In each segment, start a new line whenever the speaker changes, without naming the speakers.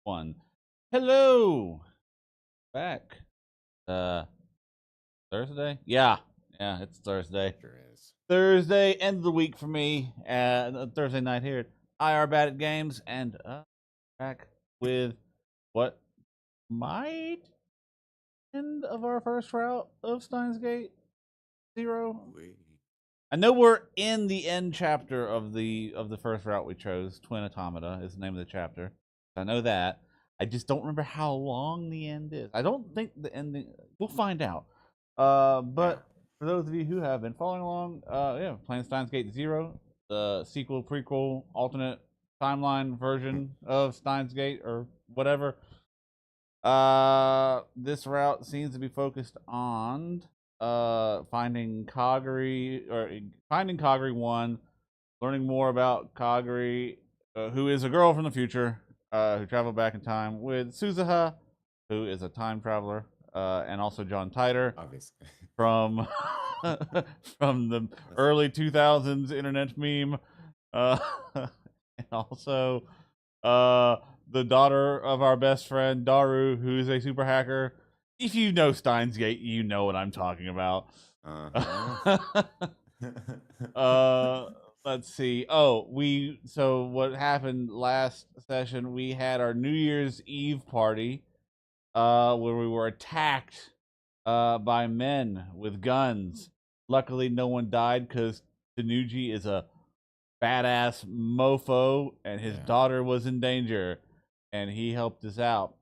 One. Hello, back. Uh, Thursday? Yeah, it's Thursday.
Sure is.
Thursday, end of the week for me. Thursday night here at IR Bad at Games, and back with what might end of our first route of Steins Gate Zero. I know we're in the end chapter of the first route we chose. Twin Automata is the name of the chapter. I know that. I just don't remember how long the end is. I don't think the ending. We'll find out. But for those of you who have been following along, playing Steins Gate Zero, the sequel, prequel, alternate timeline version of Steins Gate or whatever. This route seems to be focused on finding Kaguri 1, learning more about Kaguri, who is a girl from the future, who traveled back in time with Suzuha, who is a time traveler, and also John Titor,
obviously
from from the early 2000s internet meme, and also the daughter of our best friend Daru, who's a super hacker. If you know Steins Gate, you know what I'm talking about. Let's see. So what happened last session? We had our New Year's Eve party, where we were attacked by men with guns. Luckily, no one died because Tanuji is a badass mofo, and his daughter was in danger, and he helped us out.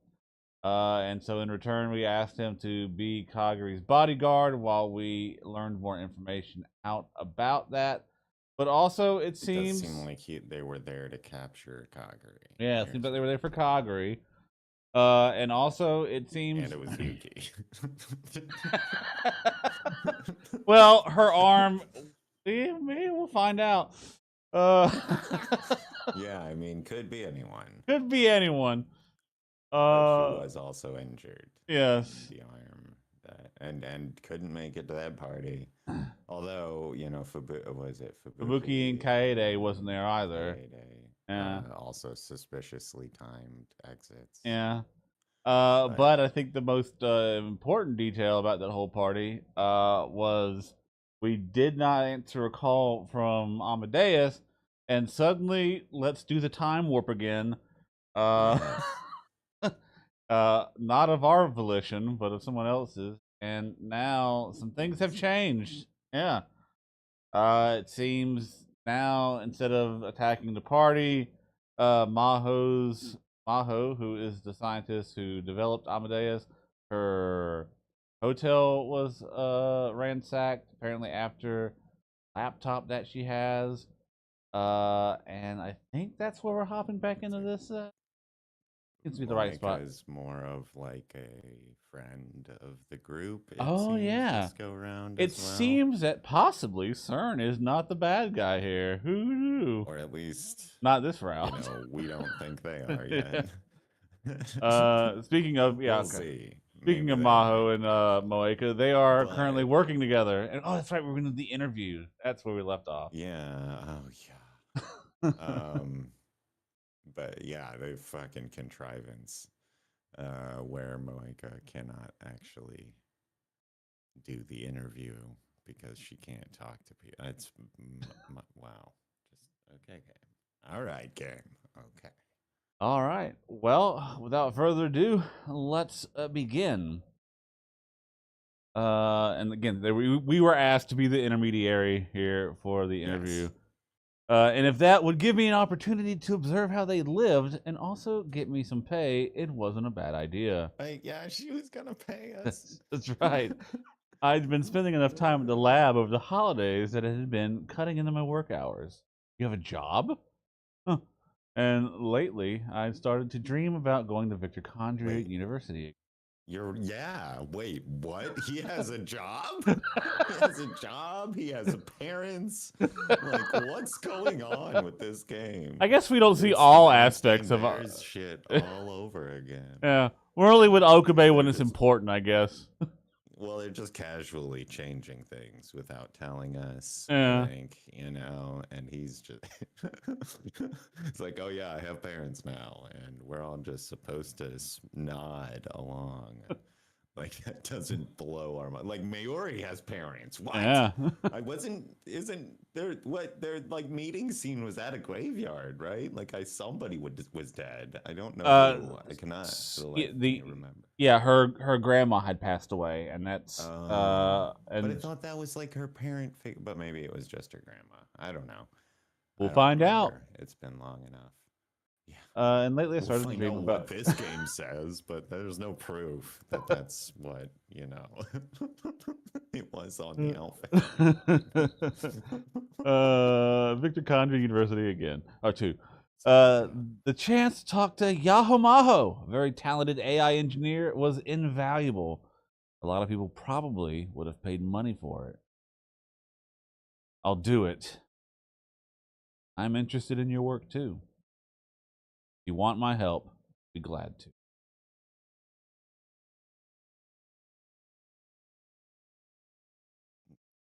And so in return, we asked him to be Kaguri's bodyguard while we learned more information out about that. But also, it seems
like they were there to capture Kaguri.
Yeah, it seems like they were there for Kaguri. And also, it seems...
And it was Yuki.
Well, her arm... Maybe we'll find out.
Yeah, I mean, could be anyone.
Could be anyone.
But she was also injured.
Yes.
The arm and couldn't make it to that party. Although,
Fubuki and Kaede wasn't there either.
Yeah. Also suspiciously timed exits.
Yeah. But I think the most important detail about that whole party was we did not answer a call from Amadeus, and suddenly, let's do the time warp again. Not of our volition, but of someone else's. And now some things have changed. Yeah. It seems now, instead of attacking the party, Maho, who is the scientist who developed Amadeus, her hotel was ransacked, apparently after laptop that she has. And I think that's where we're hopping back into this. Seems to be the right spot.
Is more of like a friend of the group.
This
go around.
It seems that possibly CERN is not the bad guy here. Who knew?
Or at least
not this route.
We don't think they are yet.
Speaking of,
we'll see.
Speaking of Maho and Moeka, they are currently working together. And that's right, we're going to do the interview. That's where we left off.
Yeah. Oh yeah. But yeah, the fucking contrivance where Moeka cannot actually do the interview because she can't talk to people. It's wow. Just okay, game. All right, game. Okay.
All right. Well, without further ado, let's begin. And again, we were asked to be the intermediary here for the interview. Yes. And if that would give me an opportunity to observe how they lived and also get me some pay, it wasn't a bad idea.
Yeah, she was going to pay us.
That's right. I'd been spending enough time at the lab over the holidays that it had been cutting into my work hours. You have a job? Huh. And lately, I'd started to dream about going to Victor Condrey University.
Wait, what? He has a job? He has a job? He has parents? Like, what's going on with this game?
I guess we don't see all aspects of our
shit all over again.
Yeah. We're only with Okabe when it's important, I guess.
well, they're just casually changing things without telling us, I
Yeah.
think, and he's just, it's like, oh yeah, I have parents now, and we're all just supposed to nod along. Like, that doesn't blow our mind. Like, Maori has parents. What?
Yeah.
I wasn't, isn't there, what, their, like, meeting scene was at a graveyard, right? Like, somebody was dead. I don't know
uh,
who. I cannot, for the
yeah,
life of me, remember.
her grandma had passed away, and that's
Oh, but I
and
thought that was like her parent figure, but maybe it was just her grandma. I don't know.
we'll
I don't
find out.
remember. It's been long enough. Yeah.
And lately I
We'll
started to
find
dream
out what
about.
this game says, but there's no proof that that's what, it was on the outfit.
Victor Condra University again. Oh, two.
Oh, God.
The chance to talk to Yahomaho, a very talented AI engineer, was invaluable. A lot of people probably would have paid money for it. I'll do it. I'm interested in your work too. If you want my help, be glad to.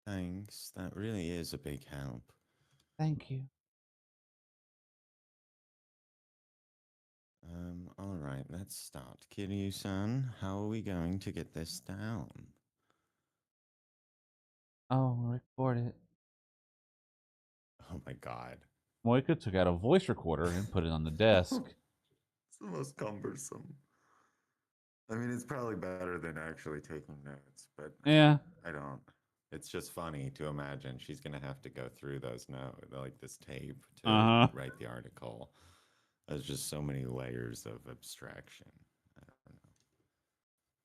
Thanks. That really is a big help.
Thank you.
All right, let's start. Kiryu-san, how are we going to get this down?
Oh, record it.
Oh my God.
Moika took out a voice recorder and put it on the desk.
It's the most cumbersome. I mean, it's probably better than actually taking notes, but
Yeah.
I don't. It's just funny to imagine she's going to have to go through those notes, like this tape, to
Uh huh.
write the article. There's just so many layers of abstraction. I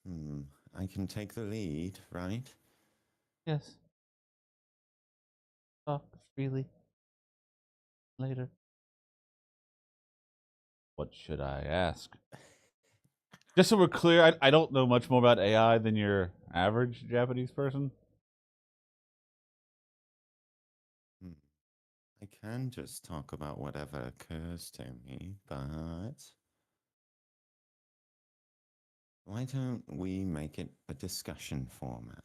don't know. I can take the lead, right?
Yes. Talk freely later. What should I ask? Just so we're clear, I don't know much more about AI than your average Japanese person.
Hmm. I can just talk about whatever occurs to me, but why don't we make it a discussion format?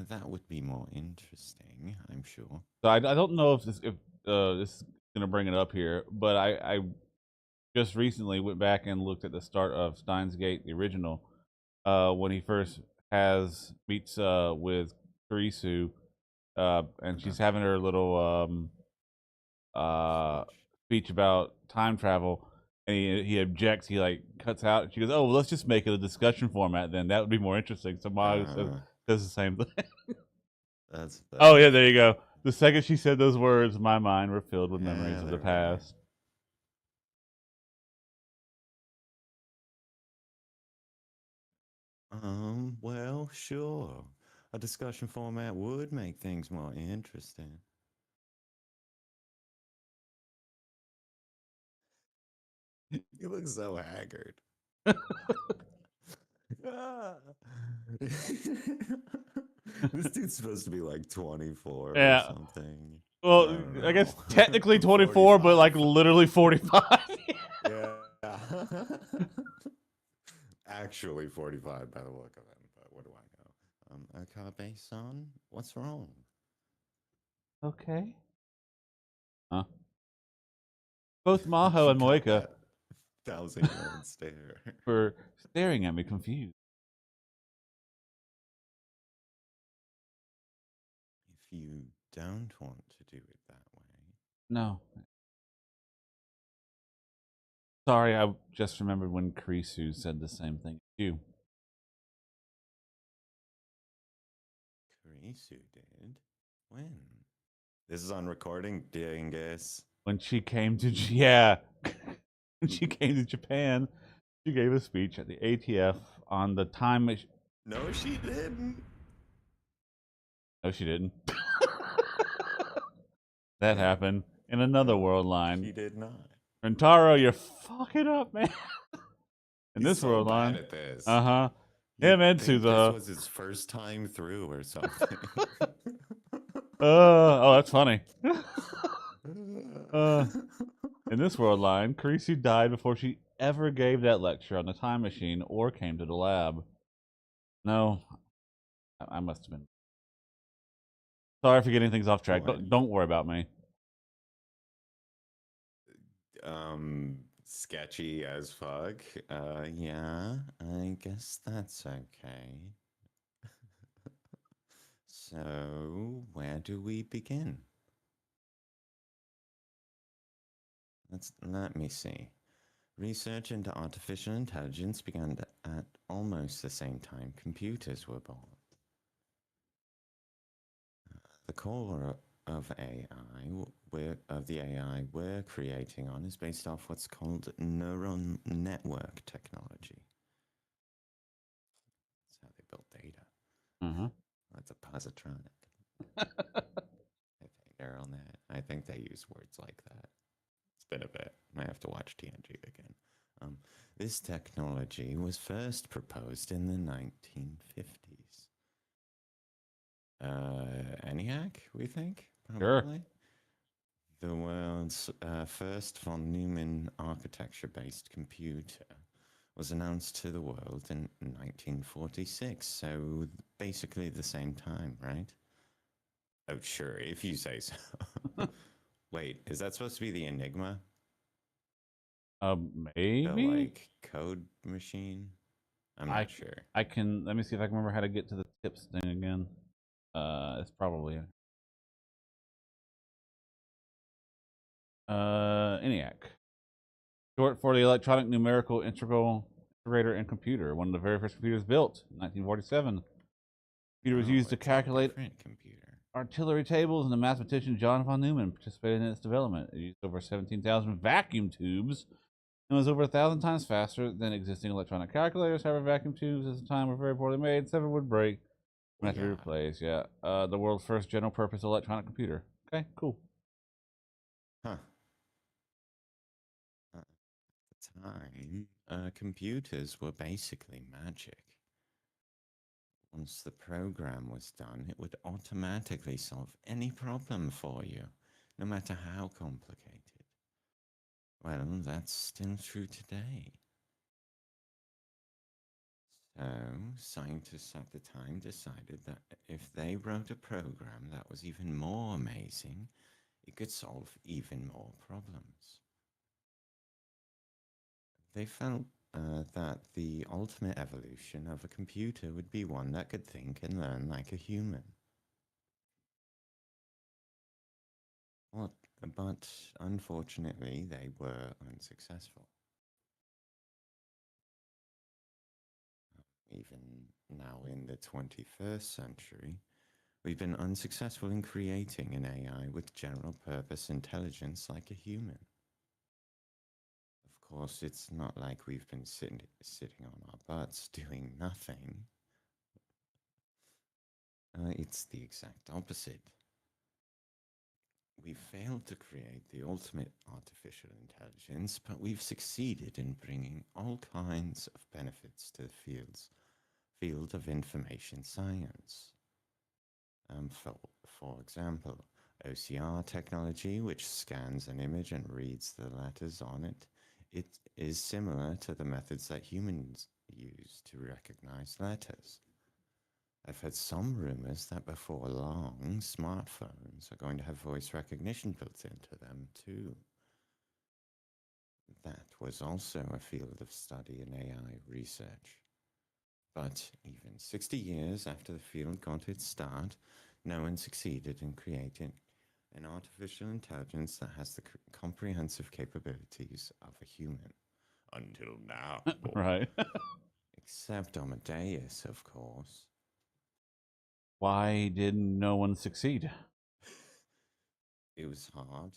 That would be more interesting, I'm sure.
So I don't know if this is gonna bring it up here, but I just recently went back and looked at the start of Steins Gate, the original, when he first has meets with Kurisu, and
Uh-huh.
she's having her little uh
Speech.
speech about time travel, and he objects. He like cuts out. She goes, "Oh, well, let's just make it a discussion format. Then that would be more interesting." So Mario
Uh-huh.
says the same thing. Oh
That's
yeah, there you go. The second she said those words, my mind were filled with memories
yeah,
of
they
the
were.
past.
Well, sure. A discussion format would make things more interesting. You look so haggard. Ah. This dude's supposed to be like 24 or
Yeah.
something. I
Well,
don't
I guess
know.
technically 24, but like
45.
literally 45.
Yeah. Actually 45 by the look of him, but what do I know? Okabe-san, what's wrong?
Okay. Huh? Both
She
Maho and
got
Moika
that 1,000-year-old stare.
were staring at me confused.
If you don't want to do it that way,
No. Sorry, I just remembered when Kurisu said the same thing to you.
Kurisu did. When? This is on recording, dingus.
When she came to yeah, when she came to Japan, she gave a speech at the ATF on the time
No, she didn't.
No, she didn't. That
Yeah,
happened in another
no,
world line.
she did not.
Rentaro, you're fucking up, man. In
He's
this
so
world
bad
line.
at this.
Uh-huh. Him
You'd
and
think this
Suzuha.
was his first time through or something.
Oh, that's funny. uh, in this world line, Kurisu died before she ever gave that lecture on the time machine or came to the lab. No, I must have been. Sorry for getting things off track.
What?
Don't worry about me.
Sketchy as fuck. Yeah, I guess that's okay. So, where do we begin? Let me see. Research into artificial intelligence began at almost the same time computers were born. The core of the AI we're creating on is based off what's called neural network technology. That's how they build data.
Mm-hmm.
That's a positronic. Neural net. I think they use words like that. It's been a bit. I have to watch TNG again. This technology was first proposed in the 1950s. ENIAC, we think,
Sure.
probably. The world's first von Neumann architecture based computer was announced to the world in 1946. So basically the same time, right? Oh, sure, if you say so. Wait, is that supposed to be the Enigma? The
Maybe
like code machine? I'm
I
not sure.
I can let me see if I can remember how to get to the tips thing again. It's probably ENIAC, short for the electronic numerical integrator and computer. One of the very first computers built in 1947. The computer was
No,
used to
it's a
calculate
different computer.
artillery tables, and the mathematician John von Neumann participated in its development. It used over 17,000 vacuum tubes and was over 1,000 times faster than existing electronic calculators. However, vacuum tubes at the time were very poorly made. Several would break and
Well,
have to be
yeah.
replaced. Yeah. The world's first general purpose electronic computer. Okay, cool.
Huh. At the time, computers were basically magic. Once the program was done, it would automatically solve any problem for you, no matter how complicated. Well, that's still true today. So, scientists at the time decided that if they wrote a program that was even more amazing, it could solve even more problems. They felt that the ultimate evolution of a computer would be one that could think and learn like a human. What, but unfortunately, they were unsuccessful. Even now in the 21st century, we've been unsuccessful in creating an AI with general purpose intelligence like a human. Of course, it's not like we've been sitting on our butts doing nothing. It's the exact opposite. We've failed to create the ultimate artificial intelligence, but we've succeeded in bringing all kinds of benefits to the field of information science. For example, OCR technology, which scans an image and reads the letters on it, it is similar to the methods that humans use to recognize letters. I've heard some rumors that before long, smartphones are going to have voice recognition built into them too. That was also a field of study in AI research. But even 60 years after the field got its start, no one succeeded in creating an artificial intelligence that has the comprehensive capabilities of a human. Until now.
Right.
Except Amadeus, of course.
Why did no one succeed?
It was hard.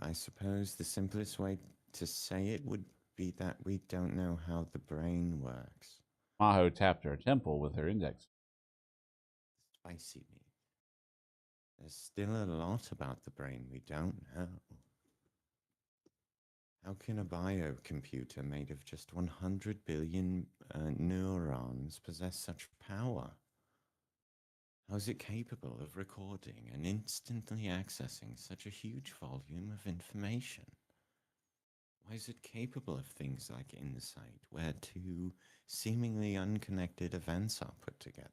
I suppose the simplest way to say it would be that we don't know how the brain works.
Maho tapped her temple with her index.
Spicy meat. There's still a lot about the brain we don't know. How can a biocomputer made of just 100 billion neurons possess such power? How is it capable of recording and instantly accessing such a huge volume of information? Why is it capable of things like insight, where two seemingly unconnected events are put together?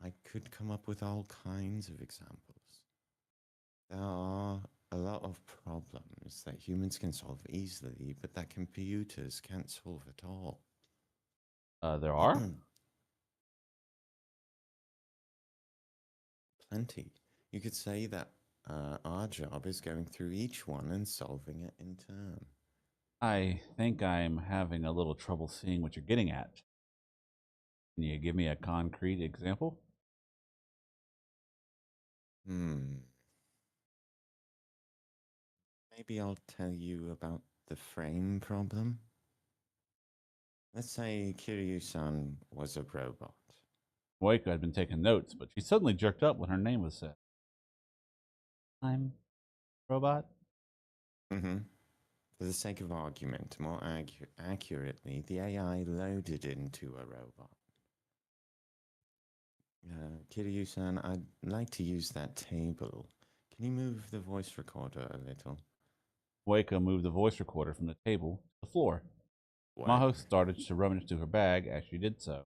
I could come up with all kinds of examples. There are a lot of problems that humans can solve easily, but that computers can't solve at all.
There are?
Plenty. You could say that our job is going through each one and solving it in turn.
I think I'm having a little trouble seeing what you're getting at. Can you give me a concrete example?
Hmm. Maybe I'll tell you about the frame problem. Let's say Kiryu-san was a robot.
Waiko had been taking notes, but she suddenly jerked up when her name was said. I'm robot?
Mm-hmm. For the sake of argument, more accurately, the AI loaded into a robot. Kiryu-san, I'd like to use that table. Can you move the voice recorder a little?
Waiko moved the voice recorder from the table to the floor.
What?
Maho started to rummage through her bag as she did so.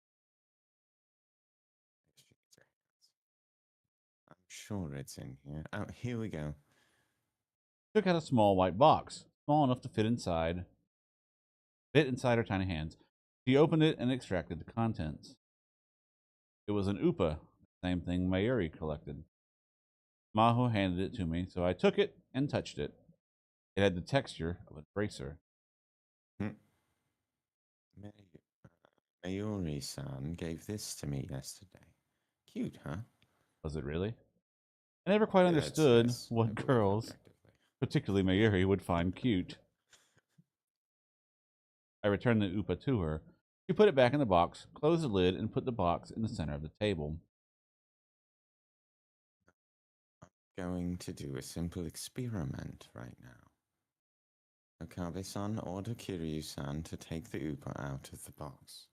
I'm sure it's in here. Oh, here we go.
She took out a small white box, small enough to fit inside her tiny hands. She opened it and extracted the contents. It was an upa, the same thing Mayuri collected. Maho handed it to me, so I took it and touched it. It had the texture of a bracer.
Hmm. Mayuri-san gave this to me yesterday. Cute, huh?
Was it really? I never quite
That's
understood
yes, I
what
believe
girls,
objectively.
particularly Mayuri, would find cute. I returned the upa to her. She put it back in the box, closed the lid, and put the box in the center of the table.
Going to do a simple experiment right now. Okabe-san, order Kiryu-san to take the upa out of the box.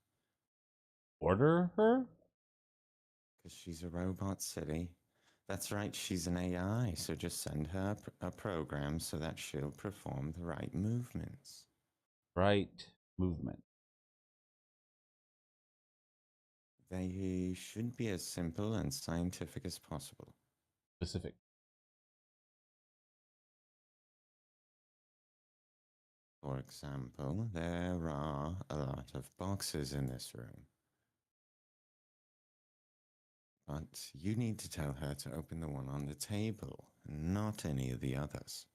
Order her?
Because she's a robot, silly. That's right, she's an AI, so just send her a program so that she'll perform the right movements.
Right movement.
They should be as simple and scientific as possible.
Specific.
For example, there are a lot of boxes in this room. But you need to tell her to open the one on the table, not any of the others.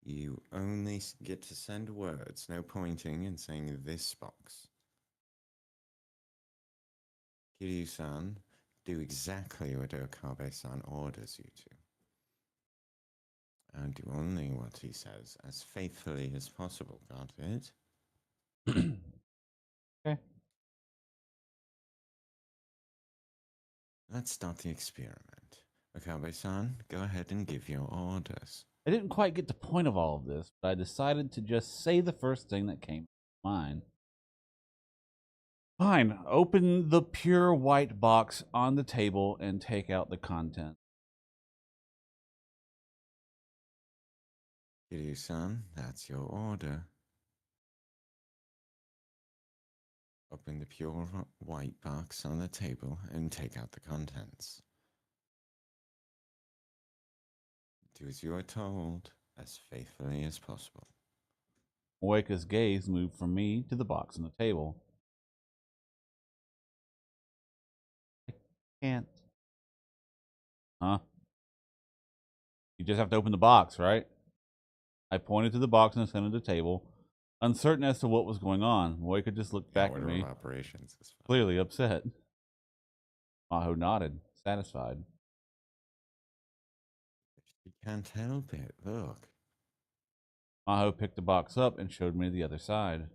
You only get to send words, no pointing and saying this box. Kiryu-san, do exactly what Okabe-san orders you to. And do only what he says as faithfully as possible, got it?
Okay.
Let's start the experiment. Okabe-san, go ahead and give your orders.
I didn't quite get the point of all of this, but I decided to just say the first thing that came to mind. Fine. Open the pure white box on the table and take out the content.
Kiryu-san, that's your order. Open the pure white box on the table and take out the contents. Do as you are told, as faithfully as possible.
Moeka's gaze moved from me to the box on the table. I can't. Huh? You just have to open the box, right? I pointed to the box in the center of the table, uncertain as to what was going on. Moeka just looked
Yeah,
back at
order of
me,
operations is fine.
clearly upset. Maho nodded, satisfied.
She can't help it. Look.
Maho picked the box up and showed me the other side.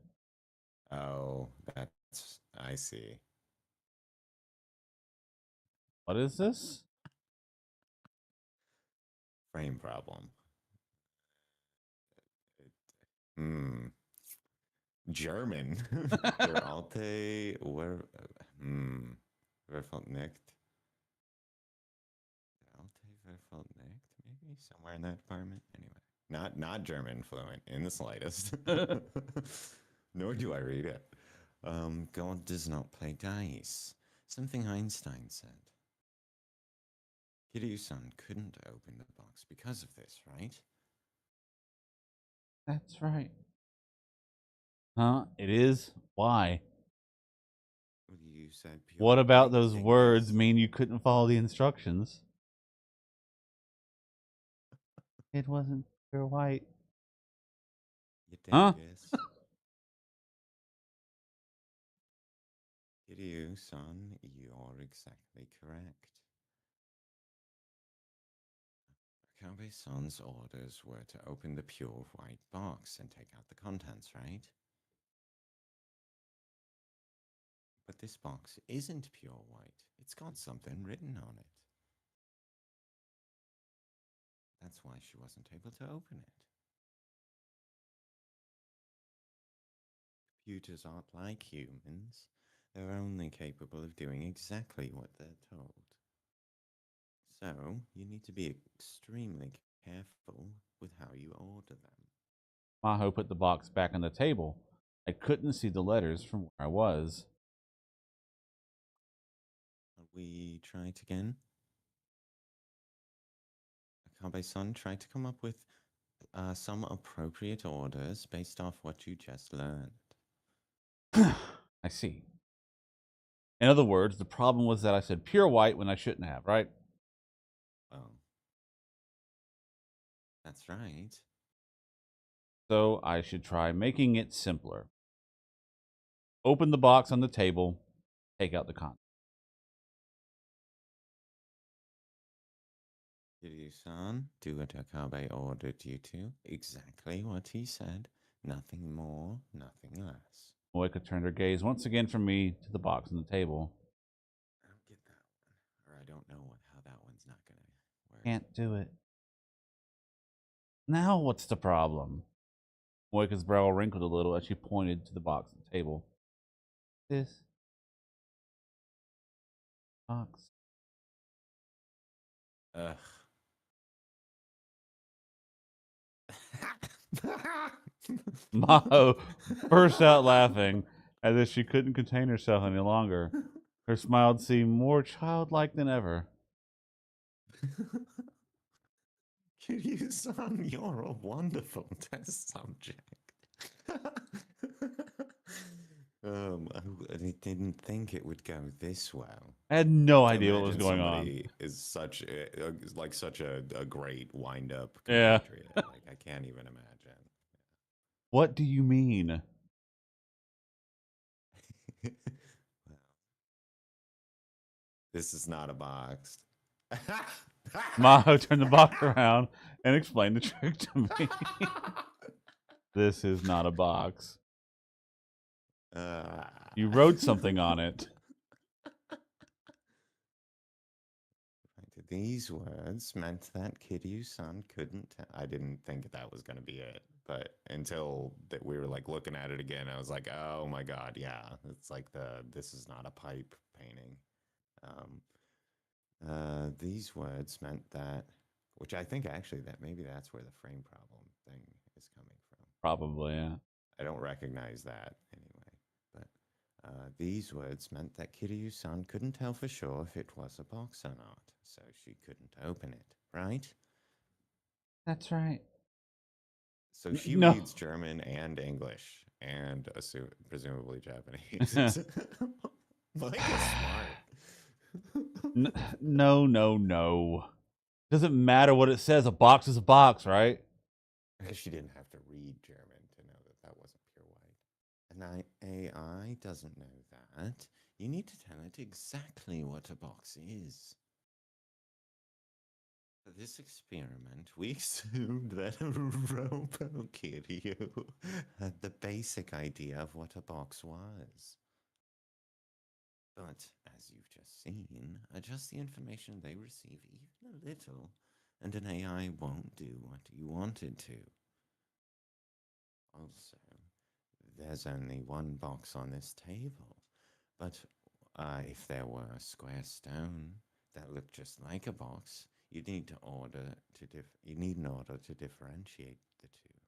Oh, that's. I see.
What is this?
Frame problem. Hmm. German. Der alte. Where. Wer fällt nicht? Der alte. Wer fällt nicht? Maybe somewhere in that department. Anyway, not German fluent in the slightest. Nor do I read it. God does not play dice. Something Einstein said. Kiryu-san couldn't open the box because of this, right?
That's right. Huh? It is? Why?
Well, you said pure
What about
white
those words
things.
mean you couldn't follow the instructions? It wasn't pure white.
You
Huh?
dingus. Kiryu-san, you're exactly correct. Akabe-san's orders were to open the pure white box and take out the contents, right? But this box isn't pure white. It's got something written on it. That's why she wasn't able to open it. Computers aren't like humans. They're only capable of doing exactly what they're told. So, you need to be extremely careful with how you order them.
Maho put the box back on the table. I couldn't see the letters from where I was.
We try it again. Akabe-san, try to come up with some appropriate orders based off what you just learned.
I see. In other words, the problem was that I said pure white when I shouldn't have, right?
Well, that's right.
So I should try making it simpler. Open the box on the table, take out the contents.
Kiryu-san, do what Akabe ordered you to. Exactly what he said. Nothing more, nothing less.
Moika turned her gaze once again from me to the box on the table.
I don't get that one. Or I don't know how that one's not going to work.
Can't do it. Now what's the problem? Moika's brow wrinkled a little as she pointed to the box on the table. This box.
Ugh.
Maho burst out laughing as if she couldn't contain herself any longer. Her smile seemed more childlike than ever.
Kiryu-san, you're a wonderful test subject. I didn't think it would go this well.
I had no
To
idea what was
imagine
going on.
somebody is such a great wind-up
Yeah.
compatriot. Like I can't even imagine.
What do you mean?
Well, this is not a box.
Maho turned the box around and explained the trick to me. This is not a box. You wrote something on it.
These words meant that Kiryu-san couldn't. I didn't think that was going to be it, but until that we were like looking at it again, I was like, oh my god, yeah, it's like this is not a pipe painting. These words meant that, which I think actually that maybe that's where the frame problem thing is coming from.
Probably, yeah.
I don't recognize that anyway, but these words meant that Kiryu-san couldn't tell for sure if it was a box or not, so she couldn't open it, right?
That's right.
So she
No.
reads German and English and presumably Japanese. Mike is smart.
No, no, no. Doesn't matter what it says. A box is a box, right?
She didn't have to read German to know that that wasn't pure white. An AI doesn't know that. You need to tell it exactly what a box is. For this experiment, we assumed that RoboKiryu had the basic idea of what a box was. But, as you've just seen, adjust the information they receive even a little, and an AI won't do what you want it to. Also, there's only one box on this table, but if there were a square stone that looked just like a box, you'd need an order to differentiate the two.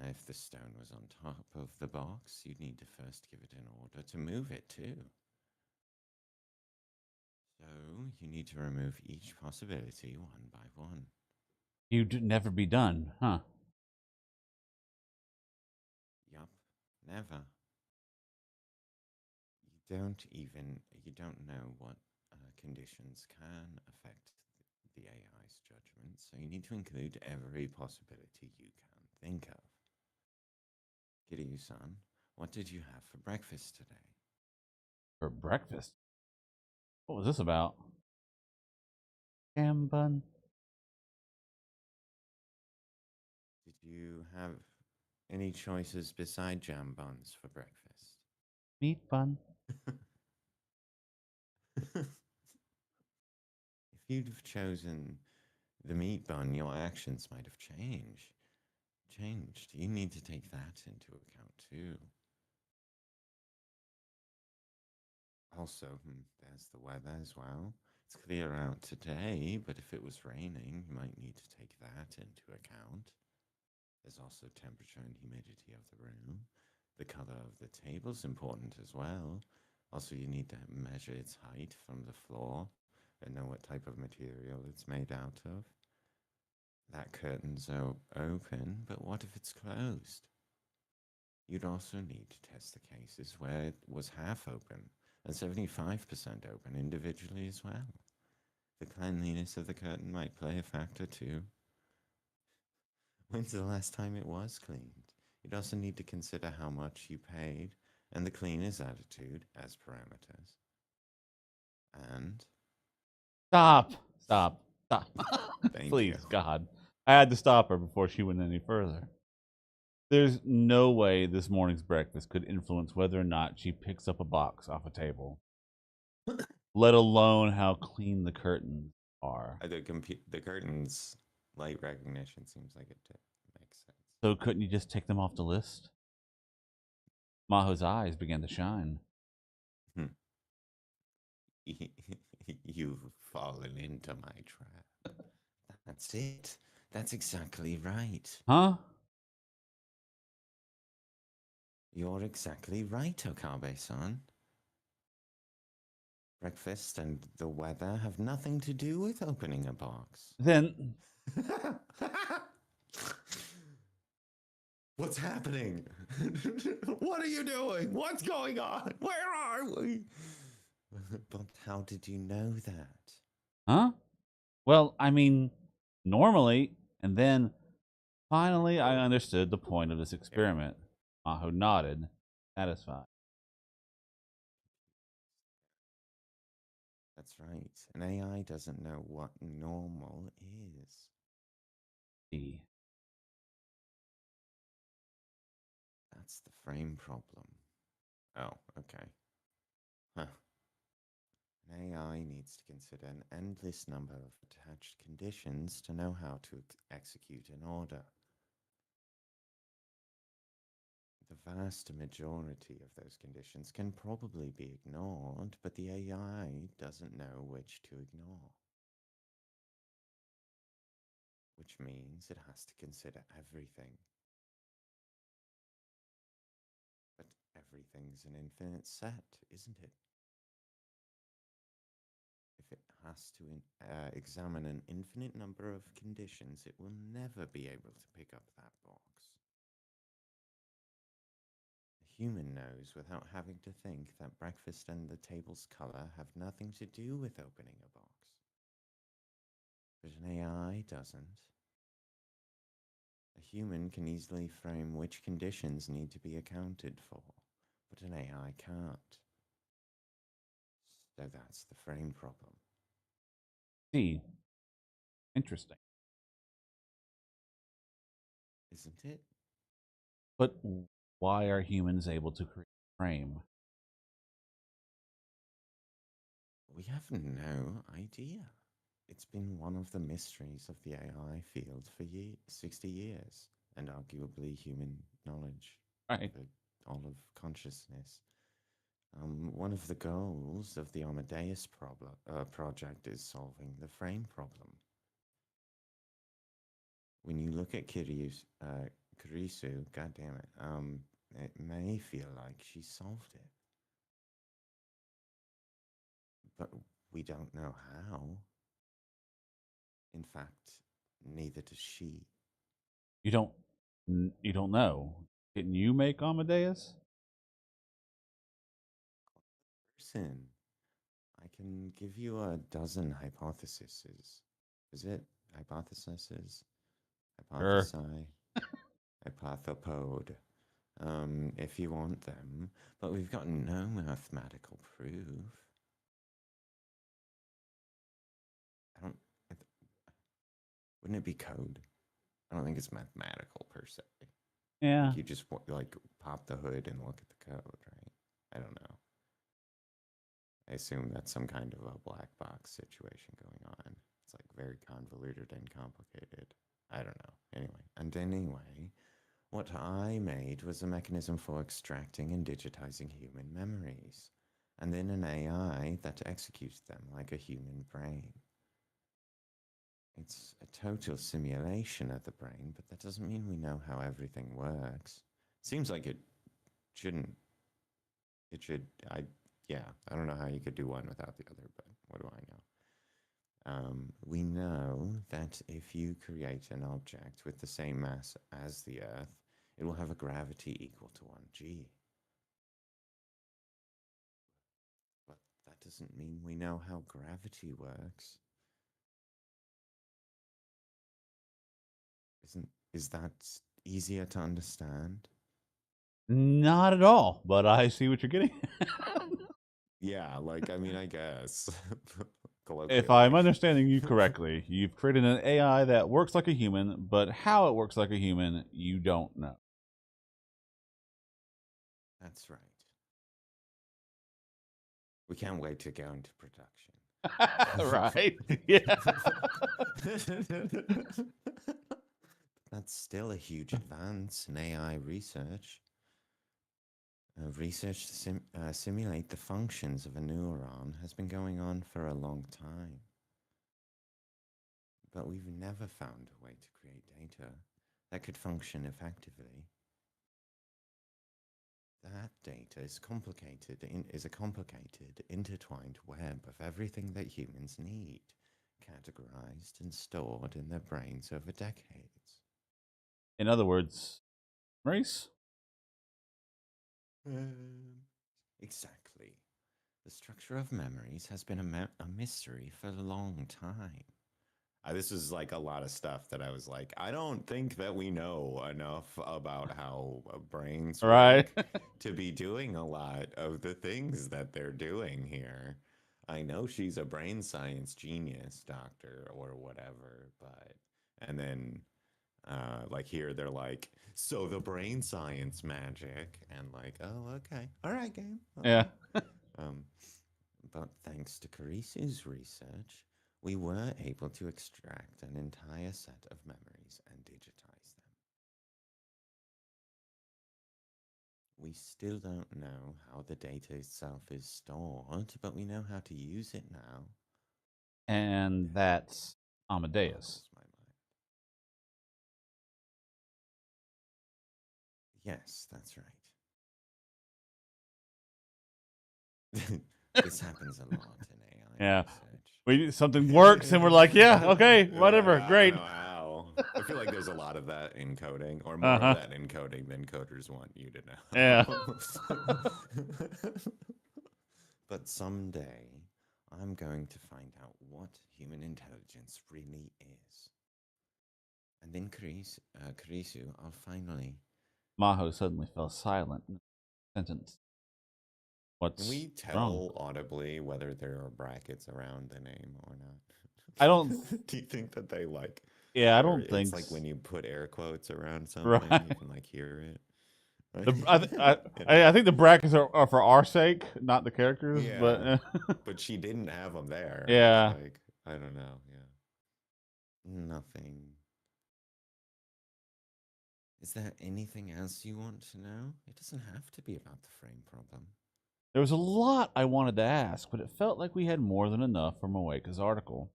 If the stone was on top of the box, you'd need to first give it an order to move it too. So you need to remove each possibility one by one.
You'd never be done, huh?
Yup, never. You don't know what conditions can affect the AI's judgment, so you need to include every possibility you can think of. Kiryu-san, what did you have for breakfast today?
For breakfast? What was this about? Ham bun?
Did you have any choices beside jam buns for breakfast?
Meat bun?
If you'd have chosen the meat bun, your actions might have changed. You need to take that into account too. Also, there's the weather as well. It's clear out today, but if it was raining, you might need to take that into account. There's also temperature and humidity of the room. The color of the table's important as well. Also, you need to measure its height from the floor and know what type of material it's made out of. That curtain's open, but what if it's closed? You'd also need to test the cases where it was half open and 75% open individually as well. The cleanliness of the curtain might play a factor too. When's the last time it was cleaned? You'd also need to consider how much you paid and the cleaner's attitude as parameters. And
Stop! Stop! Stop!
thank you.
Please, God. I had to stop her before she went any further. There's no way this morning's breakfast could influence whether or not she picks up a box off a table, let alone how clean the curtains are.
The curtains light recognition seems like it makes sense.
So couldn't you just take them off the list? Maho's eyes began to shine.
Hmm. You've fallen into my trap. That's it. That's exactly right.
Huh?
You're exactly right, Okabe-san. Breakfast and the weather have nothing to do with opening a box.
Then
What's happening? What are you doing? What's going on? Where are we? But how did you know that?
huh? Well, I mean, normally, and then finally I understood the point of this experiment. Maho nodded, satisfied.
That's right. An AI doesn't know what normal is.
See.
That's the frame problem. Oh, okay. Huh. An AI needs to consider an endless number of attached conditions to know how to execute an order. The vast majority of those conditions can probably be ignored, but the AI doesn't know which to ignore. Which means it has to consider everything. But everything's an infinite set, isn't it? If it has to examine an infinite number of conditions, it will never be able to pick up that box. A human knows without having to think that breakfast and the table's color have nothing to do with opening a box. But an AI doesn't. A human can easily frame which conditions need to be accounted for, but an AI can't. So that's the frame problem.
See. Interesting.
Isn't it?
But why are humans able to create a frame?
We have no idea. It's been one of the mysteries of the AI field for 60 years, and arguably human knowledge,
Right.
all of consciousness. One of the goals of the Amadeus project is solving the frame problem. When you look at Karisu, God damn it. It may feel like she solved it, but we don't know how. In fact, neither does she.
You don't. You don't know. Didn't you make Amadeus?
Person, I can give you a dozen hypotheses. Is it hypotheses?
Sure.
Hypothesi? Hypothopode. If you want them, but we've got no mathematical proof. I don't. Wouldn't it be code? I don't think it's mathematical per se.
Yeah.
Like you just like pop the hood and look at the code, right? I don't know. I assume that's some kind of a black box situation going on. It's like very convoluted and complicated. I don't know. Anyway, what I made was a mechanism for extracting and digitizing human memories, and then an AI that executes them like a human brain. It's a total simulation of the brain, but that doesn't mean we know how everything works. Seems like it shouldn't. It should. Yeah, I don't know how you could do one without the other, but what do I know? We know that if you create an object with the same mass as the Earth, it will have a gravity equal to 1g. But that doesn't mean we know how gravity works. Is that easier to understand?
Not at all. But I see what you're getting.
Yeah, like I mean, I guess
If I'm
colloquially.
understanding you correctly, you've created an AI that works like a human, but how it works like a human, you don't know.
That's right. We can't wait to go into production.
Right? Yeah.
That's still a huge advance in AI research. Research to simulate the functions of a neuron has been going on for a long time. But we've never found a way to create data that could function effectively. That data is a complicated, intertwined web of everything that humans need, categorized and stored in their brains over decades.
In other words, race?
Exactly. The structure of memories has been a mystery for a long time. This is like a lot of stuff that I was like, I don't think that we know enough about how brains
Right.
work to be doing a lot of the things that they're doing here. I know she's a brain science genius doctor or whatever, but and then like here they're like, so the brain science magic, and like, oh, okay, all right, game,
Yeah.
okay. Um, but thanks to Carisu's research, we were able to extract an entire set of memories and digitize them. We still don't know how the data itself is stored, but we know how to use it now.
And that's Amadeus.
Boggles my mind. Yes, that's right. This happens a lot in AI
Yeah.
research.
Something works and we're like, yeah, okay, whatever,
I don't
great.
know how. I feel like there's a lot of that in coding, or more of
Uh-huh.
that in coding than coders want you to
Yeah.
know. But someday, I'm going to find out what human intelligence really is. And then Karisu, I'll finally.
Maho suddenly fell silent in the sentence.
Can
What's
we
wrong?
tell audibly whether there are brackets around the name or
I don't
not? Do you think that they like
yeah, I
there?
don't
It's
think
like when you put air quotes around something, you
right.
can like hear it. Right?
The
You know?
I think the brackets are for our sake, not the characters,
Yeah,
but
but she didn't have them there.
yeah.
Like I don't know. Yeah, nothing. Is there anything else you want to know? It doesn't have to be about the frame problem.
There was a lot I wanted to ask, but it felt like we had more than enough from Moeka's article.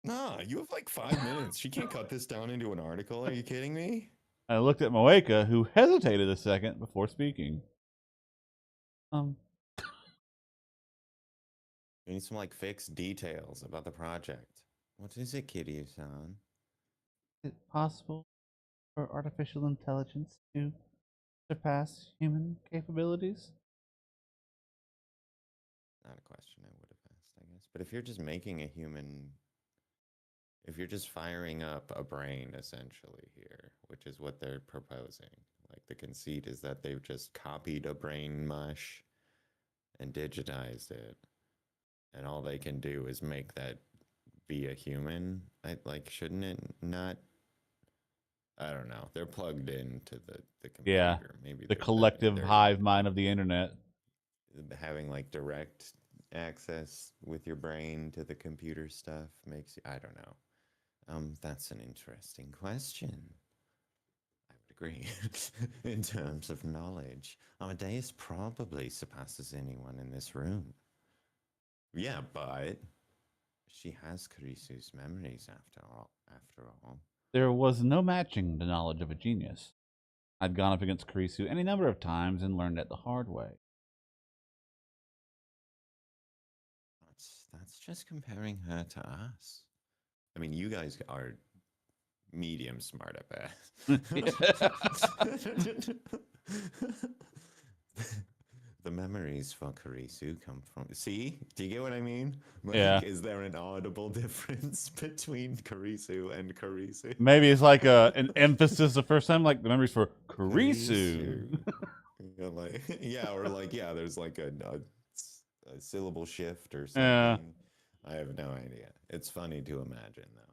Nah, you have like 5 minutes. She can't cut this down into an article. Are you kidding me?
I looked at Moeka, who hesitated a second before speaking. Um,
We need some like fixed details about the project. What is it, Kitty-san?
is it possible for artificial intelligence to surpass human capabilities?
Not a question I would have asked, I guess. But if you're just making a human, if you're just firing up a brain essentially here, which is what they're proposing, like the conceit is that they've just copied a brain mush and digitized it, and all they can do is make that be a human. Like, shouldn't it not? I don't know. They're plugged into the
Yeah,
computer. Maybe
the
they're
collective hive mind of the internet.
having like direct access with your brain to the computer stuff makes you. I don't know. That's an interesting question. I would agree. In terms of knowledge, Amadeus probably surpasses anyone in this room. Yeah, but she has Karisu's memories after all. After all,
There was no matching the knowledge of a genius. I'd gone up against Karisu any number of times and learned it the hard way.
that's just comparing her to us. I mean, you guys are medium smart at best. The memories for Karisu come from. See, do you get what I mean?
Yeah.
Like, is there an audible difference between Karisu and Karisu?
Maybe it's like an emphasis the first time, like the memories for Karisu.
Karisu. Like, yeah, or like, yeah, there's like a syllable shift or
Yeah.
something. I have no idea. It's funny to imagine though.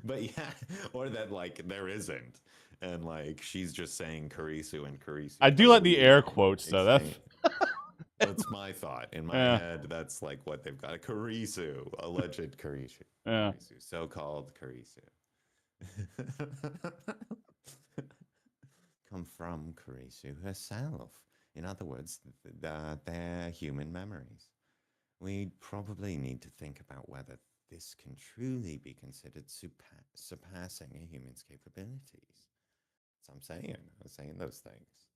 But yeah, or that like there isn't, and like she's just saying Karisu and Karisu
I do like the
totally
air quotes though.
exchange. That's my thought. In my
Yeah.
head, that's like what they've got. A Karisu, alleged Karisu,
Yeah.
Karisu, so-called Karisu. Come from Karisu herself. In other words, their human memories. We probably need to think about whether this can truly be considered surpassing a human's capabilities. So I'm saying those things.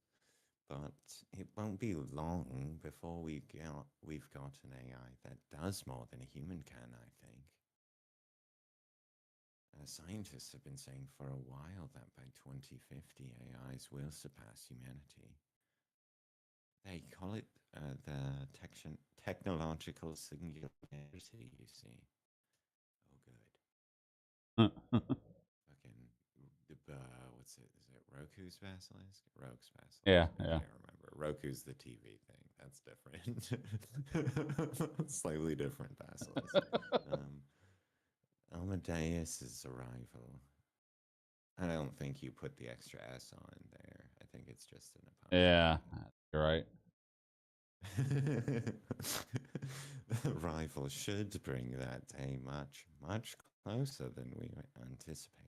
But it won't be long before we've got an AI that does more than a human can, I think. Scientists have been saying for a while that by 2050 AIs will surpass humanity. They call it the technological singularity, you see. Oh, good. Fucking, what's it? Is it Roku's Basilisk? Rogue's Basilisk.
Yeah.
I
Yeah.
can't remember. Roku's the TV thing. That's different. Slightly different Basilisk. Amadeus's arrival. I don't think you put the extra S on there. I think it's just an
Yeah.
apostrophe.
You're right.
Rival should bring that day much, much closer than we anticipated.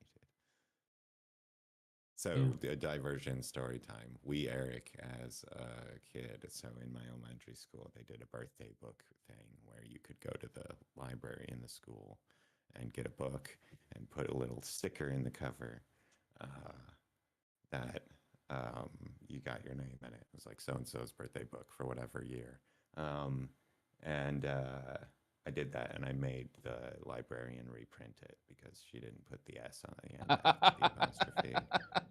So,
Yeah.
a diversion story time. Eric, as a kid, so in my elementary school, they did a birthday book thing where you could go to the library in the school and get a book and put a little sticker in the cover that you got your name in it. It was like so and so's birthday book for whatever year. And I did that, and I made the librarian reprint it because she didn't put the S on the end after the apostrophe.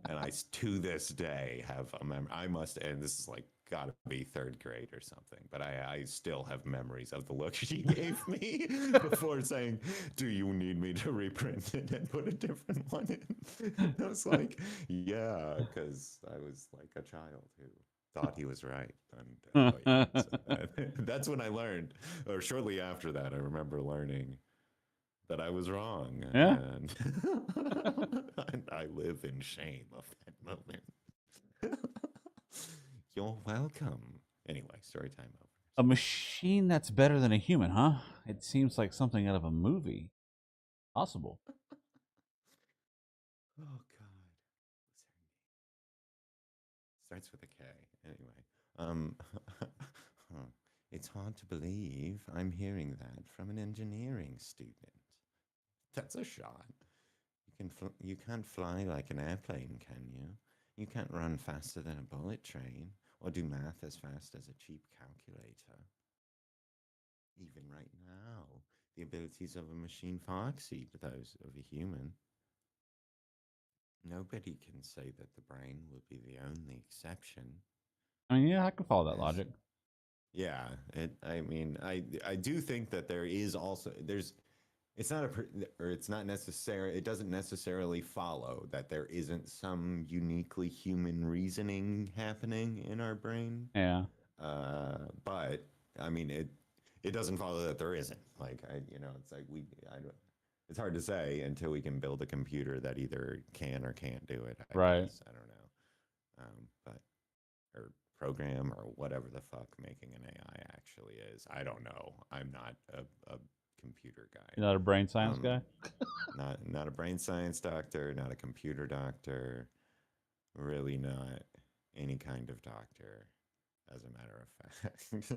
And I, to this day, have a memory. I must, and this is like got to be third grade or something, but I still have memories of the look she gave me before saying, "Do you need me to reprint it and put a different one in?" I was like, "Yeah," because I was like a child who thought he was right. And oh yeah, so that's when I learned, or shortly after that, I remember learning that I was wrong,
Yeah.
and, and I live in shame of that moment. You're welcome. Anyway, story time over.
A machine that's better than a human, huh? It seems like something out of a movie. Possible.
Oh God, starts with a K. Anyway, um, it's hard to believe I'm hearing that from an engineering student. That's a shot. You can't fly like an airplane, can you? You can't run faster than a bullet train or do math as fast as a cheap calculator. Even right now, the abilities of a machine far exceed those of a human. Nobody can say that the brain will be the only exception.
I mean, yeah, I can follow that
As
logic.
yeah, I mean, I do think that there is also there's it's not or it's not necessary. It doesn't necessarily follow that there isn't some uniquely human reasoning happening in our brain.
Yeah,
But I mean, it doesn't follow that there isn't. Like it's like it's hard to say until we can build a computer that either can or can't do it. I
right.
guess I don't know, but or program or whatever the fuck making an AI actually is. I don't know. I'm not a computer guy.
You're not a brain science
Um,
guy?
not a brain science doctor, not a computer doctor, really not any kind of doctor. As a matter of fact,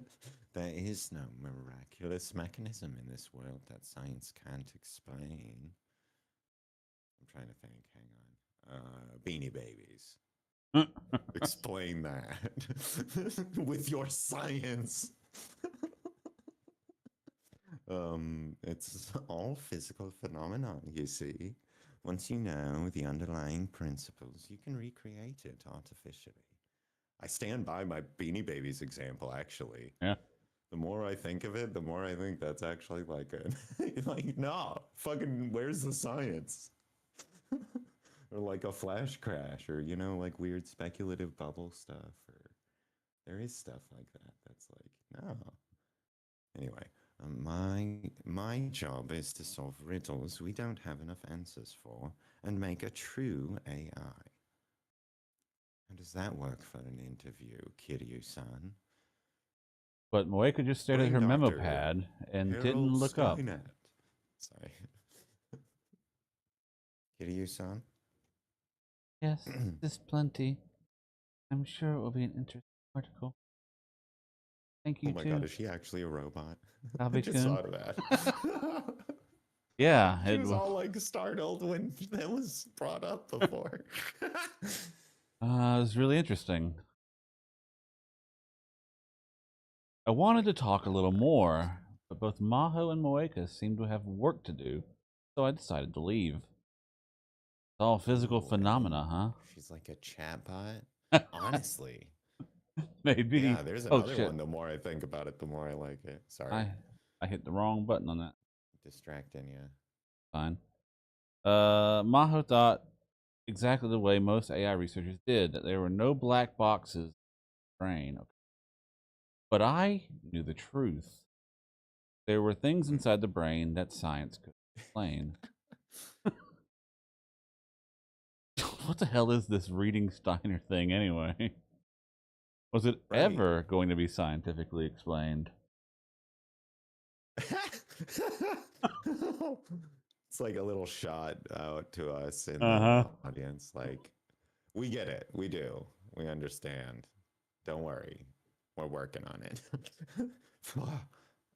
there is no miraculous mechanism in this world that science can't explain. I'm trying to think. Hang on. Beanie Babies. Explain that with your science. It's all physical phenomenon, you see. Once you know the underlying principles, you can recreate it artificially. I stand by my Beanie Babies example, actually.
Yeah,
The more I think of it, the more I think that's actually like a like no, fucking where's the science? Or like a flash crash or like weird speculative bubble stuff or there is stuff like that that's like no. Anyway, my job is to solve riddles we don't have enough answers for and make a true AI. How does that work for an interview, Kiryu-san?
but Moeka just stared at
Brain
her memo
doctor
pad and didn't
Harold
look up.
Steinet. Sorry. Kiryu-san?
Yes, this is plenty. I'm sure it will be an interesting article. Thank
Oh
you
my god,
too,
is she actually a robot? I just
Abby-kun.
thought of that.
Yeah,
She was all like startled when that was brought up before.
was really interesting. I wanted to talk a little more, but both Maho and Moeka seemed to have work to do, so I decided to leave. It's all physical
Ooh, and
phenomena,
she's like a chatbot.
huh?
Honestly.
Maybe.
Yeah, there's
Oh
another
shit!
one. The more I think about it, the more I like it. Sorry.
I I hit the wrong button on that.
Distracting you.
Fine. Maho thought exactly the way most AI researchers did, that there were no black boxes in the brain. Okay. But I knew the truth. There were things inside the brain that science could explain. What the hell is this reading Steiner thing anyway? Was it
Right.
ever going to be scientifically explained?
It's like a little shot out to us in
Uh
the
huh.
audience. Like, we get it. We do. We understand. Don't worry. We're working on it.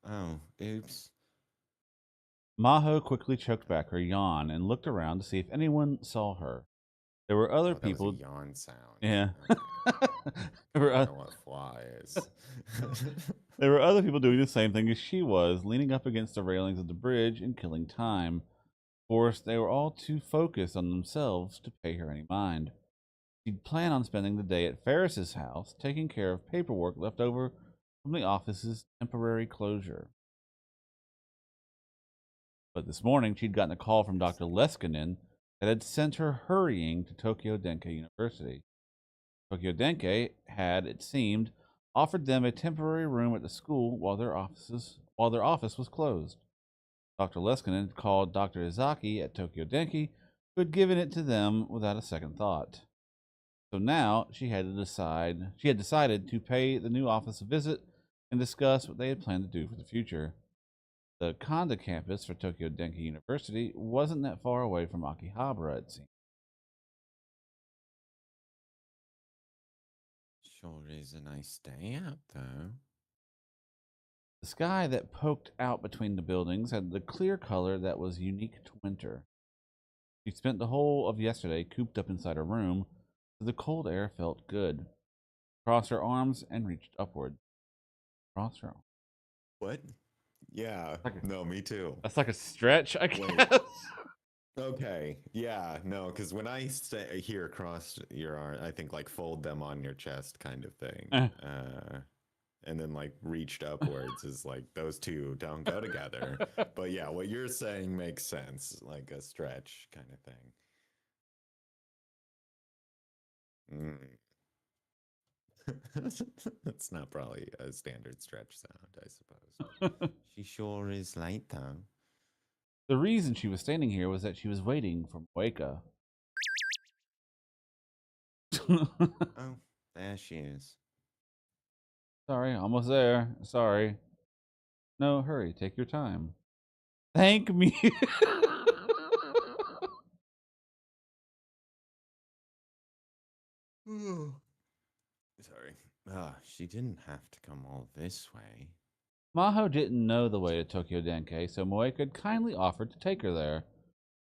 Oh, oops.
Maho quickly choked back her yawn and looked around to see if anyone saw her. There were other
Oh, that was a
people.
yawn sound.
Yeah.
Okay.
there,
I
were,
don't know what fly is.
there were other people doing the same thing as she was, leaning up against the railings of the bridge and killing time. Of course, they were all too focused on themselves to pay her any mind. She'd planned on spending the day at Ferris's house, taking care of paperwork left over from the office's temporary closure. But this morning, she'd gotten a call from Dr. Leskinen that had sent her hurrying to Tokyo Denkai University. Tokyo Denkai had, it seemed, offered them a temporary room at the school while their office was closed. Dr. Leskinen called Dr. Izaki at Tokyo Denki, who had given it to them without a second thought. So now she had decided to pay the new office a visit and discuss what they had planned to do for the future. The Kanda campus for Tokyo Denki University wasn't that far away from Akihabara, it seemed.
Sure is a nice day out, though.
The sky that poked out between the buildings had the clear color that was unique to winter. She spent the whole of yesterday cooped up inside her room, so the cold air felt good. Crossed her arms and reached upward. Cross her arms.
What? Yeah.
Like
No, me too.
that's like a stretch, I
Wait.
guess.
Okay. Yeah. No, because when I say here across your arm, I think like fold them on your chest kind of thing. And then like reached upwards is like those two don't go together. But yeah, what you're saying makes sense, like a stretch kind of thing. That's not probably a standard stretch sound, I suppose. She sure is late though.
The reason she was standing here was that she was waiting for Moeka.
Oh, there she is.
Sorry, almost there. Sorry. No, hurry, take your time. Thank me.
Sorry. She didn't have to come all this way.
Maho didn't know the way to Tokyo Denki, so Moeka had kindly offered to take her there,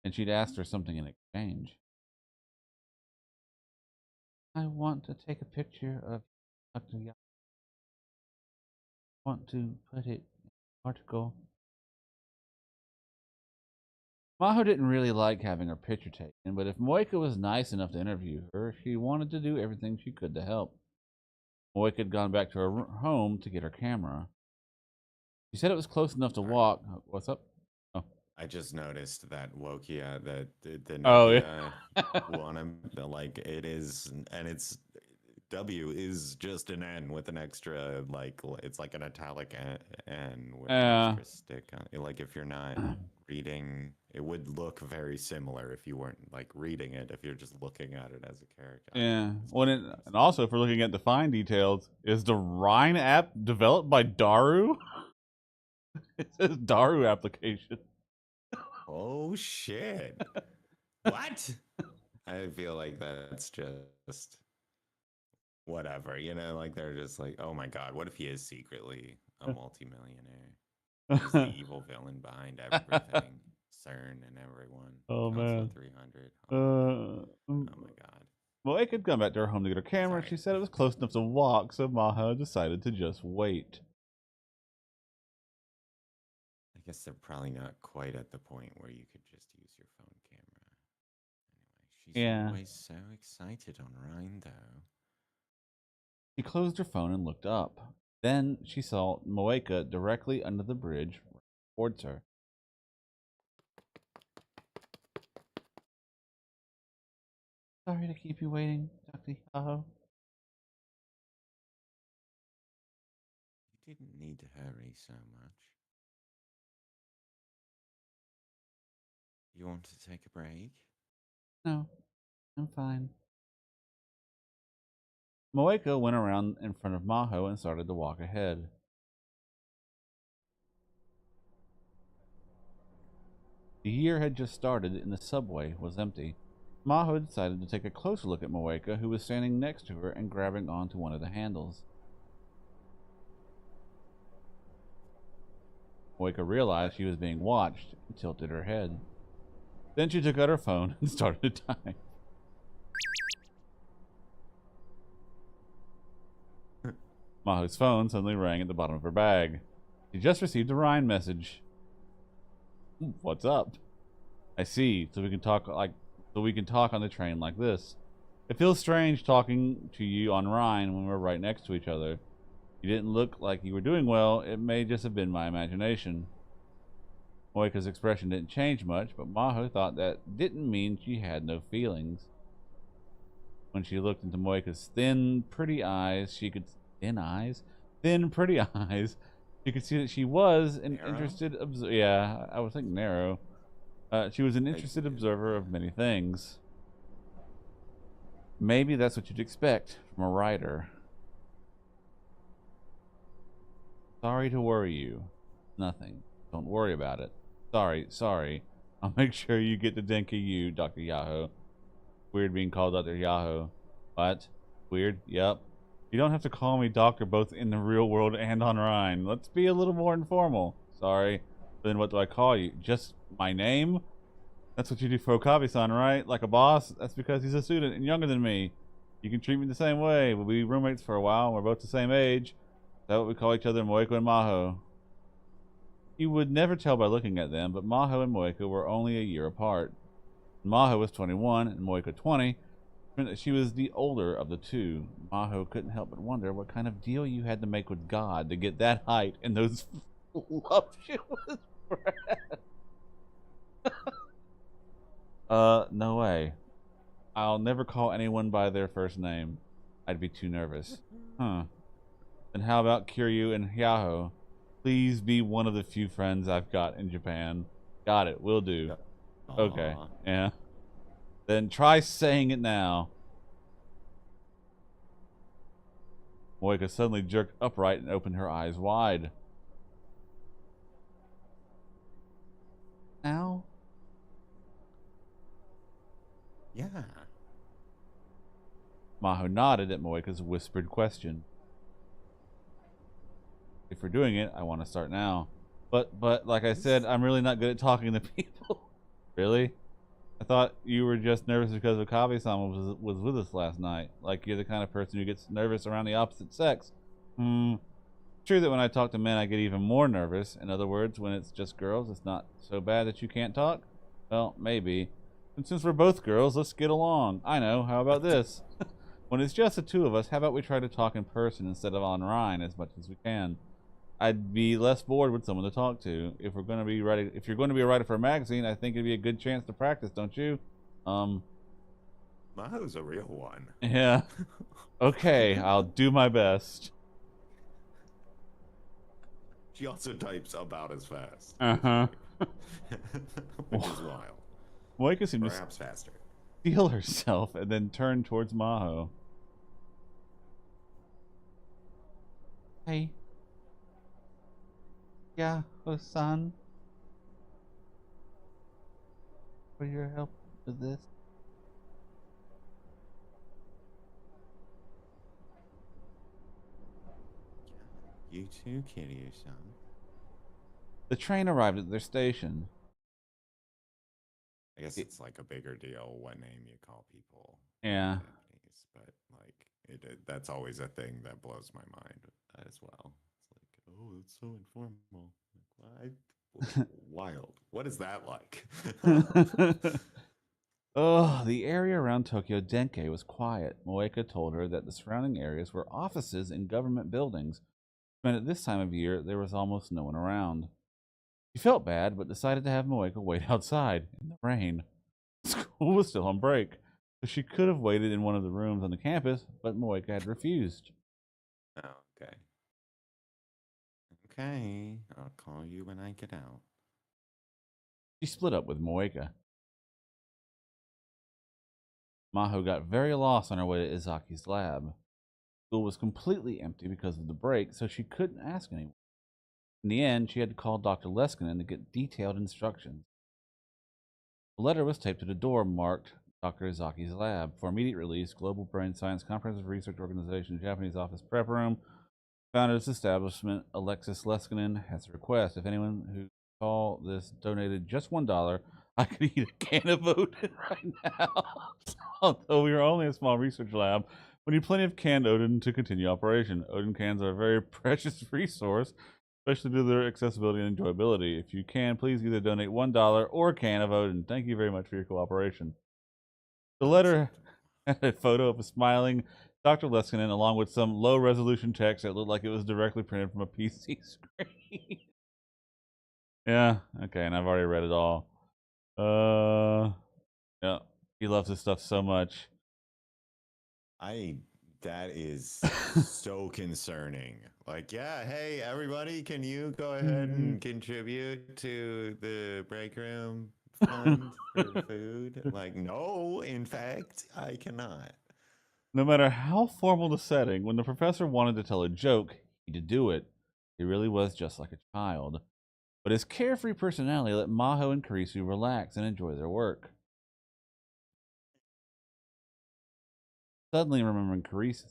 and she'd asked her something in exchange. I want to take a picture of Dr. Ya. Want to put it in an article. Maho didn't really like having her picture taken, but if Moeka was nice enough to interview her, she wanted to do everything she could to help. Moeka had gone back to her home to get her camera. She said it was close enough to walk. What's up? Oh,
I just noticed that Wokia, the
oh
Nokia
yeah.
one, like it is, and it's W is just an N with an extra, like it's like an italic N with an
Yeah.
extra stick on it. Like if you're not reading, it would look very similar if you weren't like reading it. If you're just looking at it as a character.
Yeah. Well, and also if we're looking at the fine details, is the Rhine app developed by Daru? It says Daru application.
Oh shit! What? I feel like that's just whatever, like they're just like, oh my god, what if he is secretly a multimillionaire? He's the evil villain behind everything. CERN and everyone.
Oh
Council
man.
of 300. Oh my god.
Well, it could come back to her home to get her camera.
Sorry.
She said it was close enough to walk, so Maho decided to just wait.
I guess they're probably not quite at the point where you could just use your phone camera. Anyway, she's
Yeah.
always so excited on Rhine, though.
She closed her phone and looked up. Then she saw Moeka directly under the bridge towards her. Sorry to keep you waiting, Dr. Yahoo.
You didn't need to hurry so much. You want to take a break?
No, I'm fine. Moeka went around in front of Maho and started to walk ahead. The year had just started and the subway was empty. Maho decided to take a closer look at Moeka, who was standing next to her and grabbing onto one of the handles. Moeka realized she was being watched and tilted her head. Then she took out her phone and started to type. Maho's phone suddenly rang at the bottom of her bag. She just received a Ryan message. What's up? I see. So we can talk on the train like this. It feels strange talking to you on Rhine when we're right next to each other. You didn't look like you were doing well. It may just have been my imagination. Moika's expression didn't change much, but Maho thought that didn't mean she had no feelings. When she looked into Moika's thin, pretty eyes, thin, pretty eyes, you could see that she was an interested observer. Yeah, I would think narrow. She was an interested observer of many things. Maybe that's what you'd expect from a writer. Sorry to worry you. Nothing. Don't worry about it. Sorry. I'll make sure you get to Denki U, Dr. Yahoo. Weird being called Dr. Yahoo. What? Weird? Yep. You don't have to call me doctor both in the real world and on Rhine. Let's be a little more informal. Sorry. Then what do I call you? Just my name? That's what you do for Okabe-san, right? Like a boss? That's because he's a student and younger than me. You can treat me the same way. We'll be roommates for a while, and we're both the same age. That's what we call each other, Moeko and Maho. You would never tell by looking at them, but Maho and Moeko were only a year apart. Maho was 21 and Moeko 20, meant that she was the older of the two. Maho couldn't help but wonder what kind of deal you had to make with God to get that height and those voluptuous breasts. No way. I'll never call anyone by their first name. I'd be too nervous. Huh. Then how about Kiryu and Hyaho? Please be one of the few friends I've got in Japan. Got it. Will do. Okay.
Aw.
Yeah. Then try saying it now. Moika suddenly jerked upright and opened her eyes wide. Now?
Yeah.
Maho nodded at Moika's whispered question. If we're doing it, I want to start now. But like I said, I'm really not good at talking to people. Really? I thought you were just nervous because Okabe-san was with us last night. Like you're the kind of person who gets nervous around the opposite sex. True that when I talk to men, I get even more nervous. In other words, when it's just girls, it's not so bad that you can't talk? Well, maybe. And since we're both girls, let's get along. I know, how about this? When it's just the two of us, how about we try to talk in person instead of online as much as we can? I'd be less bored with someone to talk to. If you're going to be a writer for a magazine, I think it'd be a good chance to practice, don't you?
Maho's a real one.
Yeah. Okay, I'll do my best.
She also types about as fast.
Uh-huh.
Which is wild.
Moika seemed
Perhaps faster.
to feel herself and then turned towards Maho. Hey. Yeah, Hosan. For your help with this.
You too, Kiryu-san.
The train arrived at their station.
I guess it's like a bigger deal what name you call people
Yeah.
in Japanese, but like that's always a thing that blows my mind as well. It's like, oh, it's so informal. Like, what? Wild. What is that like?
Oh, the area around Tokyo Denke was quiet. Moeka told her that the surrounding areas were offices and government buildings, and at this time of year there was almost no one around. She felt bad, but decided to have Moeka wait outside in the rain. School was still on break, so she could have waited in one of the rooms on the campus, but Moeka had refused.
Oh, okay. Okay, I'll call you when I get out.
She split up with Moeka. Maho got very lost on her way to Izaki's lab. School was completely empty because of the break, so she couldn't ask anyone. In the end, she had to call Dr. Leskinen to get detailed instructions. The letter was taped to the door marked Dr. Izaki's lab. For immediate release, Global Brain Science Comprehensive Research Organization, Japanese Office Prep Room, founded its establishment. Alexis Leskinen has a request. If anyone who call this donated just $1, I could eat a can of Odin right now. Although we are only a small research lab, we need plenty of canned Odin to continue operation. Odin cans are a very precious resource, especially due to their accessibility and enjoyability. If you can, please either donate $1 or a can of Odin. Thank you very much for your cooperation. The letter had a photo of a smiling Dr. Leskinen along with some low resolution text that looked like it was directly printed from a PC screen. Yeah, okay, and I've already read it all. Yeah, he loves this stuff so much.
That is so concerning. Like, yeah, hey everybody, can you go ahead and contribute to the break room fund for food? Like, no, in fact, I cannot.
No matter how formal the setting, when the professor wanted to tell a joke, he'd do it. He really was just like a child. But his carefree personality let Maho and Karisu relax and enjoy their work. Suddenly remembering Karisu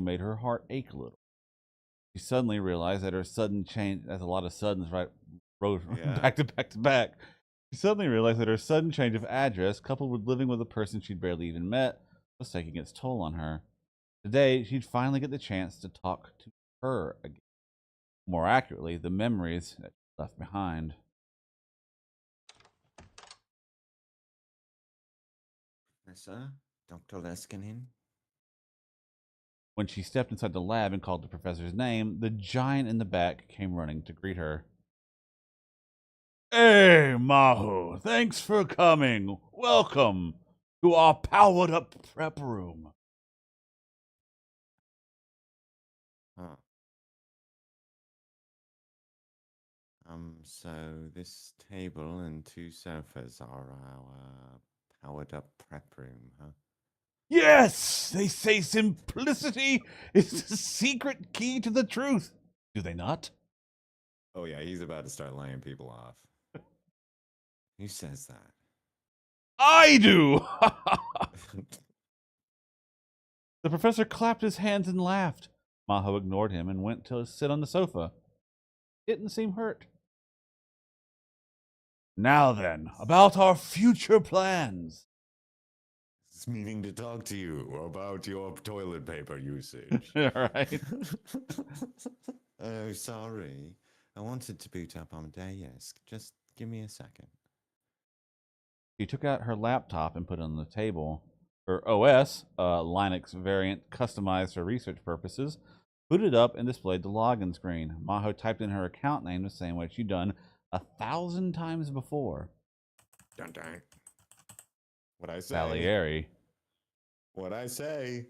made her heart ache a little. She suddenly realized that her sudden change, that's a lot of suddens, right? Rose
Yeah.
back to back to back. She suddenly realized that her sudden change of address, coupled with living with a person she'd barely even met, was taking its toll on her. Today, she'd finally get the chance to talk to her again. More accurately, the memories that she left behind.
Professor? Dr. Leskinen?
When she stepped inside the lab and called the professor's name, the giant in the back came running to greet her. Hey, Mahu, thanks for coming. Welcome to our powered up prep room.
Huh. So this table and two sofas are our powered up prep room, huh?
Yes, they say simplicity is the secret key to the truth. Do they not?
Oh yeah, he's about to start laying people off. Who says that?
I do! The professor clapped his hands and laughed. Maho ignored him and went to sit on the sofa. Didn't seem hurt. Now then, about our future plans.
It's meaning to talk to you about your toilet paper usage.
All right.
Oh, sorry. I wanted to boot up on desk. Just give me a second.
She took out her laptop and put it on the table. Her OS, a Linux variant customized for research purposes, booted up and displayed the login screen. Maho typed in her account name the same way she'd done 1,000 times before.
Dun dun. What I say?
Salieri.
What I say?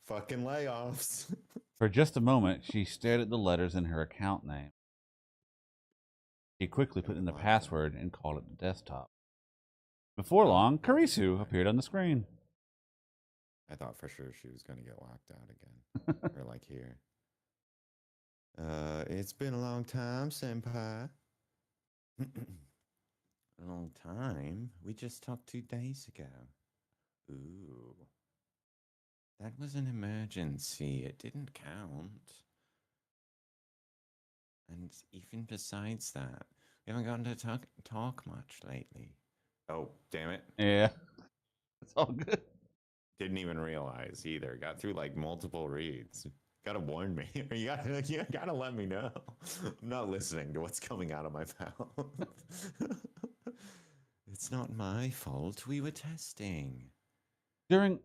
Fucking layoffs.
For just a moment, she stared at the letters in her account name. She quickly put in the password and called it the desktop. Before long, Karisu appeared on the screen.
I thought for sure she was going to get locked out again. Or like here. It's been a long time, senpai. A long time? We just talked 2 days ago. Ooh. That was an emergency. It didn't count. And even besides that, we haven't gotten to talk much lately. Oh, damn it.
Yeah, it's all good.
Didn't even realize either. Got through like multiple reads. Gotta warn me. You gotta let me know. I'm not listening to what's coming out of my mouth. It's not my fault. We were testing.
During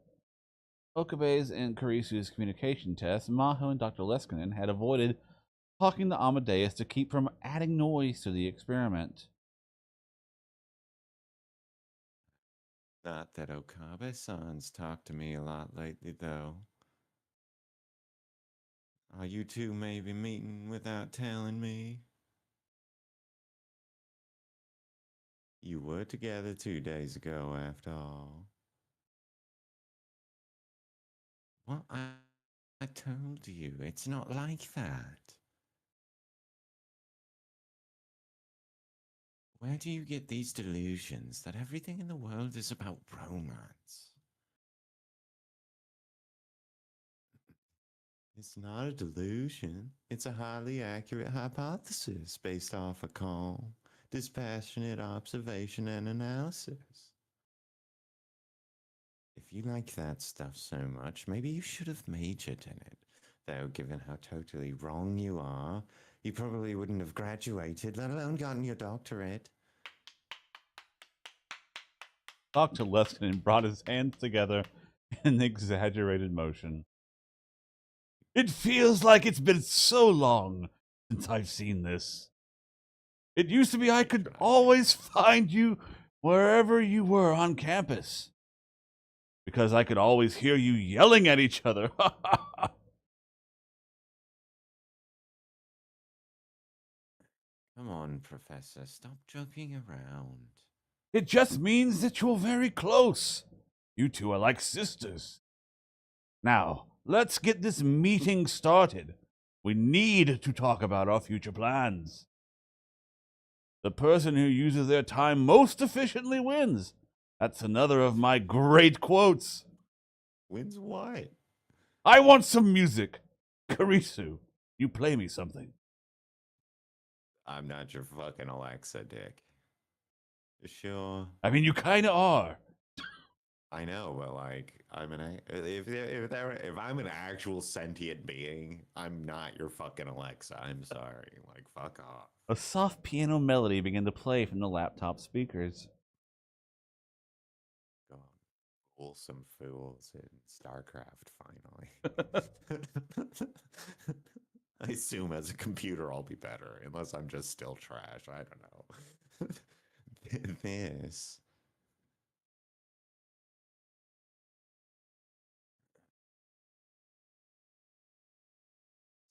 Okabe's and Karisu's communication tests, Maho and Dr. Leskinen had avoided talking to Amadeus to keep from adding noise to the experiment.
Not that Okabe-san's talked to me a lot lately, though. Are you two maybe meeting without telling me? You were together 2 days ago, after all. Well, I told you, it's not like that. Where do you get these delusions that everything in the world is about romance? It's not a delusion. It's a highly accurate hypothesis based off a calm, dispassionate observation and analysis. If you like that stuff so much, maybe you should have majored in it. Though, given how totally wrong you are, you probably wouldn't have graduated, let alone gotten your doctorate.
Dr. Leskinen brought his hands together in an exaggerated motion. It feels like it's been so long since I've seen this. It used to be I could always find you wherever you were on campus. Because I could always hear you yelling at each other.
Come on, Professor, stop joking around.
It just means that you're very close. You two are like sisters. Now, let's get this meeting started. We need to talk about our future plans. The person who uses their time most efficiently wins. That's another of my great quotes.
Wins what?
I want some music. Karisu, you play me something.
I'm not your fucking Alexa, Dick. Sure.
I mean, you kind of are.
I know, but like, if I'm an actual sentient being, I'm not your fucking Alexa. I'm sorry. Like, fuck off.
A soft piano melody began to play from the laptop speakers.
Go on. Wholesome fools in StarCraft, finally. I assume as a computer I'll be better, unless I'm just still trash. I don't know. This.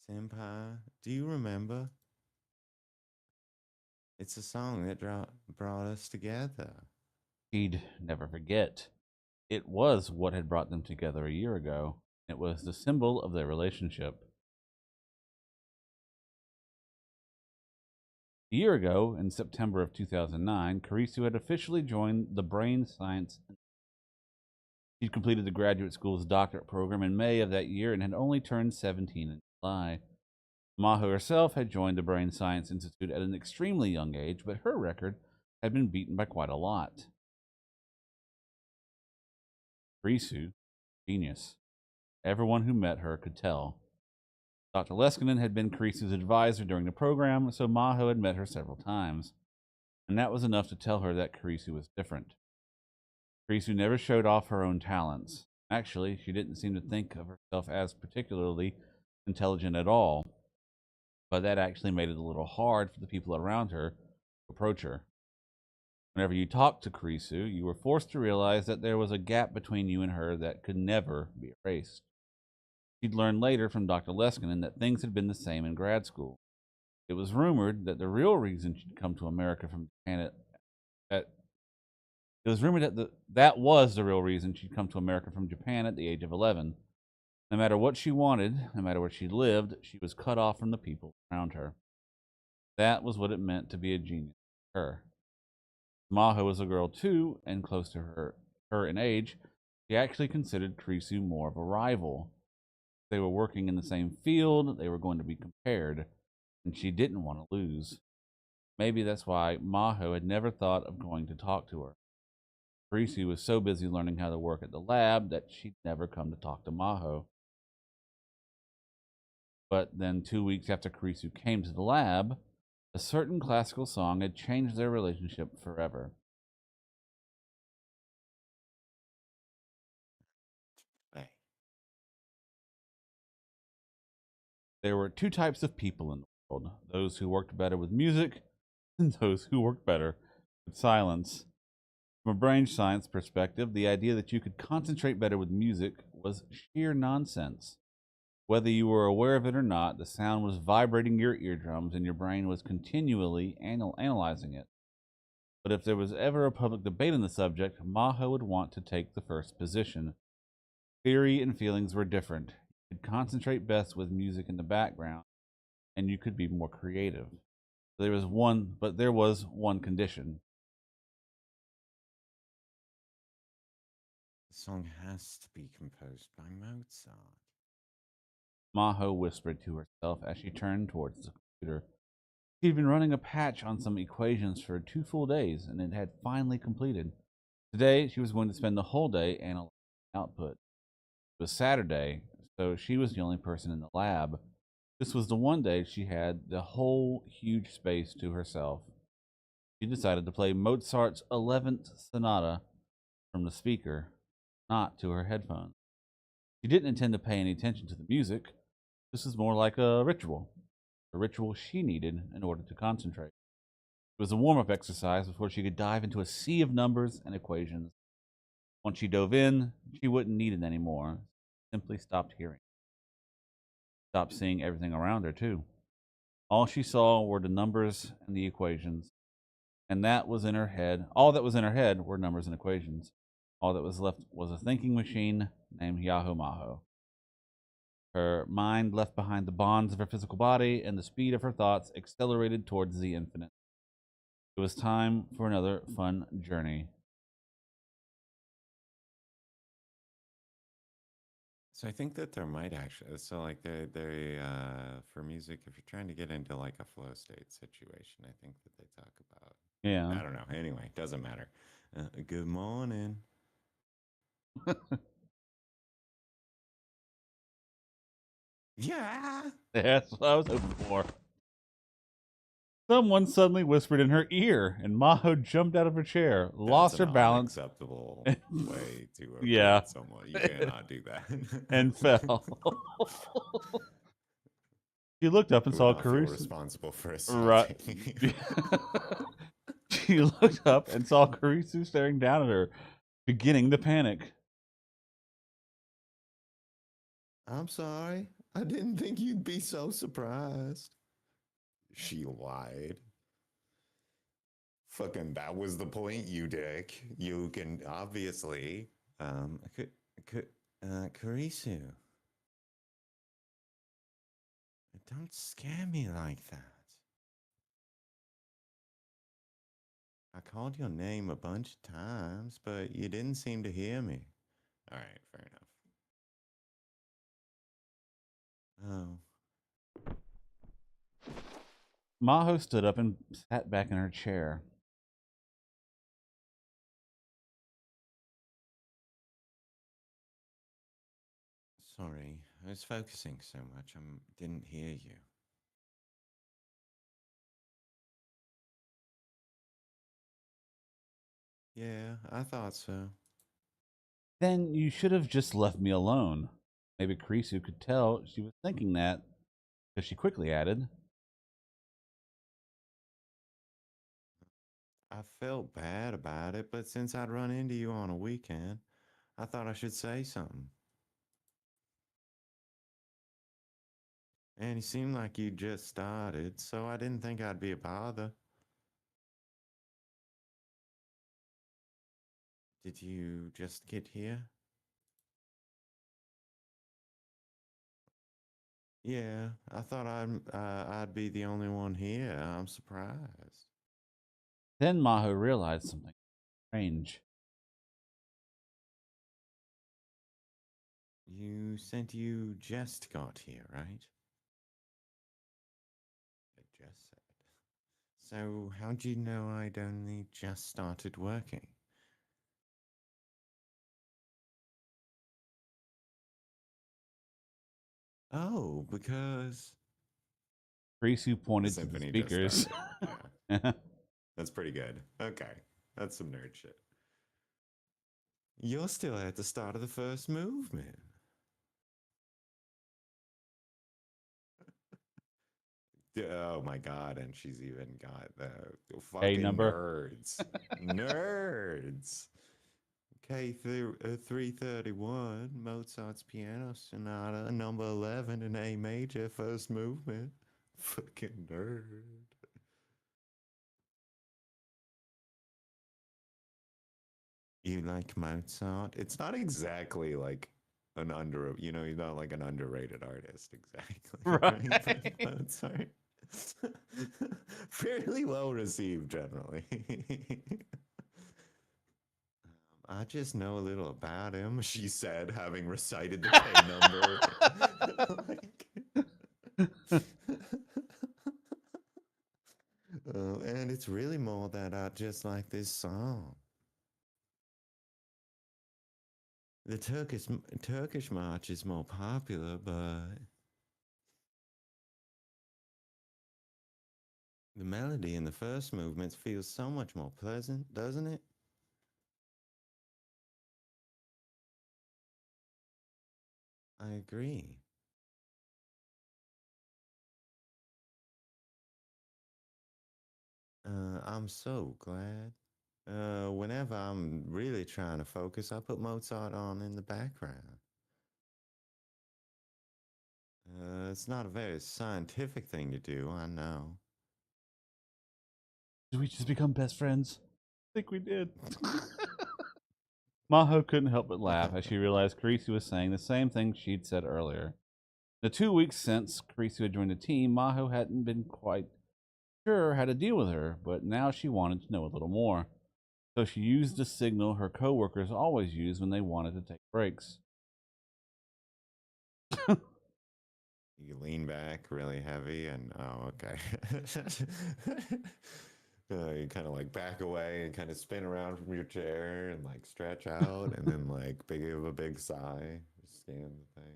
Senpai, do you remember? It's a song that brought us together.
He'd never forget. It was what had brought them together a year ago. It was the symbol of their relationship. A year ago, in September of 2009, Karisu had officially joined the Brain Science. She'd completed the graduate school's doctorate program in May of that year and had only turned 17 in July. Maho herself had joined the Brain Science Institute at an extremely young age, but her record had been beaten by quite a lot. Karisu, genius. Everyone who met her could tell. Dr. Leskinen had been Karisu's advisor during the program, so Maho had met her several times, and that was enough to tell her that Karisu was different. Karisu never showed off her own talents. Actually, she didn't seem to think of herself as particularly intelligent at all, but that actually made it a little hard for the people around her to approach her. Whenever you talked to Karisu, you were forced to realize that there was a gap between you and her that could never be erased. She'd learned later from Dr. Leskinen that things had been the same in grad school. It was rumored that the real reason she'd come to America from Japan at it was rumored that that was the real reason she'd come to America from Japan at the age of 11. No matter what she wanted, no matter where she lived, she was cut off from the people around her. That was what it meant to be a genius for her. Maho was a girl too, and close to her in age. She actually considered Karisu more of a rival. They were working in the same field, they were going to be compared, and she didn't want to lose. Maybe that's why Maho had never thought of going to talk to her. Karisu was so busy learning how to work at the lab that she'd never come to talk to Maho. But then 2 weeks after Karisu came to the lab, a certain classical song had changed their relationship forever.
Hey.
There were two types of people in the world: those who worked better with music and those who worked better with silence. From a brain science perspective, the idea that you could concentrate better with music was sheer nonsense. Whether you were aware of it or not, the sound was vibrating your eardrums and your brain was continually analyzing it. But if there was ever a public debate on the subject, Maho would want to take the first position. Theory and feelings were different. You could concentrate best with music in the background, and you could be more creative. There was one condition.
The song has to be composed by Mozart.
Maho whispered to herself as she turned towards the computer. She'd been running a patch on some equations for 2 full days, and it had finally completed. Today, she was going to spend the whole day analyzing output. It was Saturday, so she was the only person in the lab. This was the one day she had the whole huge space to herself. She decided to play Mozart's 11th Sonata from the speaker, not to her headphones. She didn't intend to pay any attention to the music. This was more like a ritual she needed in order to concentrate. It was a warm up exercise before she could dive into a sea of numbers and equations. Once she dove in, she wouldn't need it anymore. Simply stopped hearing. Stopped seeing everything around her, too. All she saw were the numbers and the equations. And that was in her head. All that was in her head were numbers and equations. All that was left was a thinking machine named Yahoo Maho. Her mind left behind the bonds of her physical body, and the speed of her thoughts accelerated towards the infinite. It was time for another fun journey.
So I think that there might actually, so like for music, if you're trying to get into like a flow state situation, I think that they talk about
Yeah.
I don't know. Anyway, doesn't matter. Good morning. Yeah.
That's what I was hoping for. Someone suddenly whispered in her ear, and Maho jumped out of her chair,
That's
lost
an
her balance,
unacceptable way to
yeah,
greet someone. You cannot do that.
and fell. She looked up and
Who would
saw
not feel
Caruso.
responsible for
Right.
assaulting?
She looked up and saw Caruso staring down at her, beginning to panic.
I'm sorry. I didn't think you'd be so surprised. She lied. Fucking, that was the point, you dick. You can obviously. Um, Karisu, don't scare me like that. I called your name a bunch of times, but you didn't seem to hear me. All right, fair enough. Oh,
Maho stood up and sat back in her chair.
sorry. I was focusing so much I didn't hear you. Yeah, I thought so.
Then you should have just left me alone. Maybe Caruso could tell she was thinking that, because she quickly added,
I felt bad about it, but since I'd run into you on a weekend, I thought I should say something. And you seemed like you just started, so I didn't think I'd be a bother. Did you just get here? Yeah, I thought I'd be the only one here. I'm surprised.
then Maho realized something strange.
You just got here, right? I just said. So how'd you know I'd only just started working? Oh, because
Caruso
the
pointed to the
symphony just
speakers.
started. Yeah, that's pretty good. Okay, that's some nerd shit. You're still at the start of the first movement. Oh my god, and she's even got the
A
fucking
number.
nerds. Nerds. K 331, Mozart's Piano Sonata, number 11 in A major, first movement. Fucking nerd. You like Mozart? It's not exactly like he's not like an underrated artist exactly, right? Like
Right.
Mozart. Fairly well received generally. I just know a little about him, she said, having recited the K number. And it's really more that I just like this song. The Turkish march is more popular, but the melody in the first movement feels so much more pleasant, doesn't it? I agree. I'm so glad. Whenever I'm really trying to focus, I put Mozart on in the background. It's not a very scientific thing to do, I know.
Did we just become best friends? I think we did. Maho couldn't help but laugh as she realized Caruso was saying the same thing she'd said earlier. The 2 weeks since Caruso had joined the team, Maho hadn't been quite sure how to deal with her, but now she wanted to know a little more. So she used the signal her coworkers always use when they wanted to take breaks.
You lean back really heavy and oh, okay. You kind of like back away and kind of spin around from your chair and like stretch out and then like give a big sigh, scan the thing.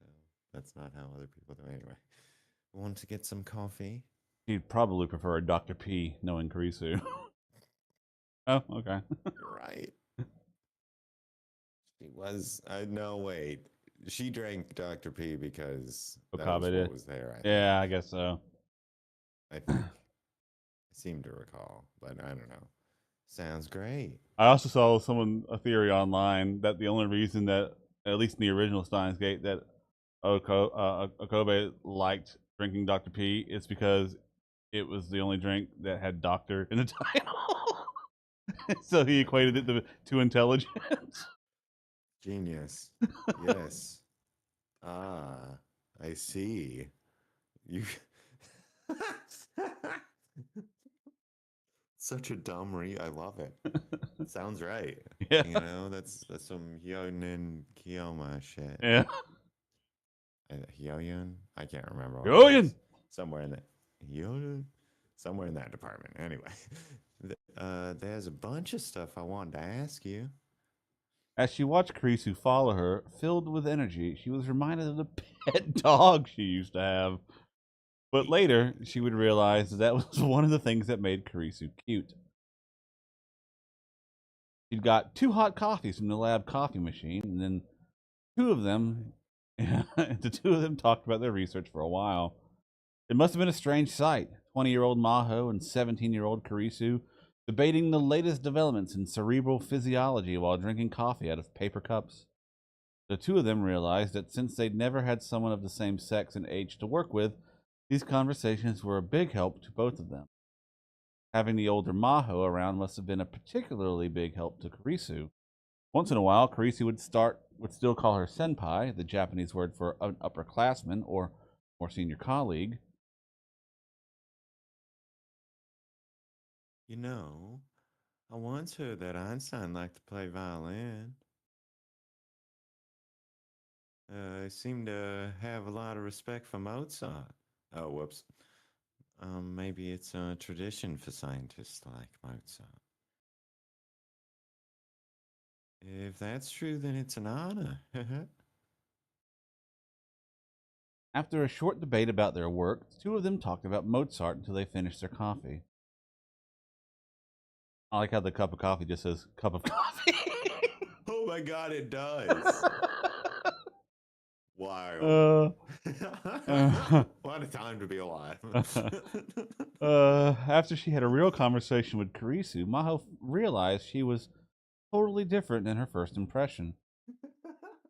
No, that's not how other people do. Anyway, want to get some coffee?
He'd probably prefer a Dr. P, knowing Kurisu. Oh, okay.
You're right. She was. No, wait. She drank Dr. P because that
Okabe
was what
did.
was there. I think.
Yeah, I guess so.
I think. I seem to recall, but I don't know. Sounds great.
I also saw a theory online that the only reason that, at least in the original Steins Gate, that Okobe liked drinking Dr. P is because it was the only drink that had doctor in the title. So he
Oh my
equated
god.
it to intelligence.
Genius. Yes. Ah, I see. You such a dumb I love it. Sounds right.
Yeah.
That's some Hyonin Kiyoma shit.
Yeah.
Hyoyun? I can't remember what it
Julian!
is. Somewhere in that Hyoyun? Somewhere in that department. Anyway, there's a bunch of stuff I wanted to ask you.
As she watched Kurisu follow her, filled with energy, she was reminded of the pet dog she used to have. But later, she would realize that was one of the things that made Kurisu cute. She'd got two hot coffees from the lab coffee machine, and then two of them, the two of them talked about their research for a while. It must have been a strange sight. 20-year-old Maho and 17-year-old Kurisu debating the latest developments in cerebral physiology while drinking coffee out of paper cups. The two of them realized that since they'd never had someone of the same sex and age to work with, these conversations were a big help to both of them. Having the older Maho around must have been a particularly big help to Kurisu. Once in a while, Kurisu would still call her senpai, the Japanese word for an upperclassman or more senior colleague.
You know, I once heard that Einstein liked to play violin. He seemed to have a lot of respect for Mozart. Oh, whoops. Maybe it's a tradition for scientists like Mozart. If that's true, then it's an honor.
After a short debate about their work, the two of them talked about Mozart until they finished their coffee. I like how the cup of coffee just says cup of coffee.
Oh my god, it does. Wild.
uh, uh,
What a time to be alive.
After she had a real conversation with Kurisu, Maho realized she was totally different than her first impression.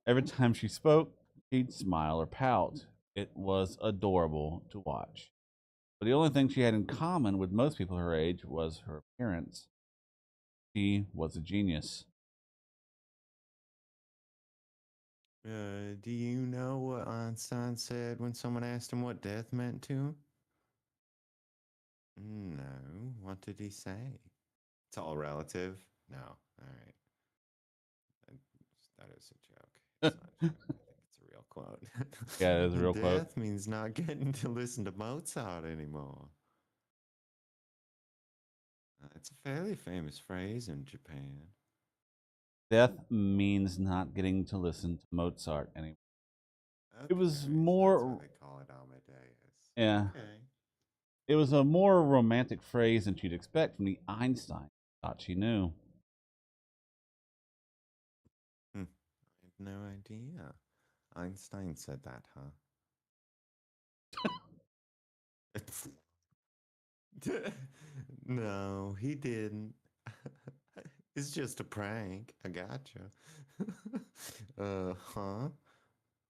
Every time she spoke, she'd smile or pout. It was adorable to watch. But the only thing she had in common with most people her age was her appearance. She was a genius.
Do you know what Einstein said when someone asked him what death meant to him? No. What did he say? It's all relative. No. All right. That is a joke. It's not a joke. I think it's a real
Yeah, it is a
quote.
real quote.
Death means not getting to listen to Mozart anymore. It's a fairly famous phrase in Japan.
Death means not getting to listen to Mozart anymore. It was
Okay, so that's why
more,
they call it Amadeus.
yeah,
Okay.
it was a more romantic phrase than she'd expect from the Einstein thought she knew.
I have no idea. Einstein said that, huh? No, he didn't. It's just a prank. I gotcha. Huh?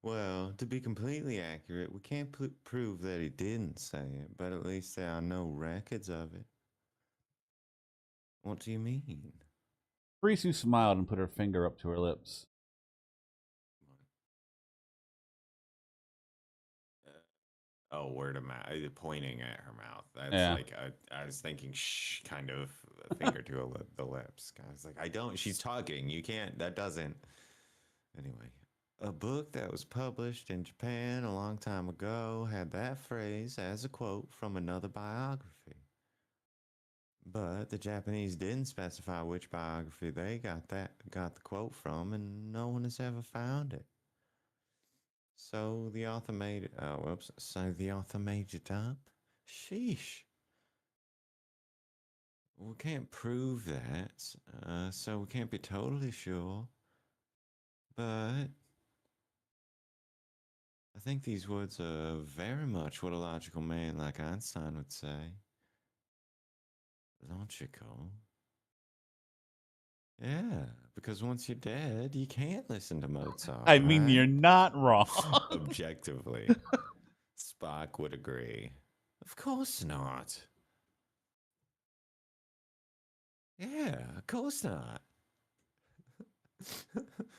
Well, to be completely accurate, we can't prove that he didn't say it, but at least there are no records of it. What do you mean?
Risu smiled and put her finger up to her lips.
Oh, word of mouth, pointing at her mouth. That's
Yeah.
like I was thinking, shh, kind of finger to the lips. I was like, I don't. She's talking. You can't. That doesn't. Anyway, a book that was published in Japan a long time ago had that phrase as a quote from another biography. But the Japanese didn't specify which biography they got the quote from, and no one has ever found it. So the author made it. Oh, whoops. So the author made it up. Sheesh. We can't prove that, so we can't be totally sure. But I think these words are very much what a logical man like Einstein would say. Logical. Yeah, because once you're dead, you can't listen to Mozart,
I mean,
right?
you're not wrong.
Objectively, Spock would agree. Of course not. Yeah, of course not.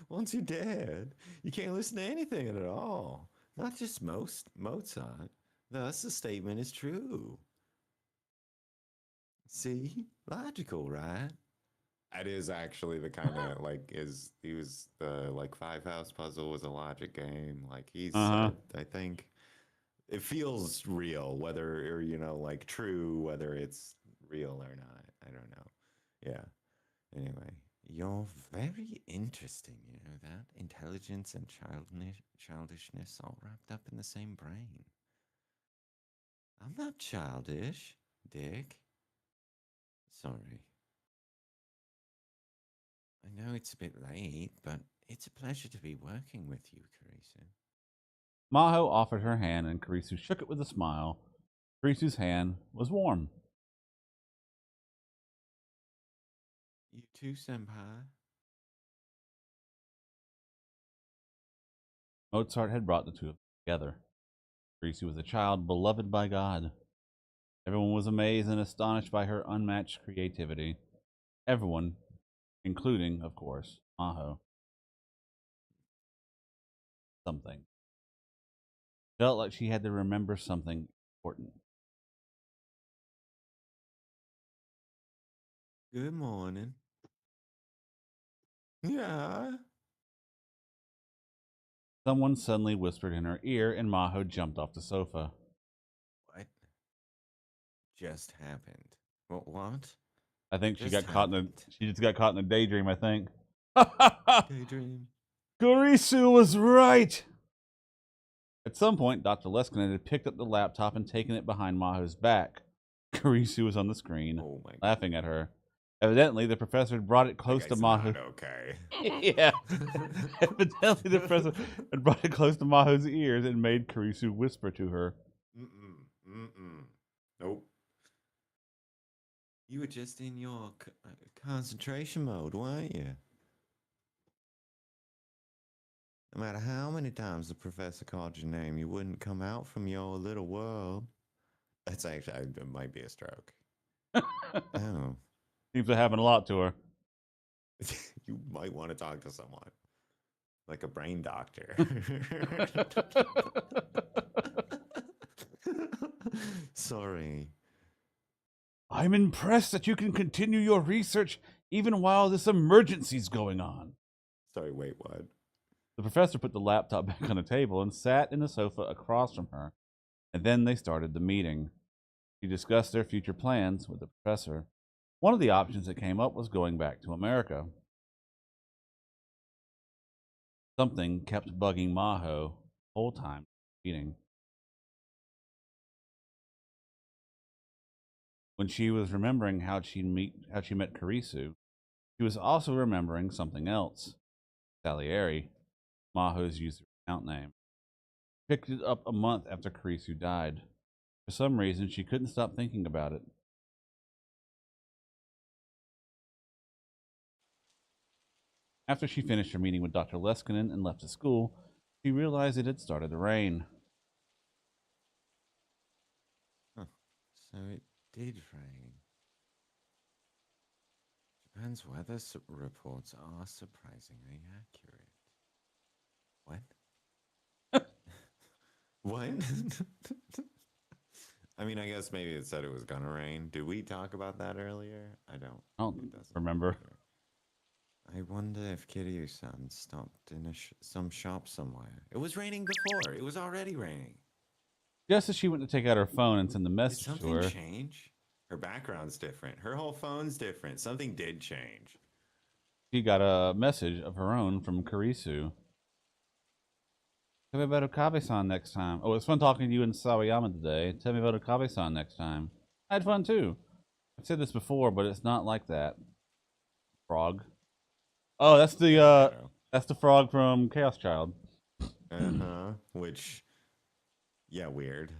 Once you're dead, you can't listen to anything at all. Not just most Mozart. Thus, the statement is true. See? Logical, right? That is actually the kind of like he was the like Five House Puzzle was a logic game. Like
Uh
he's
huh.
I think it feels real, whether or like true, whether it's real or not. I don't know. Yeah. Anyway, you're very interesting. You know that intelligence and childishness all wrapped up in the same brain. I'm not childish, Dick. Sorry. I know it's a bit late, but it's a pleasure to be working with you, Carissa.
Maho offered her hand, and Karisu shook it with a smile. Karisu's hand was warm.
You too, Senpai.
Mozart had brought the two of them together. Karisu was a child beloved by God. Everyone was amazed and astonished by her unmatched creativity. Everyone, including, of course, Maho. Something. Felt like she had to remember something important.
Good morning. Yeah.
Someone suddenly whispered in her ear, and Maho jumped off the sofa.
What just happened? What?
I think she
Just
got caught in a.
happened?
She just got caught in a daydream. I think.
Daydream.
Kurisu was right. At some point, Dr. Leskinen had picked up the laptop and taken it behind Maho's back. Kurisu was on the screen,
Oh my god.
laughing at her. Evidently, the professor had brought it
That
close to
guy's not
Maho.
okay.
Yeah. Evidently, the professor had brought it close to Maho's ears and made Kurisu whisper to her.
Mm-mm. Nope. You were just in your concentration mode, weren't you? No matter how many times the professor called your name, you wouldn't come out from your little world. That's actually, it might be a stroke. Oh.
Seems to happen a lot to her.
You might want to talk to someone, like a brain doctor. Sorry.
I'm impressed that you can continue your research even while this emergency's going on.
Sorry, wait, what?
The professor put the laptop back on the table and sat in the sofa across from her, and then they started the meeting. She discussed their future plans with the professor. One of the options that came up was going back to America. Something kept bugging Maho the whole time meeting. When she was remembering how she met Karisu, she was also remembering something else. Salieri, Maho's user account name, picked it up a month after Karisu died. For some reason, she couldn't stop thinking about it. After she finished her meeting with Dr. Leskinen and left the school, she realized it had started to rain.
Huh. So it did rain. Japan's weather reports are surprisingly accurate. What? What? I mean, I guess maybe it said it was gonna rain. Did we talk about that earlier? I don't.
I don't
It doesn't
remember.
matter. I wonder if Kiryu-san stopped in some shop somewhere. It was raining before. It was already raining.
Just as she went to take out her phone and send the
Did
message to
something
her,
change? Her background's different. Her whole phone's different. Something did change.
She got a message of her own from Kurisu. Tell me about Okabe-san next time. Oh, it's fun talking to you and Sawayama today. Tell me about Okabe-san next time. I had fun too. I've said this before, but it's not like that. Frog. Oh, that's the frog from Chaos Child.
Which, yeah, weird.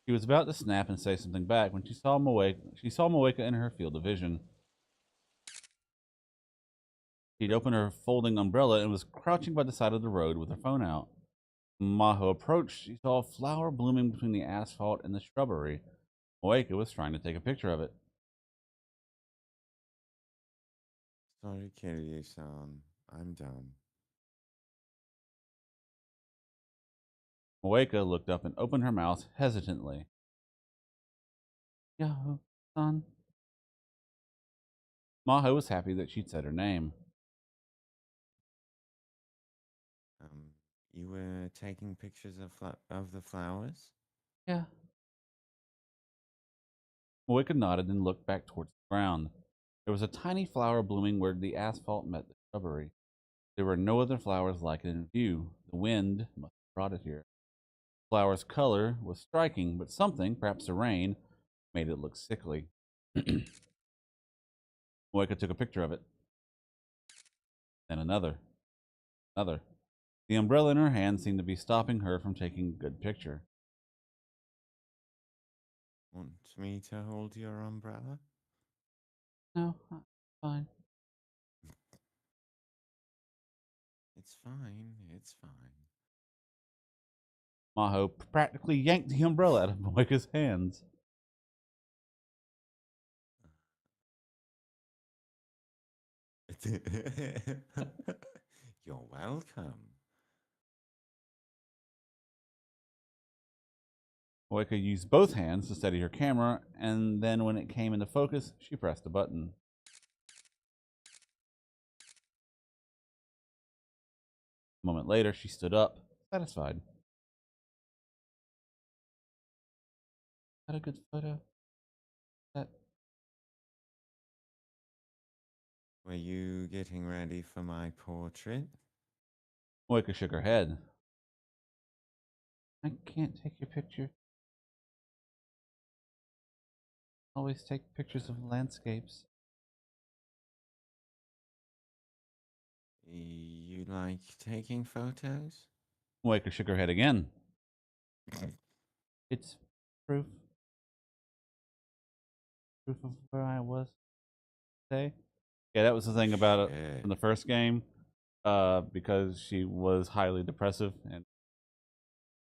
She was about to snap and say something back when she saw Moeka in her field of vision. She'd opened her folding umbrella and was crouching by the side of the road with her phone out. Maho approached. She saw a flower blooming between the asphalt and the shrubbery. Moeka was trying to take a picture of it.
Sorry, Kiryu-san. I'm dumb.
Moeka looked up and opened her mouth hesitantly. Yahoo-san. Maho was happy that she'd said her name.
You were taking pictures of the flowers?
Yeah. Moeka nodded and looked back towards the ground. There was a tiny flower blooming where the asphalt met the shrubbery. There were no other flowers like it in view. The wind must have brought it here. The flower's color was striking, but something, perhaps the rain, made it look sickly. Moeka took a picture of it. Then another. Another. The umbrella in her hand seemed to be stopping her from taking a good picture.
Want me to hold your umbrella?
No, fine.
It's fine. It's fine.
Maho practically yanked the umbrella out of Moeka's hands.
You're welcome.
Moeka used both hands to steady her camera, and then when it came into focus, she pressed a button. A moment later, she stood up, satisfied. Got a good photo? That
Were you getting ready for my portrait?
Moeka shook her head. I can't take your picture. Always take pictures of landscapes.
You like taking photos?
Moeka shook her head again. It's proof. Proof of where I was today. Yeah, that was the thing about it from the first game. Because she was highly depressive and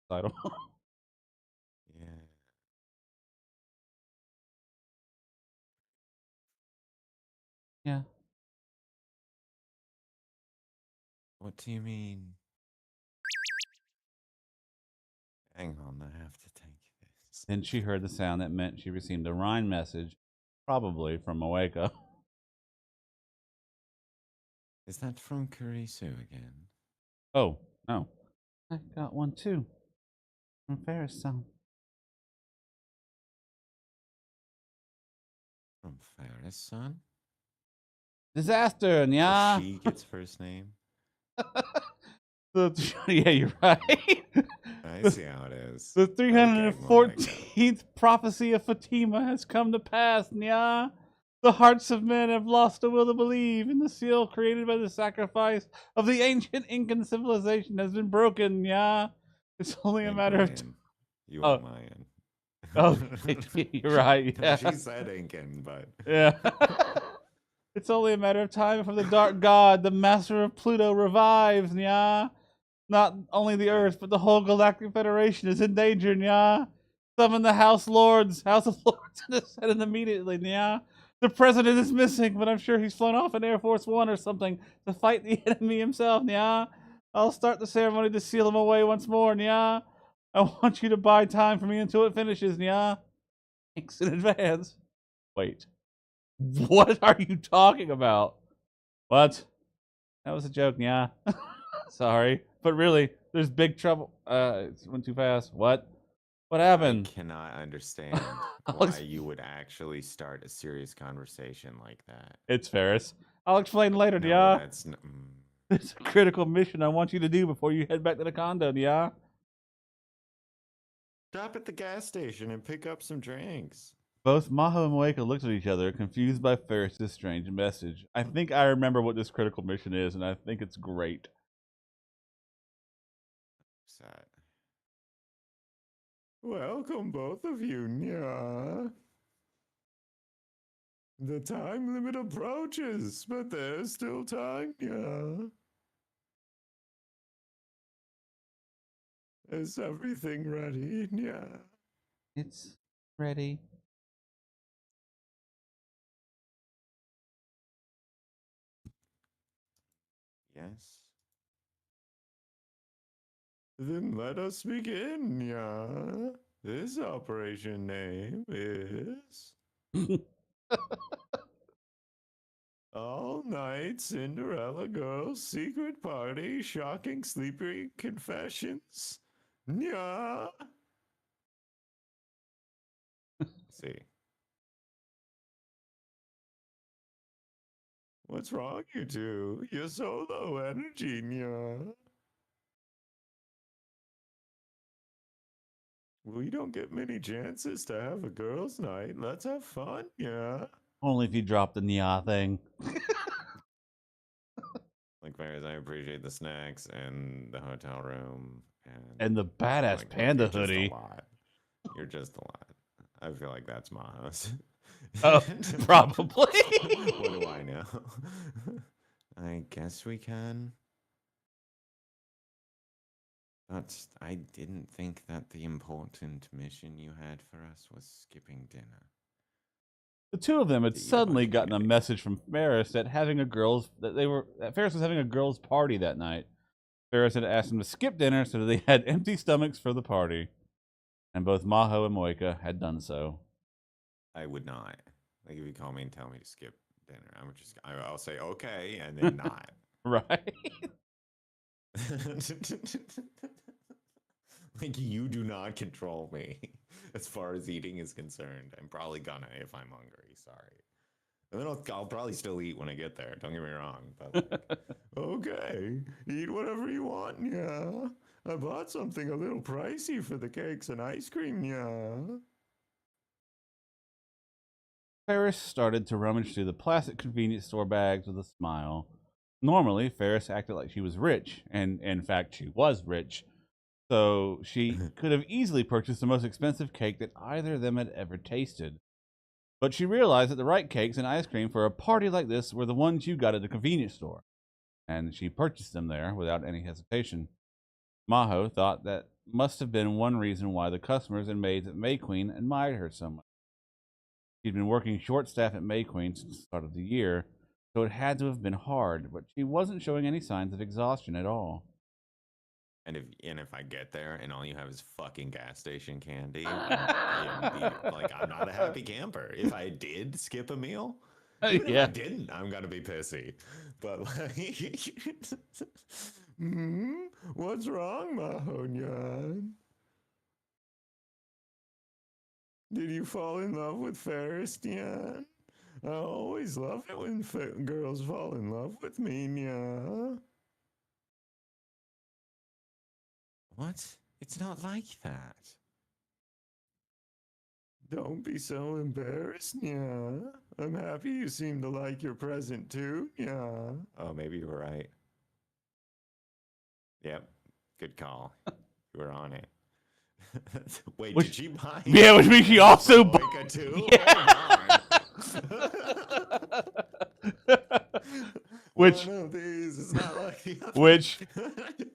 suicidal.
Yeah.
Yeah.
What do you mean? Hang on, I have to take this.
Then she heard the sound that meant she received a Rhine message, probably from Moeka.
Is that from Kurisu again?
Oh, no. I got one too. From Ferris-san.
From Ferris-san?
Disaster, yeah.
She gets first name?
Yeah, you're right.
I see how it is.
The 314th prophecy of Fatima has come to pass, nya. The hearts of men have lost the will to believe, and the seal created by the sacrifice of the ancient Incan civilization has been broken, nya. It's only a matter of time.
You are Mayan.
Oh, you're right. Yeah.
She said Incan, but
yeah. It's only a matter of time before the dark god, the master of Pluto, revives, nya. Not only the Earth, but the whole Galactic Federation is in danger, nya. Summon the House of Lords, and send it immediately, nya. The president is missing, but I'm sure he's flown off in Air Force One or something to fight the enemy himself, nya. I'll start the ceremony to seal him away once more, nya. I want you to buy time for me until it finishes, nya. Thanks in advance. Wait. What are you talking about? What? That was a joke, nya. Sorry. But really, There's big trouble. It went too fast. What? What
I
happened?
cannot understand why
Alex,
you would actually start a serious conversation like that.
it's Ferris. I'll explain later,
No,
yeah.
that's
It's a critical mission I want you to do before you head back to the condo, yeah.
Stop at the gas station and pick up some drinks.
Both Maho and Moeka looked at each other, confused by Ferris's strange message. I think I remember what this critical mission is, and I think it's great.
Sad. Welcome, both of you. Yeah. The time limit approaches, but there's still time. Yeah. Is everything ready? Yeah.
It's ready.
Yes. Then let us begin. Yeah. This operation name is All Night Cinderella Girls Secret Party Shocking Sleepy Confessions. Yeah. See. What's wrong, you two? You're so low energy, yeah. We don't get many chances to have a girls' night. Let's have fun, yeah.
Only if you drop the Nya thing.
Like, Maris, I appreciate the snacks and the hotel room
And the badass
like,
panda
you're just a
hoodie.
lot. You're just a lot. I feel like that's my house.
Oh, probably.
What do I know? I guess we can. But I didn't think that the important mission you had for us was skipping dinner.
The two of them had
To eat a bunch
suddenly
of
gotten a
candy.
message from Ferris that Ferris was having a girls' party that night. Ferris had asked them to skip dinner so that they had empty stomachs for the party, and both Maho and Moika had done so.
I would not. Like, if you call me and tell me to skip dinner, I'll say okay and then not.
Right?
Like, you do not control me as far as eating is concerned. I'm probably gonna if I'm hungry. Sorry. And then I'll probably still eat when I get there. Don't get me wrong. But, like, okay, eat whatever you want, yeah. I bought something a little pricey for the cakes and ice cream, yeah.
Ferris started to rummage through the plastic convenience store bags with a smile. Normally, Ferris acted like she was rich, and in fact, she was rich, so she could have easily purchased the most expensive cake that either of them had ever tasted. But she realized that the right cakes and ice cream for a party like this were the ones you got at the convenience store, and she purchased them there without any hesitation. Maho thought that must have been one reason why the customers and maids at May Queen admired her so much. She'd been working short staff at May Queen since the start of the year, so it had to have been hard, but she wasn't showing any signs of exhaustion at all.
And if I get there and all you have is fucking gas station candy, I'm not a happy camper. If I did skip a meal, even if I didn't, I'm gonna be pissy. But like, what's wrong, Mahonyan? Did you fall in love with Ferris, Nyan? I always love it when girls fall in love with me, Nya. What? It's not like that. Don't be so embarrassed, yeah. I'm happy you seem to like your present too, yeah. Oh, maybe you were right. Yep, good call. You were on it. Wait, did she buy?
Yeah, which means she also
bought too.
Yeah. Which,
one of these is not like the other.
which,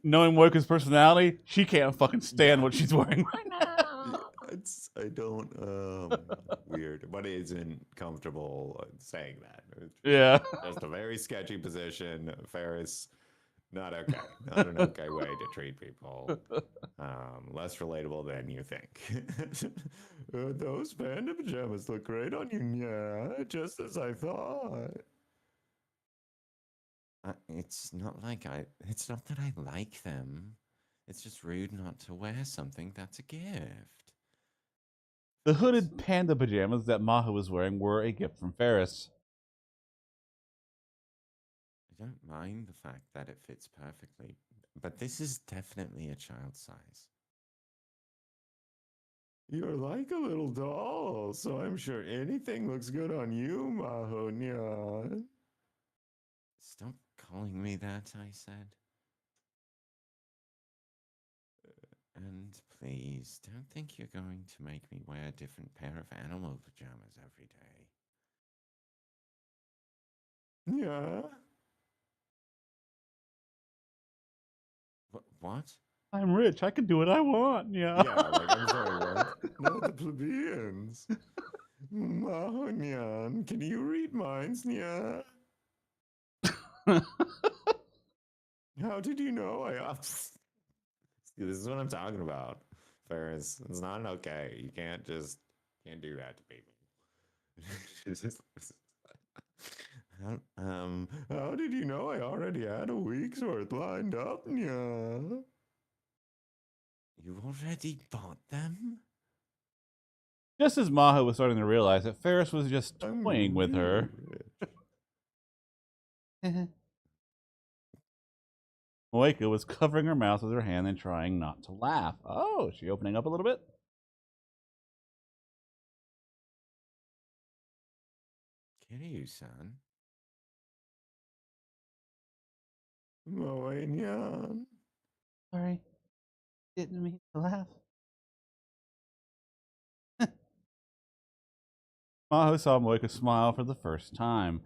knowing Moika's personality, she can't fucking stand what she's wearing right now.
I don't weird, but it isn't comfortable saying that. It's
Yeah.
just a very sketchy position. Ferris, not okay. Not an okay way to treat people. Less relatable than you think. Those panda pajamas look great on you, yeah. Just as I thought. It's not that I like them. It's just rude not to wear something that's a gift.
The
Ferris.
hooded panda pajamas that Maho was wearing were a gift from Ferris.
I don't mind the fact that it fits perfectly, but this is definitely a child size. You're like a little doll, so I'm sure anything looks good on you, Mahonyan. Stop calling me that, I said. And please, don't think you're going to make me wear a different pair of animal pajamas every day. Yeah? What?
I'm rich. I can do what I want. Yeah.
Yeah, like, I'm sorry, what? Not the plebeians. Mahonyan, can you read minds, yeah? How did you know I... See, this is what I'm talking about, Ferris. It's not okay. You can't just... Can't do that to people. How did you know I already had a week's worth lined up, yeah? You already bought them?
Just as Maho was starting to realize that Ferris was just
I'm
toying with
really
her.
rich.
Moeka was covering her mouth with her hand and trying not to laugh. Oh, is she opening up a little bit?
Kiryu-san? Moenyan?
Sorry, didn't mean to laugh. Maho saw Moeka smile for the first time,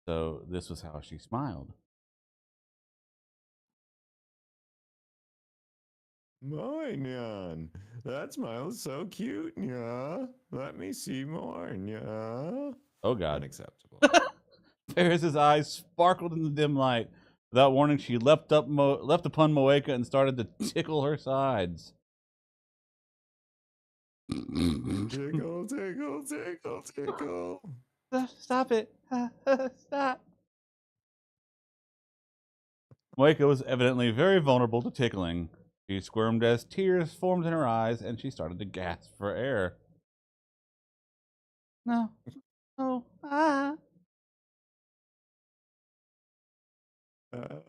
so this was how she smiled.
Moenyan? That smile is so cute, yeah? Let me see more, yeah?
Oh God.
Unacceptable.
Ferris's eyes sparkled in the dim light. Without warning, she leapt upon Moeka and started to tickle her sides.
Tickle, tickle, tickle, tickle.
Stop it. Stop. Moeka was evidently very vulnerable to tickling. She squirmed as tears formed in her eyes and she started to gasp for air. No. Oh. Ah.
Uh,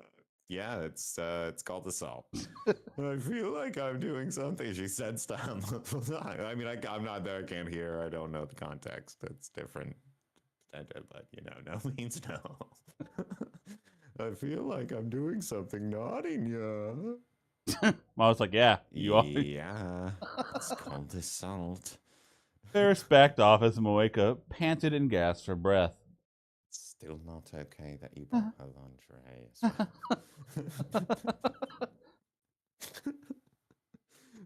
yeah, it's called assault. I feel like I'm doing something. She said stop multiple times. I mean, I'm not there. I can't hear. I don't know the context. It's different. But no means no. I feel like I'm doing something naughty, yeah.
I was like, yeah, you are.
Yeah, it's called assault.
Ferris backed off as Moeka panted and gasped for breath.
It's still not okay that you bought her lingerie as well.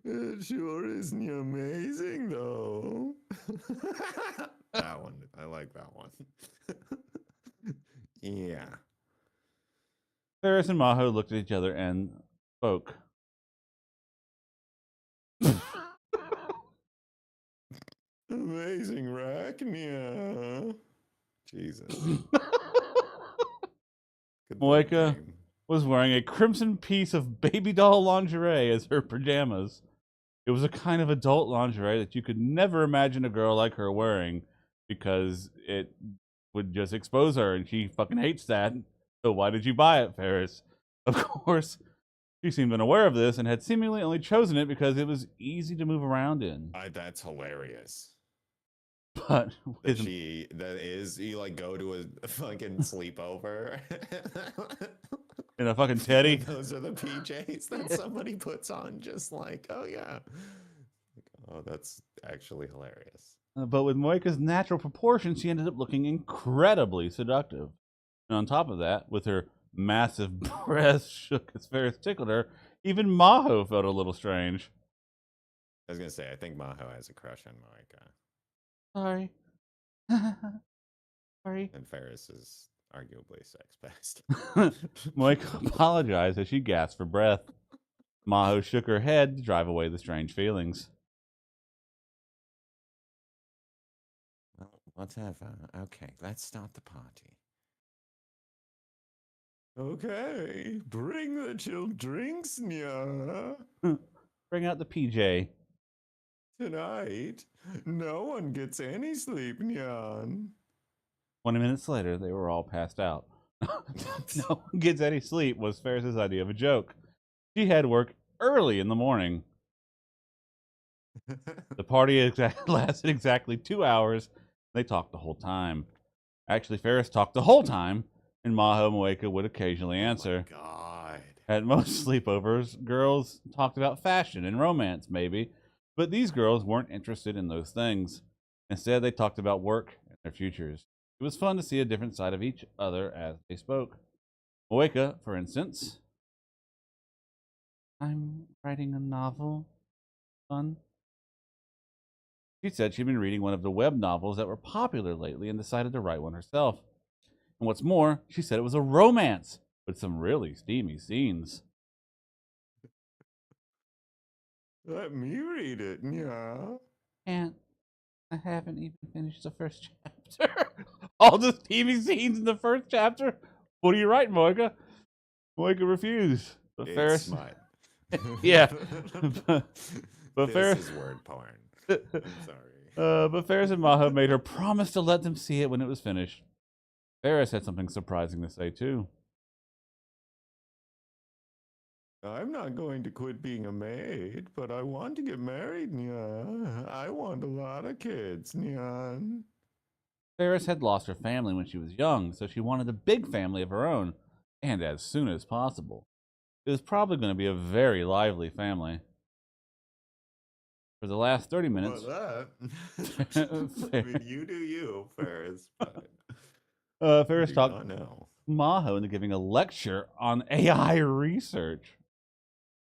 It sure isn't amazing, though. That one. I like that one. Yeah.
Ferris and Maho looked at each other and spoke.
Amazing Rachnia. Jesus. Good board
Moeka
game.
was wearing a crimson piece of baby doll lingerie as her pajamas. It was a kind of adult lingerie that you could never imagine a girl like her wearing because it would just expose her, and she fucking hates that. So why did you buy it, Ferris? Of course, she seemed unaware of this and had seemingly only chosen it because it was easy to move around in.
That's hilarious.
But
That you like go to a fucking sleepover.
in a fucking teddy.
Those are the PJs that somebody puts on, just like, oh yeah. Oh, that's actually hilarious.
But with Moika's natural proportions, she ended up looking incredibly seductive. And on top of that, with her massive breasts shook as Ferris tickled her, even Maho felt a little strange.
I was gonna say, I think Maho has a crush on Moika.
Sorry. Sorry.
And Ferris is arguably sex best.
Moika apologized as she gasped for breath. Maho shook her head to drive away the strange feelings.
Well, whatever. Okay, let's start the party. Okay, bring the chill drinks, nya.
Bring out the PJ.
Tonight, no one gets any sleep, nyan.
20 minutes later, they were all passed out. No one gets any sleep was Ferris's idea of a joke. She had work early in the morning. The party lasted exactly 2 hours. They talked the whole time. Actually, Ferris talked the whole time, and Maho Moeka would occasionally
Oh my
answer.
god.
At most sleepovers, girls talked about fashion and romance, maybe, but these girls weren't interested in those things. Instead, they talked about work and their futures. It was fun to see a different side of each other as they spoke. Moeka, for instance, I'm writing a novel. Fun. She said she'd been reading one of the web novels that were popular lately and decided to write one herself. And what's more, she said it was a romance with some really steamy scenes.
Let me read it, nya.
And I haven't even finished the first chapter. All the steamy scenes in the first chapter? What are you writing, Moika? Moika refused. But
It's
Ferris.
smut.
Yeah. But
This
Ferris.
is word porn. I'm sorry.
But Ferris and Maho made her promise to let them see it when it was finished. Ferris had something surprising to say, too.
I'm not going to quit being a maid, but I want to get married, nya. I want a lot of kids, nyan.
Ferris had lost her family when she was young, so she wanted a big family of her own, and as soon as possible. It was probably going to be a very lively family. For the last 30
Well,
minutes,
that. I mean, you do you, Ferris, but I
Ferris
do
talked
not know.
Maho into giving a lecture on AI research.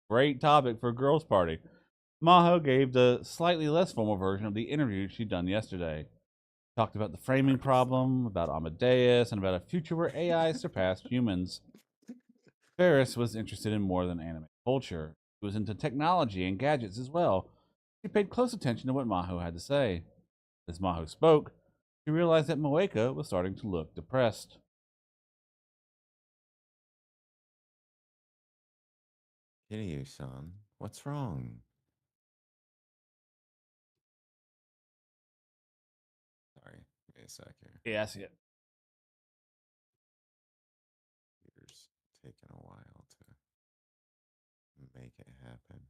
Great topic for a girls' party. Maho gave the slightly less formal version of the interview she'd done yesterday. Talked about the framing problem, about Amadeus, and about a future where AI surpassed humans. Ferris was interested in more than anime culture. He was into technology and gadgets as well. She paid close attention to what Maho had to say. As Maho spoke, she realized that Moeka was starting to look depressed.
Kiryu-san, what's wrong? Sorry, give me a sec here.
Yeah, I see it.
Computer's taking a while to make it happen.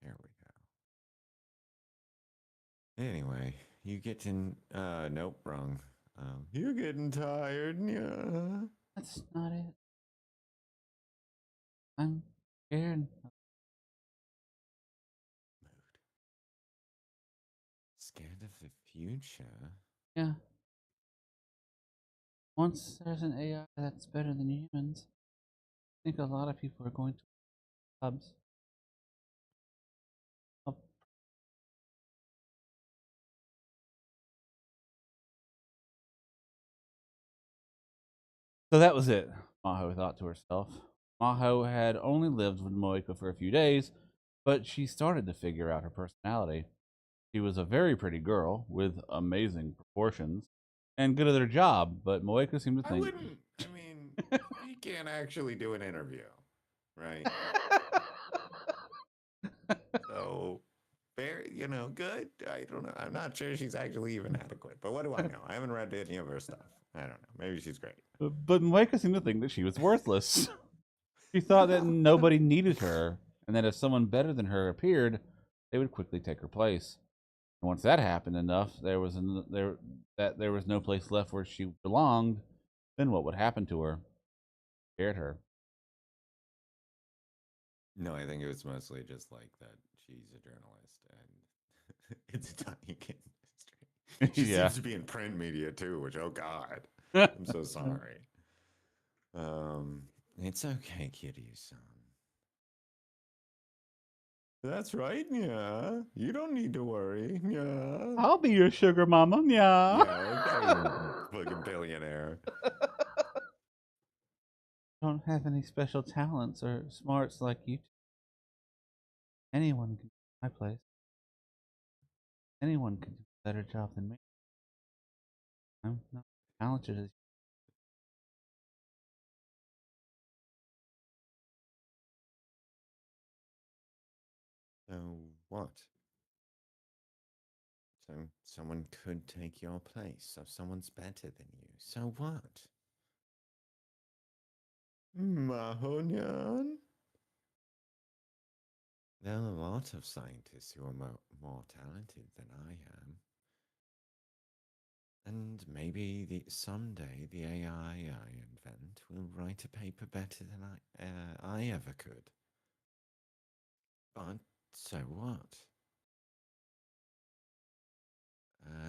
There we go. Anyway, you getting nope, wrong. You're getting tired, yeah.
That's not it. I'm scared.
Mood. Scared of the future?
Yeah. Once there's an AI that's better than humans, I think a lot of people are going to clubs. Oh, so that was it, Maho thought to herself. Maho had only lived with Moeka for a few days, but she started to figure out her personality. She was a very pretty girl with amazing proportions and good at her job, but Moeka seemed to
I
think.
wouldn't. I mean, he can't actually do an interview, right? So, very, good. I don't know. I'm not sure she's actually even adequate, but what do I know? I haven't read any of her stuff. I don't know. Maybe she's great.
But Moeka seemed to think that she was worthless. She thought that nobody needed her, and that if someone better than her appeared, they would quickly take her place. And once that happened enough, there was no place left where she belonged. Then what would happen to her? Scared her.
No, I think it was mostly just like that she's a journalist and it's a dying industry. She
Yeah.
seems to be in print media too, which, oh God, I'm so sorry. Um, it's okay, Kiryu-san. That's right, yeah. You don't need to worry, yeah.
I'll be your sugar mama. Yeah.
Yeah, okay, fucking billionaire.
Don't have any special talents or smarts like you. Anyone can take my place. Anyone can do a better job than me. I'm not talented as
So what? So someone could take your place, so someone's better than you. So what? Mahonyan? There are a lot of scientists who are more talented than I am. And maybe someday the AI I invent will write a paper better than I ever could. But so what?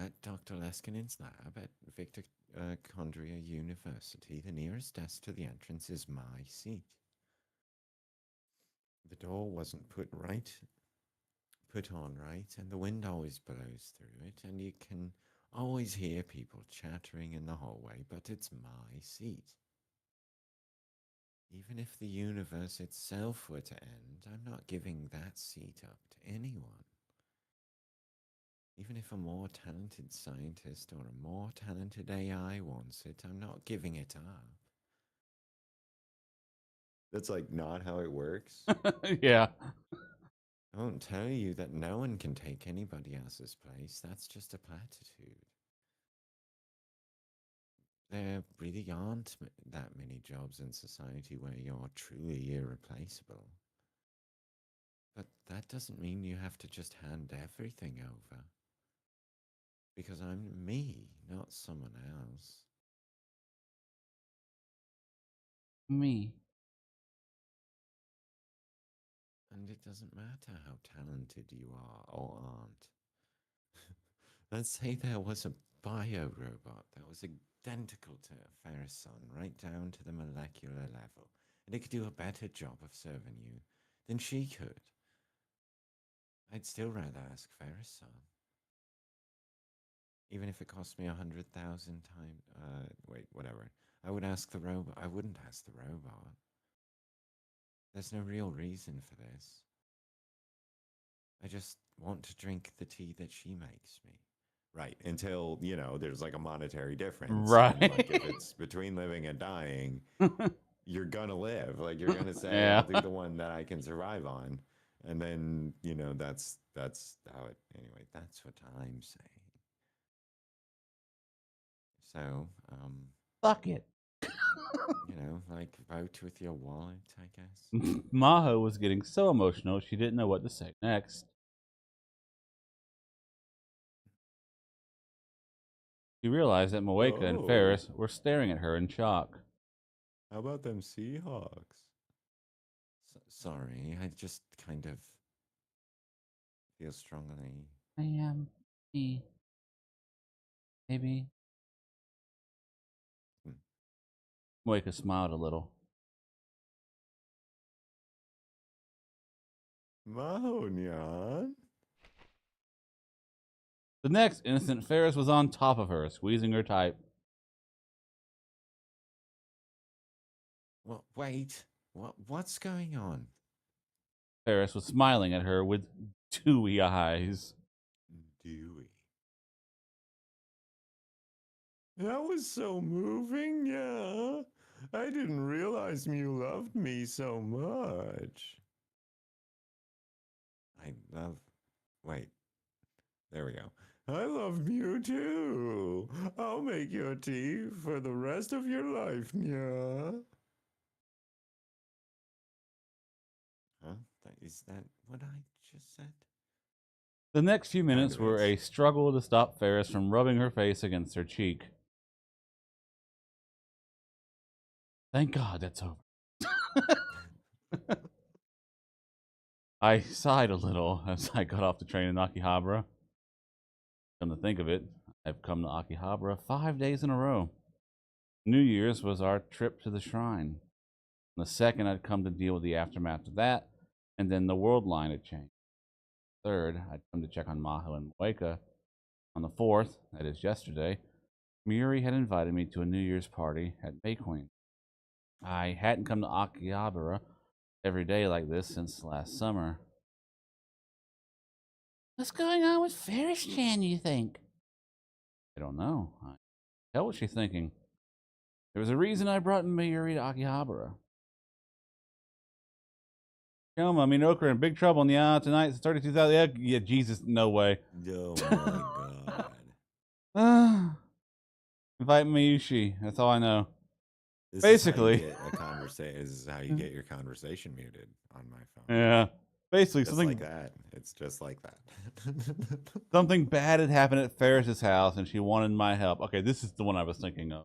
At Dr. Leskinen's lab at Victor Condria University, the nearest desk to the entrance is my seat. The door wasn't put on right, and the wind always blows through it, and you can always hear people chattering in the hallway, but it's my seat. Even if the universe itself were to end, I'm not giving that seat up to anyone. Even if a more talented scientist or a more talented AI wants it, I'm not giving it up. That's like not how it works.
Yeah.
I won't tell you that no one can take anybody else's place. That's just a platitude. There really aren't that many jobs in society where you're truly irreplaceable. But that doesn't mean you have to just hand everything over. Because I'm me, not someone else.
Me.
And it doesn't matter how talented you are or aren't. Let's say there was a bio robot that was identical to Ferris' son, right down to the molecular level, and it could do a better job of serving you than she could. I'd still rather ask Ferris' son. Even if it cost me 100,000 times. Wait, whatever. I would ask the robot. I wouldn't ask the robot. There's no real reason for this. I just want to drink the tea that she makes me. Right. Until, there's like a monetary difference. And like if
Right.
it's between living and dying, you're gonna live. Like you're gonna say,
Yeah.
I'll do the one that I can survive on. And then, that's how it anyway, that's what I'm saying. So,
Fuck it.
like vote with your wallet, I guess.
Maho was getting so emotional she didn't know what to say next. She realized that Moeka and
Oh,
Ferris were staring at her in shock.
how about them Seahawks? Sorry, I just kind of feel strongly.
I am me. Maybe.
Hmm.
Moeka smiled a little.
Mahonyan?
The next instant, Ferris was on top of her, squeezing her tight.
Well, wait. What's going on?
Ferris was smiling at her with dewy eyes.
Dewey. That was so moving, yeah. I didn't realize you loved me so much. I love. Wait, there we go. I love you too. I'll make your tea for the rest of your life, yeah. Huh? Is that what I just said?
The next few
Kind
minutes
of
were
is.
a struggle to stop Ferris from rubbing her face against her cheek. Thank God that's over. I sighed a little as I got off the train in Akihabara. Come to think of it, I've come to Akihabara 5 days in a row. New Year's was our trip to the shrine. On the second, I'd come to deal with the aftermath of that, and then the world line had changed. Third, I'd come to check on Maho and Moeka. On the fourth, that is yesterday, Miuri had invited me to a New Year's party at Bay Queen. I hadn't come to Akihabara every day like this since last summer. What's going on with Ferris Chan, you think? I don't know. I tell what she's thinking. There was a reason I brought Miuri to Akihabara. Shoma, Minoka are in big trouble in the island tonight. It's 32,000. Yeah, Jesus, no way.
Oh my god.
Invite Miyushi. That's all I know.
This is how you
Basically.
get a conversation. This is how you get your conversation muted on my phone.
Yeah. Basically,
Just like that. It's just like that.
something bad had happened at Ferris's house, and she wanted my help. Okay, this is the one I was thinking of.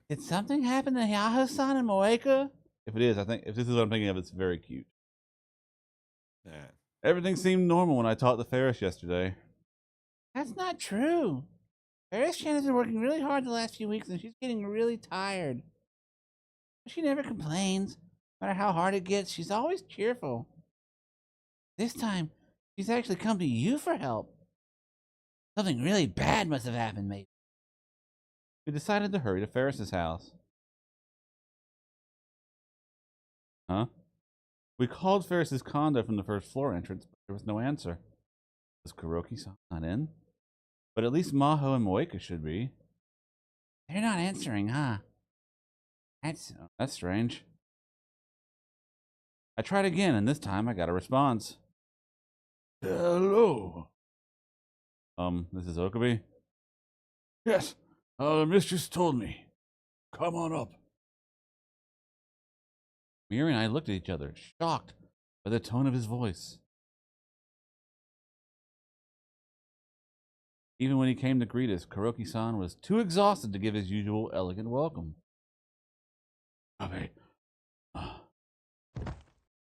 Did something happen to Yahoo-san and Moeka? If it is, I think if this is what I'm thinking of, it's very cute.
Yeah.
Everything seemed normal when I talked to Ferris yesterday. That's not true. Ferris Chan has been working really hard the last few weeks, and she's getting really tired. She never complains. No matter how hard it gets, she's always cheerful. This time, she's actually come to you for help. Something really bad must have happened, maybe. We decided to hurry to Ferris's house. Huh? We called Ferris's condo from the first floor entrance, but there was no answer. Was Kuroki-san not in? But at least Maho and Moeka should be. They're not answering, huh? That's strange. I tried again, and this time I got a response. Hello. This is Okabe? Yes, the mistress told me. Come on up. Miri and I looked at each other, shocked by the tone of his voice. Even when he came to greet us, Kuroki-san was too exhausted to give his usual elegant welcome. Abe.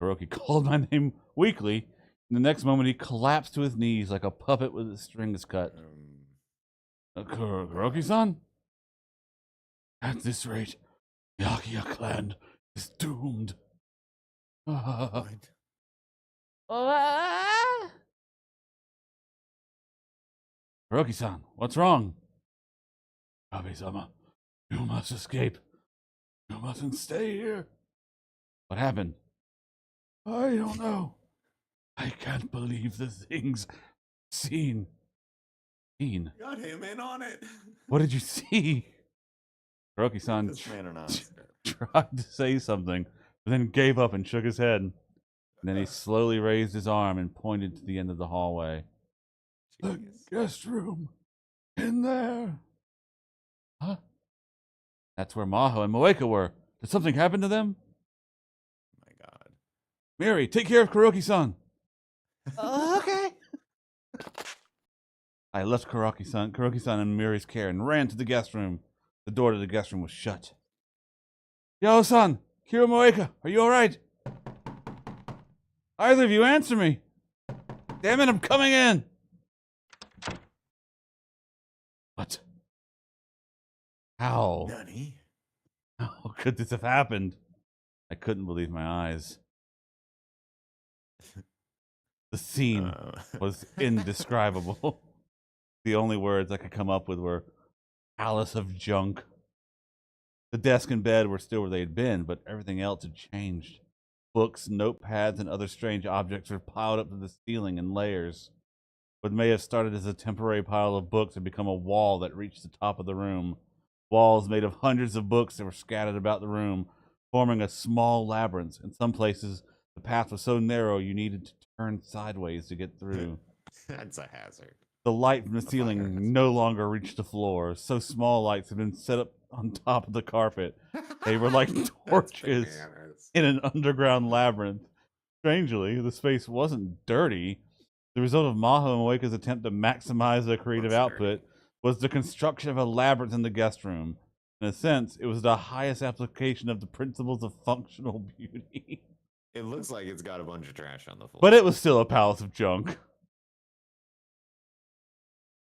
Kuroki called my name weakly, and the next moment he collapsed to his knees like a puppet with its strings cut. Kuroki-san? At this rate, the Akia clan is doomed. What? Kuroki-san, what's wrong? Abe-sama, you must escape. You mustn't stay here. What happened? I don't know. I can't believe the things seen.
Got him in on it.
What did you see? Kuroki-san
This man an Oscar.
tried to say something, but then gave up and shook his head. And then he slowly raised his arm and pointed to the end of the hallway. The guest room. In there. Huh? That's where Maho and Moeka were. Did something happen to them?
Oh my god.
Miri, take care of Kuroki-san. Okay. I left Kuroki-san in Miri's care and ran to the guest room. The door to the guest room was shut. Yao-san, Kiro Moeka, are you alright? Either of you answer me. Damn it, I'm coming in. What? How?
Nani?
How could this have happened? I couldn't believe my eyes. The scene was indescribable. The only words I could come up with were palace of junk. The desk and bed were still where they had been, but everything else had changed. Books, notepads, and other strange objects were piled up to the ceiling in layers. What may have started as a temporary pile of books had become a wall that reached the top of the room. Walls made of hundreds of books that were scattered about the room, forming a small labyrinth. In some places, the path was so narrow you needed to turn sideways to get through.
That's a hazard.
The light from the ceiling no longer reached the floor. So small lights had been set up on top of the carpet. They were like torches in an underground labyrinth. Strangely, the space wasn't dirty. The result of Maho and Moeka's attempt to maximize their creative output was the construction of a labyrinth in the guest room. In a sense, it was the highest application of the principles of functional beauty.
It looks like it's got a bunch of trash on the floor.
But it was still a palace of junk.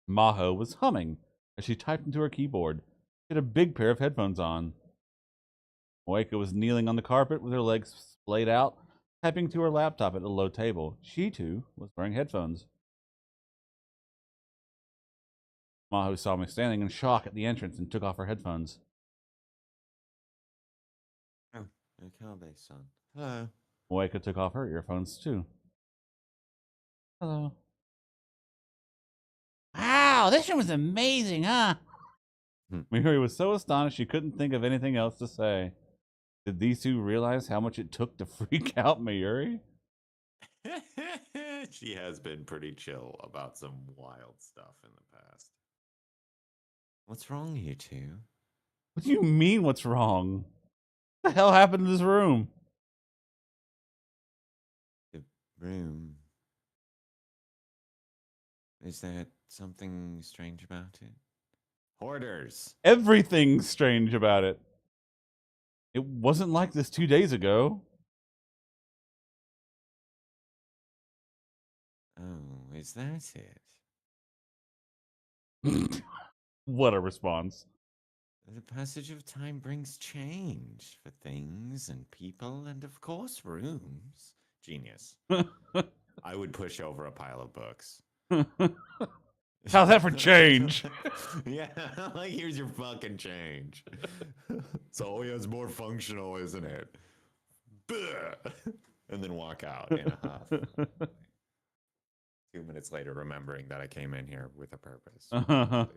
Maho was humming as she typed into her keyboard. She had a big pair of headphones on. Moeka was kneeling on the carpet with her legs splayed out, typing to her laptop at a low table. She, too, was wearing headphones. Maho saw me standing in shock at the entrance and took off her headphones.
Oh, Okabe-san. Hello.
Moeka took off her earphones, too. Hello. Wow, this room was amazing, huh? Miri was so astonished she couldn't think of anything else to say. Did these two realize how much it took to freak out Mayuri?
She has been pretty chill about some wild stuff in the past. What's wrong, you two?
What do you mean, what's wrong? What the hell happened to this room?
The room. Is that something strange about it? Hoarders!
Everything's strange about it. It wasn't like this 2 days ago.
Oh, is that it?
What a response.
The passage of time brings change for things and people and, of course, rooms. Genius. I would push over a pile of books.
How's that for change?
Yeah, like here's your fucking change. So it's more functional, isn't it? And then walk out in a huff. 2 minutes later, remembering that I came in here with a purpose. But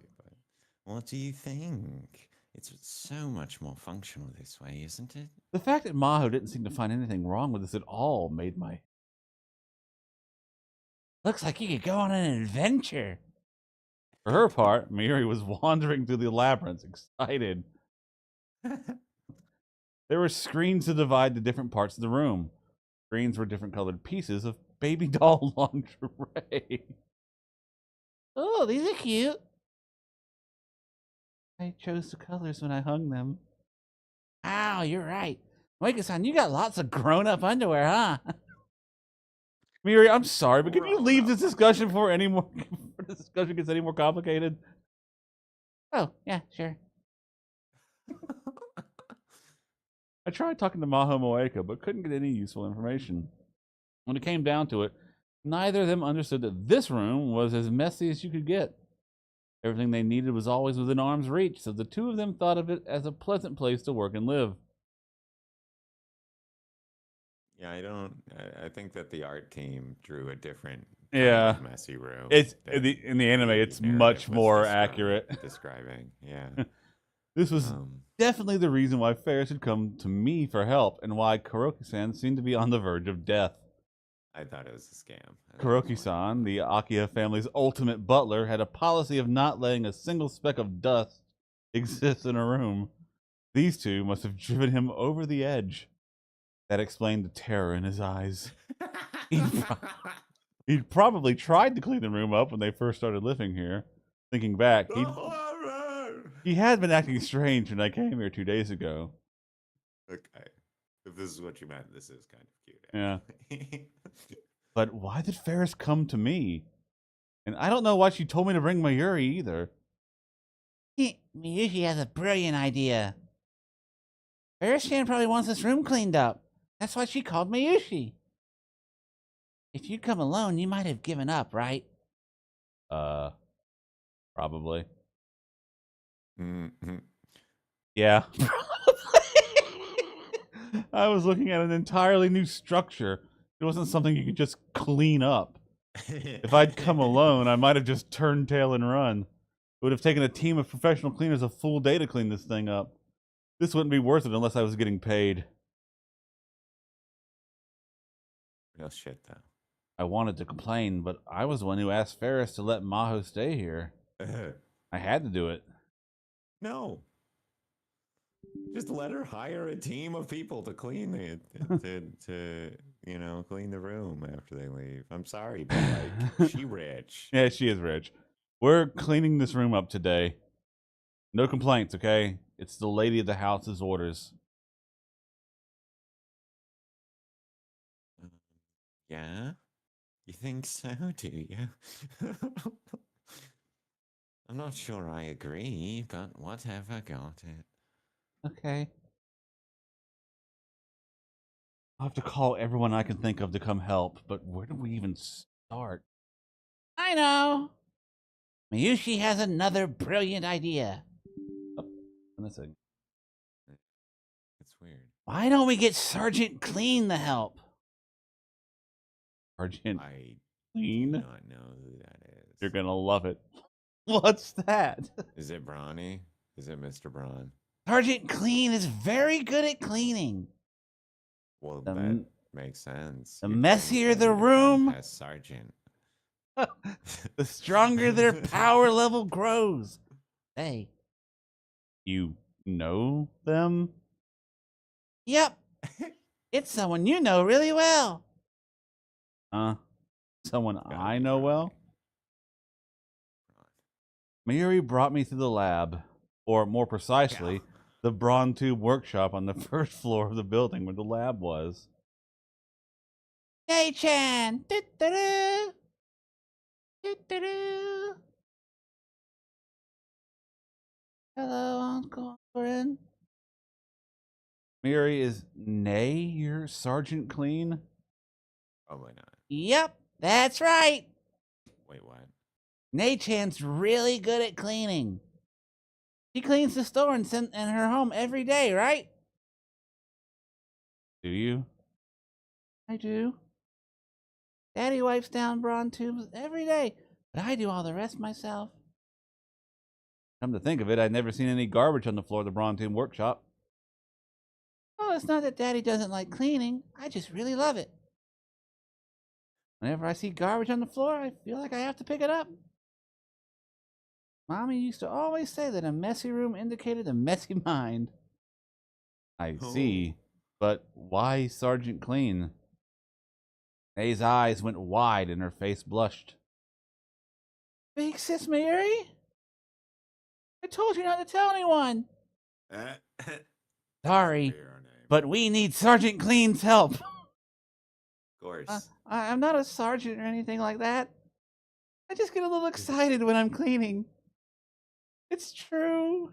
what do you think? It's so much more functional this way, isn't it?
The fact that Maho didn't seem to find anything wrong with this at all made my... Looks like you could go on an adventure. For her part, Miri was wandering through the labyrinth, excited. There were screens to divide the different parts of the room. Screens were different colored pieces of baby doll lingerie. Oh, these are cute. I chose the colors when I hung them. Oh, you're right. Moika-san, you got lots of grown-up underwear, huh? Miri, I'm sorry, but can you leave this discussion before the discussion gets any more complicated? Oh, yeah, sure. I tried talking to Maho Moeka, but couldn't get any useful information. When it came down to it, neither of them understood that this room was as messy as you could get. Everything they needed was always within arm's reach, so the two of them thought of it as a pleasant place to work and live.
Yeah, I think that the art team drew a different kind of messy room.
It's in the anime, it's much more accurate.
Describing, yeah.
This was definitely the reason why Ferris had come to me for help, and why Kuroki-san seemed to be on the verge of death.
I thought it was a scam.
Kuroki-san, the Akiha family's ultimate butler, had a policy of not letting a single speck of dust exist in a room. These two must have driven him over the edge. That explained the terror in his eyes. He'd probably tried to clean the room up when they first started living here. Thinking back, he had been acting strange when I came here 2 days ago.
Okay. If this is what you meant, this is kind of cute.
Yeah. But why did Ferris come to me? And I don't know why she told me to bring Mayuri either. Miyuki has a brilliant idea. Ferris-chan probably wants this room cleaned up. That's why she called Miyuki. If you'd come alone, you might have given up, right? Probably.
Mm-hmm.
Yeah. I was looking at an entirely new structure. It wasn't something you could just clean up. If I'd come alone, I might have just turned tail and run. It would have taken a team of professional cleaners a full day to clean this thing up. This wouldn't be worth it unless I was getting paid.
Real shit, though.
I wanted to complain, but I was the one who asked Ferris to let Maho stay here. I had to do it.
No. Just let her hire a team of people to clean it, to clean the room after they leave. I'm sorry, but like, she rich.
Yeah, she is rich. We're cleaning this room up today. No complaints, okay? It's the lady of the house's orders.
Yeah? You think so, do you? I'm not sure I agree, but whatever, got it.
Okay. I'll have to call everyone I can think of to come help, but where do we even start? I know! Miyuki has another brilliant idea. Oh, that's a...
It's weird.
Why don't we get Sergeant Clean to help? Sergeant Clean?
I do not know who that is.
You're gonna love it. What's that?
Is it Brawny? Is it Mr. Braun?
Sergeant Clean is very good at cleaning.
Well,
The,
that makes sense.
the
You'd think
messier
they
the
would have gone
room,
past sergeant.
the stronger their power level grows. Hey, you know them? Yep, it's someone you know really well. Someone I know well? Mary brought me through the lab, or more precisely,
Yeah.
the Braun Tube workshop on the first floor of the building where the lab was. Hey, Chan! Do-do-do. Do-do-do. Hello, Uncle Corin. Mary, is Nay your Sergeant Clean?
Probably not.
Yep, that's right.
Wait, what?
Nay Chan's really good at cleaning. She cleans the store and her home every day, right? Do you? I do. Daddy wipes down Braun tubes every day, but I do all the rest myself. Come to think of it, I'd never seen any garbage on the floor of the Braun Tube workshop. Oh, it's not that Daddy doesn't like cleaning. I just really love it. Whenever I see garbage on the floor, I feel like I have to pick it up. Mommy used to always say that a messy room indicated a messy mind. I see. But why Sergeant Clean? May's eyes went wide and her face blushed. Big Sis Mary? I told you not to tell anyone. Sorry, but we need Sergeant Clean's help.
Of course.
I'm not a sergeant or anything like that. I just get a little excited when I'm cleaning. It's true.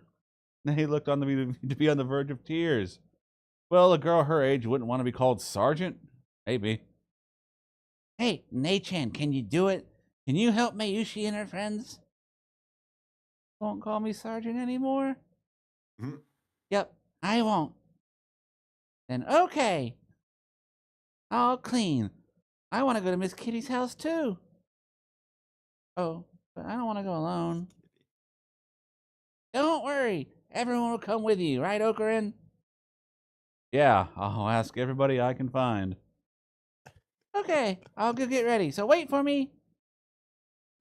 Nay looked on me to be on the verge of tears. Well, a girl her age wouldn't want to be called sergeant. Maybe. Hey, Nay-chan, can you do it? Can you help Mayushi and her friends? Won't call me sergeant anymore?
Mm-hmm.
Yep, I won't. Then okay. I'll clean. I want to go to Miss Kitty's house too. Oh, but I don't want to go alone. Don't worry. Everyone will come with you, right, Okarin? Yeah, I'll ask everybody I can find. Okay, I'll go get ready. So wait for me.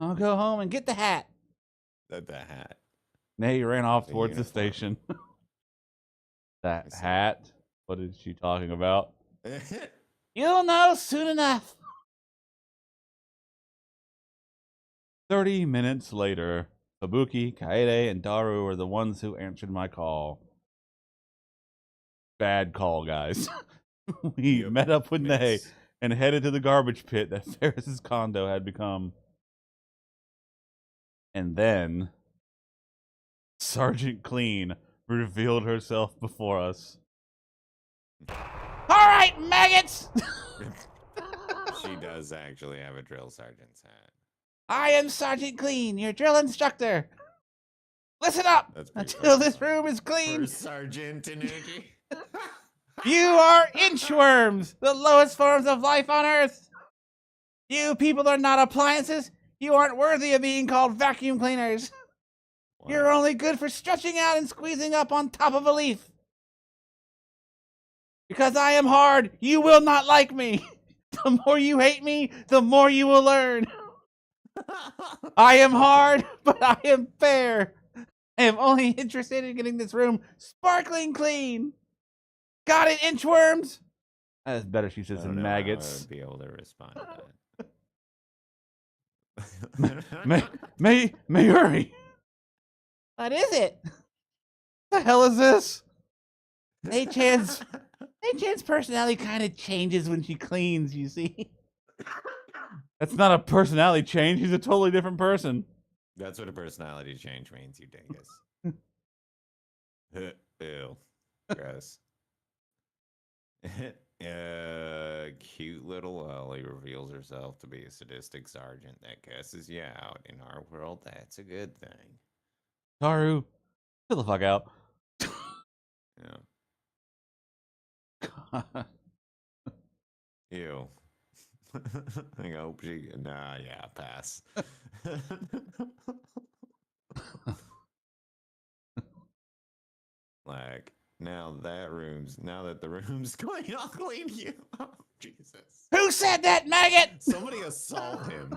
I'll go home and get the hat.
The hat.
Nay ran off
The
towards the
uniform.
station. That hat? What is she talking about? You'll know soon enough. 30 minutes later, Kabuki, Kaede, and Daru were the ones who answered my call. Bad call, guys. We met up with Nay and headed to the garbage pit that Ferris's condo had become. And then Sergeant Clean revealed herself before us. All right, maggots!
She does actually have a drill sergeant's hat.
I am Sergeant Clean, your drill instructor. Listen up until this room is clean.
For sergeant energy.
You are inchworms, the lowest forms of life on Earth. You people are not appliances. You aren't worthy of being called vacuum cleaners. Wow. You're only good for stretching out and squeezing up on top of a leaf. Because I am hard, you will not like me. The more you hate me, the more you will learn. I am hard, but I am fair. I am only interested in getting this room sparkling clean. Got it, inchworms? That's better, she says, than maggots.
I would be able to respond to
that. Mayuri. What is it? What the hell is this? Nay-chan's personality kind of changes when she cleans, you see. That's not a personality change. He's a totally different person.
That's what a personality change means, you dingus. Ew. Gross. Cute little Ellie reveals herself to be a sadistic sergeant that cusses you out. In our world, that's a good thing.
Taru, chill the fuck out.
Yeah. Ew. I hope she. Nah, yeah, pass. Like, Now that the room's clean, I'll clean you. Oh, Jesus.
Who said that, maggot?
Somebody assault him.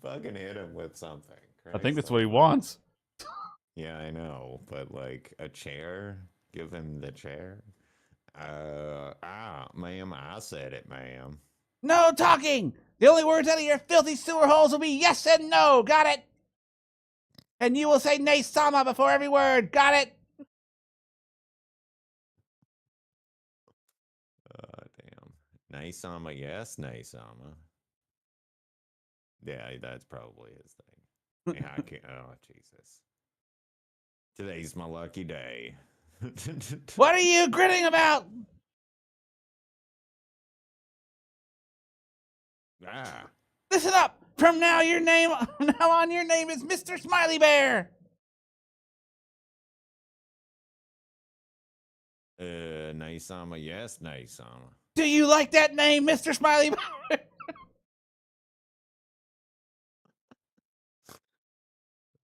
Fucking hit him with something.
I think
Christ
that's what he
almighty.
wants.
Yeah, I know, but like a chair? Give him the chair? Ma'am, I said it, ma'am.
No talking! The only words out of your filthy sewer holes will be yes and no, got it? And you will say nay sama before every word, got it?
Damn. Naisama, yes, Naisama. Yeah, that's probably his thing. Yeah, I can't. Oh, Jesus. Today's my lucky day.
What are you grinning about?
Ah.
Listen up! From now your name is Mr. Smiley Bear!
Naisama, yes, Naisama.
Do you like that name, Mr. Smiley Bear?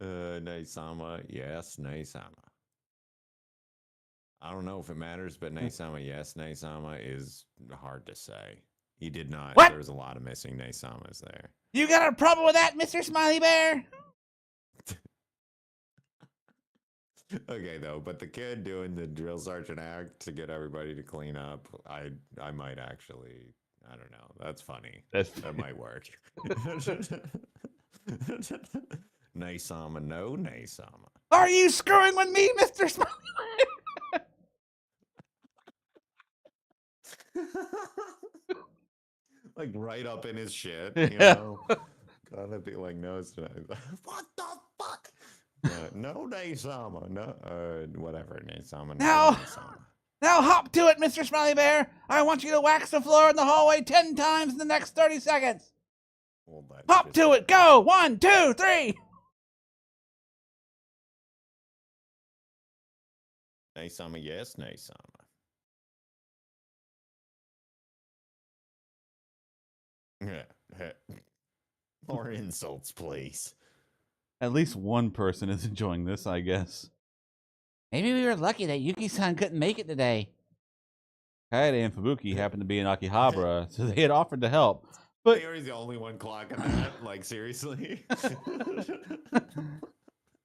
Naisama, yes, Naisama. I don't know if it matters, but Naisama, yes, Naisama is hard to say. He did not.
What?
There was a lot of missing Naisamas there.
You got a problem with that, Mr. Smiley Bear?
Okay, though, but the kid doing the drill sergeant act to get everybody to clean up, I might actually, I don't know. That's funny. That might work. Naisama, no Naisama.
Are you screwing with me, Mr. Smiley Bear?
Like right up in his shit,
Yeah.
you know? Gotta be like, no, it's not. What the fuck? No, Naisama. No, whatever, Naisama.
Now-
No, Naisama.
Now hop to it, Mr. Smiley Bear. I want you to wax the floor in the hallway 10 times in the next 30 seconds.
Well, that's
Hop
just-
to it. Go. 1, 2, 3.
Naisama, yes, Naisama. More insults, please.
At least one person is enjoying this, I guess. Maybe we were lucky that Yuki-san couldn't make it today. Kaede and Fubuki happened to be in Akihabara, so they had offered to help. But
They are the only one clocking that. Like, seriously?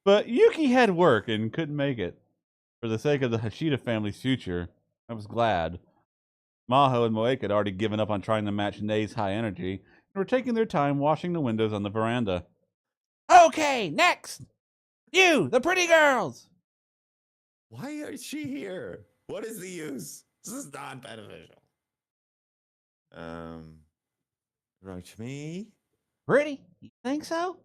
But Yuki had work and couldn't make it. For the sake of the Hashida family's future, I was glad. Maho and Moeka had already given up on trying to match Nei's high energy and were taking their time washing the windows on the veranda. Okay, next! You, the pretty girls!
Why is she here? What is the use? This is not beneficial. Right, me?
Pretty? You think so?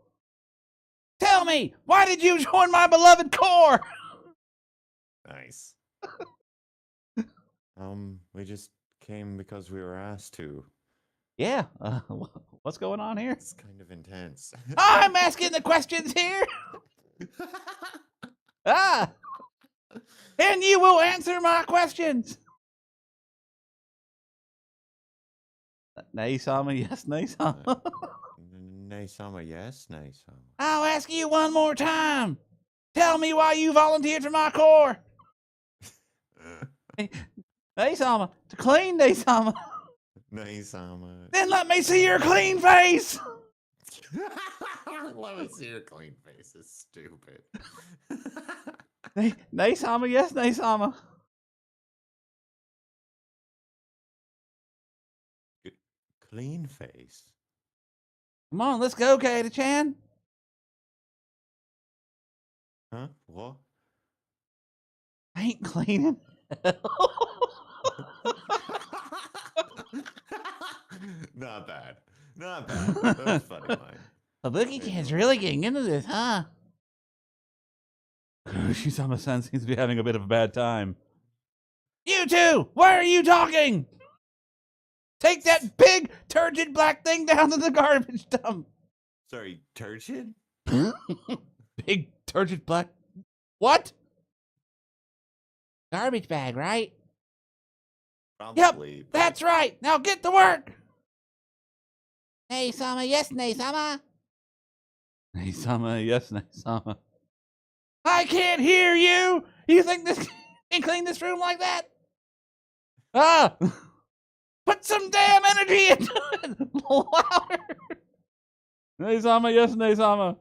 Tell me, why did you join my beloved corps?
Nice. We just came because we were asked to.
Yeah, what's going on here?
It's kind of intense.
I'm asking the questions here! Ah! And you will answer my questions! Naisama, yes, Naisama.
Naisama, yes, Naisama.
I'll ask you one more time. Tell me why you volunteered for my corps. Naisama, to clean Naisama.
Naisama.
Then let me see your clean face.
Let me see your clean face. It's stupid.
Naisama, yes, Naisama.
Clean face?
Come on, let's go, Kaede-chan.
Huh? What?
I ain't cleaning.
Not bad. Not bad. That's funny line.
Kabuki-chan's really getting into this, huh? Kuroshizama-san seems to be having a bit of a bad time. You two! Why are you talking? Take that big, turgid black thing down to the garbage dump.
Sorry, turgid?
Big, turgid black... What? Garbage bag, right?
Probably.
Yep, that's right. Now get to work. Naisama, yes, Naisama. Naisama, yes, Naisama. I can't hear you. You think this and clean this room like that? Ah! Put some damn energy into it! Louder! Neisama, yes, Neisama.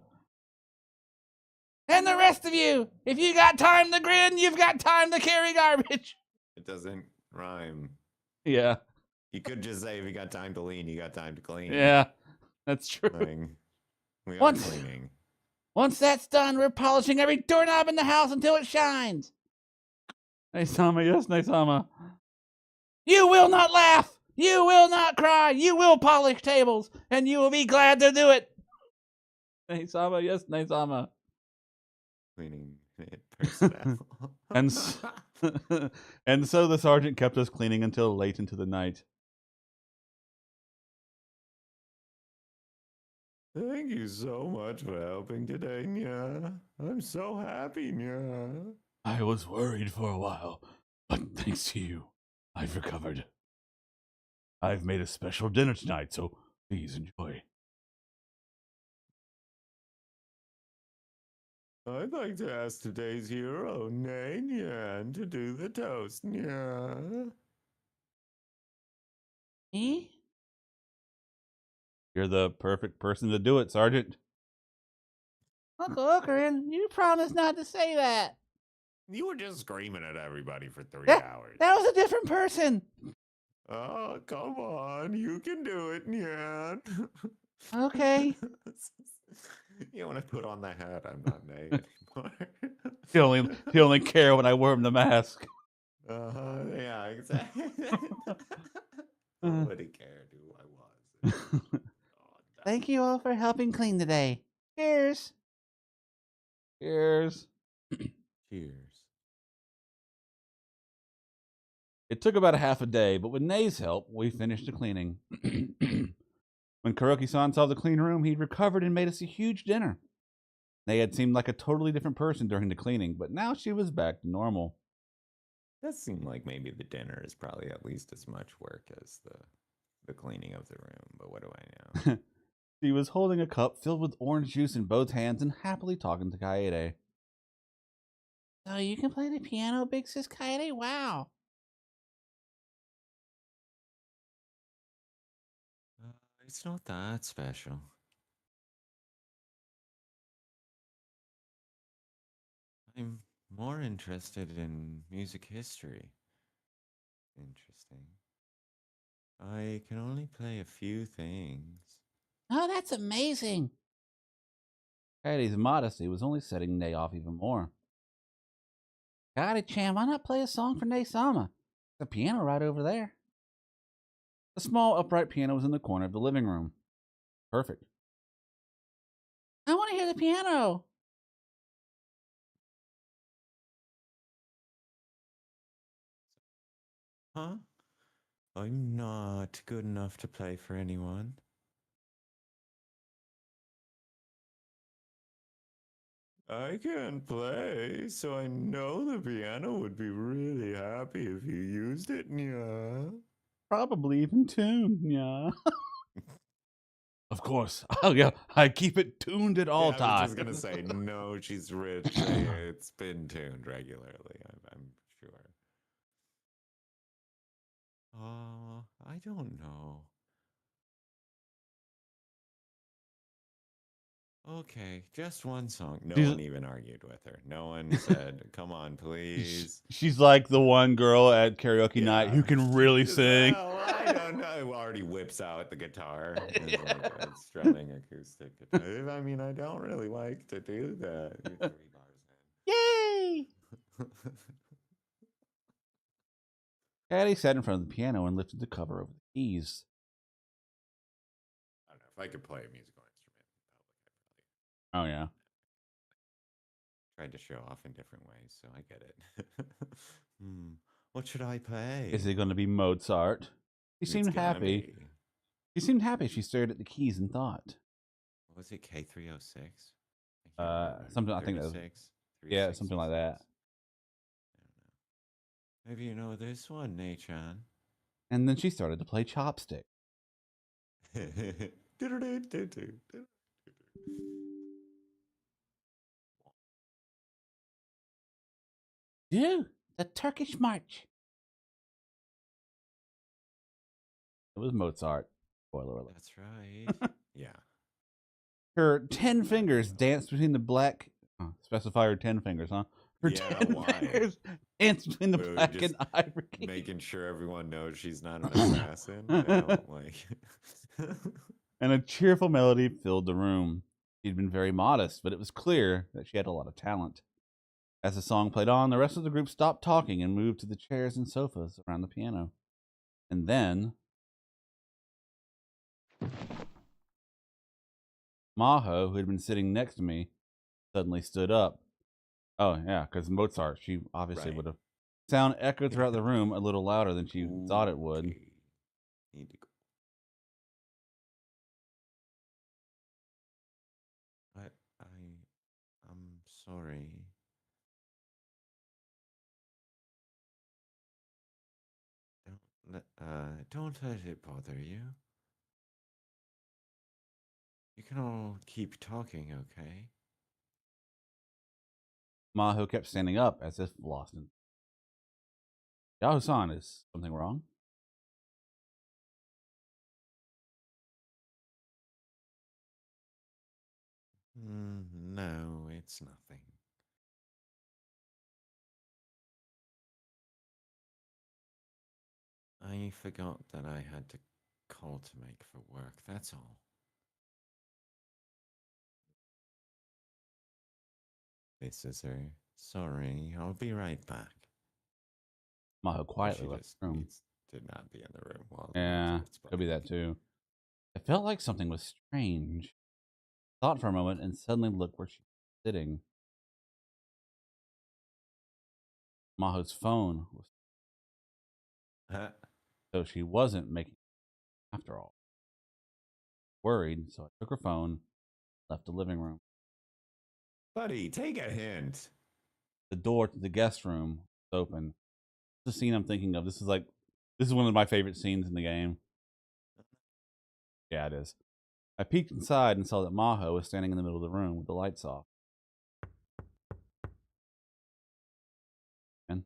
And the rest of you, if you got time to grin, you've got time to carry garbage.
It doesn't rhyme.
Yeah.
You could just say if you got time to lean, you got time to clean.
Yeah, that's true.
Like, we are
Once-
cleaning.
Once that's done, we're polishing every doorknob in the house until it shines. Neisama, yes, Neisama. You will not laugh. You will not cry. You will polish tables, and you will be glad to do it. Neisama, yes, Neisama.
Cleaning personnel.
And so the sergeant kept us cleaning until late into the night.
Thank you so much for helping today, Nya. I'm so happy, Nya.
I was worried for a while, but thanks to you, I've recovered. I've made a special dinner tonight, so please enjoy.
I'd like to ask today's hero, Nyan, to do the toast, Nya.
Me? You're the perfect person to do it, Sergeant. Uncle Ocarin, you promised not to say that.
You were just screaming at everybody for 3 hours.
That was a different person.
Oh, come on. You can do it, Nyan.
Okay.
You want to put on the hat? I'm not Nate anymore.
He only care when I wear him the mask.
Yeah, exactly. Nobody cared who I was.
Thank you all for helping clean today. Cheers. Cheers.
Cheers.
It took about a half a day, but with Nay's help, we finished the cleaning. When Kuroki-san saw the clean room, he'd recovered and made us a huge dinner. Nay had seemed like a totally different person during the cleaning, but now she was back to normal.
That seemed like maybe the dinner is probably at least as much work as the cleaning of the room, but what do I know?
She was holding a cup filled with orange juice in both hands and happily talking to Kaede. So you can play the piano, Big Sis Kaede? Wow.
It's not that special. I'm more interested in music history. Interesting. I can only play a few things.
Oh, that's amazing. Kaede's modesty was only setting Nay off even more. Kaede-chan, why not play a song for Nay-sama? The piano right over there. The small upright piano was in the corner of the living room. Perfect. I want to hear the piano.
Huh? I'm not good enough to play for anyone. I can't play, so I know the piano would be really happy if you used it, yeah.
Probably even tuned, yeah. Of course. Oh, yeah. I keep it tuned at all times.
I was just gonna say, no, she's rich. It's been tuned regularly, I'm sure. I don't know. Okay, just one song. No one even argued with her. No one said, come on, please.
She's like the one girl at karaoke night who can really sing.
Well, I don't know. Already whips out the guitar. It's like a strumming acoustic guitar. I mean, I don't really like to do that. 3 bars
Yay! Kaede sat in front of the piano and lifted the cover over the keys.
I don't know. If I could play a musical instrument in public,
Oh, yeah.
tried to show off in different ways, so I get it. What should I play?
Is it going to be Mozart? She seemed happy. She seemed happy. She stared at the keys and thought.
What was it, K306?
Something. I think that was. Yeah, something like that.
I don't know. Maybe you know this one, Nei-chan.
And then she started to play Chopstick. Dude, The Turkish March. It was Mozart. Spoiler alert.
That's right. Yeah.
Her 10 fingers danced between the black. Specify her 10 fingers, huh? Her
Yeah,
10
why?
fingers danced between the
Ooh,
black
just
and ivory.
making sure everyone knows she's not an assassin. No, like.
And a cheerful melody filled the room. She'd been very modest, but it was clear that she had a lot of talent. As the song played on, the rest of the group stopped talking and moved to the chairs and sofas around the piano. And then Maho, who had been sitting next to me, suddenly stood up. Oh, yeah, because Mozart, she obviously
Right.
would have. Sound echoed throughout the room a little louder than she thought it would.
Okay. Need to go. I'm sorry. Don't let it bother you. You can all keep talking, okay?
Maho kept standing up as if lost in. Yao-san, is something wrong?
No, it's nothing. I forgot that I had to call to make for work, that's all. This is her. Sorry, I'll be right back.
Maho quietly
She
left
just
the room.
needs to not be in the room while
Yeah,
Mozart's
could be
playing.
that too. I felt like something was strange. Thought for a moment and suddenly looked where she was sitting. Maho's phone was, so she wasn't making after all. Worried, so I took her phone, left the living room.
Buddy, take a hint.
The door to the guest room was open. The scene I'm thinking of. This is one of my favorite scenes in the game. Yeah, it is. I peeked inside and saw that Maho was standing in the middle of the room with the lights off. And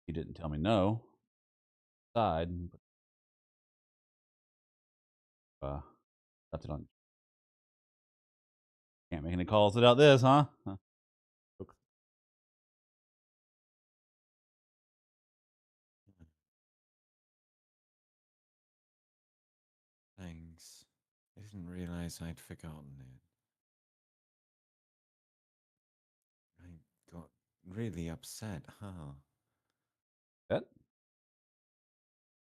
he didn't tell me no. Inside, but left it on. Can't make any calls without this, huh?
Thanks. I didn't realize I'd forgotten it. I got really upset, huh?
That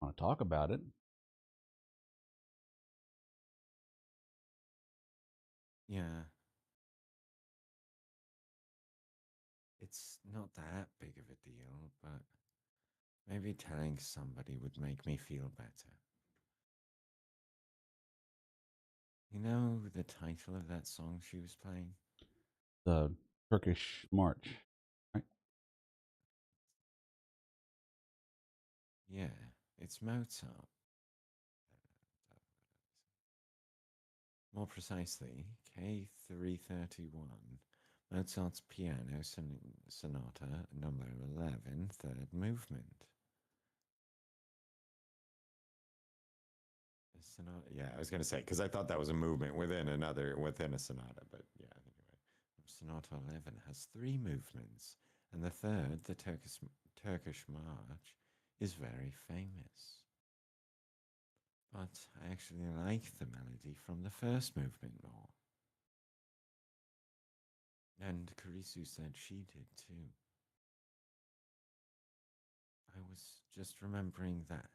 want to talk about it?
Yeah. It's not that big of a deal, but maybe telling somebody would make me feel better. You know the title of that song she was playing?
The Turkish March, right?
Yeah, it's Mozart. More precisely, K331, Mozart's Piano Sonata number 11, third movement. Sonata, yeah, I was going to say, because I thought that was a movement within a sonata, but yeah, anyway. Sonata 11 has three movements, and the third, the Turkish March, is very famous. But I actually like the melody from the first movement more. And Karisu said she did too. I was just remembering that.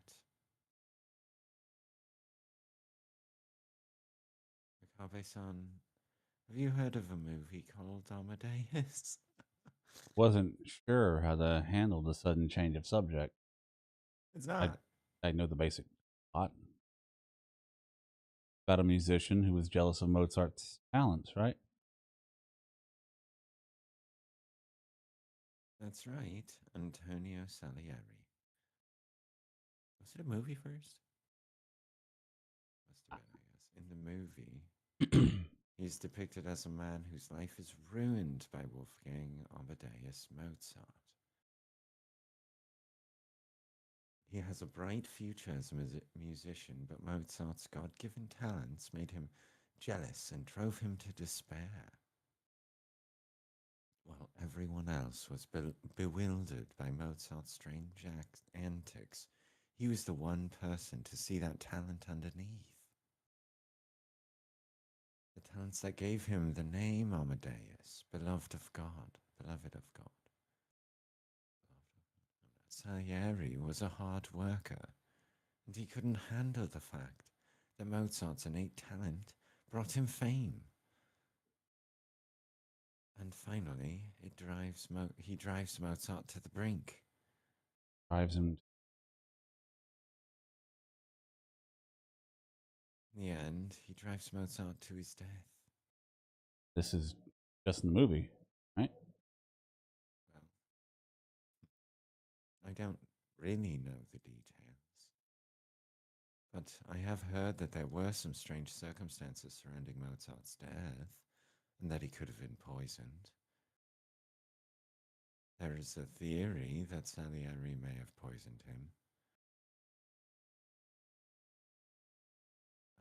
Akabe-san, have you heard of a movie called Amadeus?
Wasn't sure how to handle the sudden change of subject.
It's
I
not.
I know the basic plot about a musician who was jealous of Mozart's talents, right?
That's right, Antonio Salieri. Was it a movie first? Must have been, I guess. In the movie, He is depicted as a man whose life is ruined by Wolfgang Amadeus Mozart. He has a bright future as a musician, but Mozart's God given talents made him jealous and drove him to despair. While everyone else was bewildered by Mozart's strange antics, he was the one person to see that talent underneath. The talents that gave him the name Amadeus, beloved of God, beloved of God. Salieri was a hard worker, and he couldn't handle the fact that Mozart's innate talent brought him fame. And finally, he drives Mozart to the brink.
Drives him.
In the end, he drives Mozart to his death.
This is just in the movie, right?
Well, I don't really know the details, but I have heard that there were some strange circumstances surrounding Mozart's death, and that he could have been poisoned. There is a theory that Salieri may have poisoned him.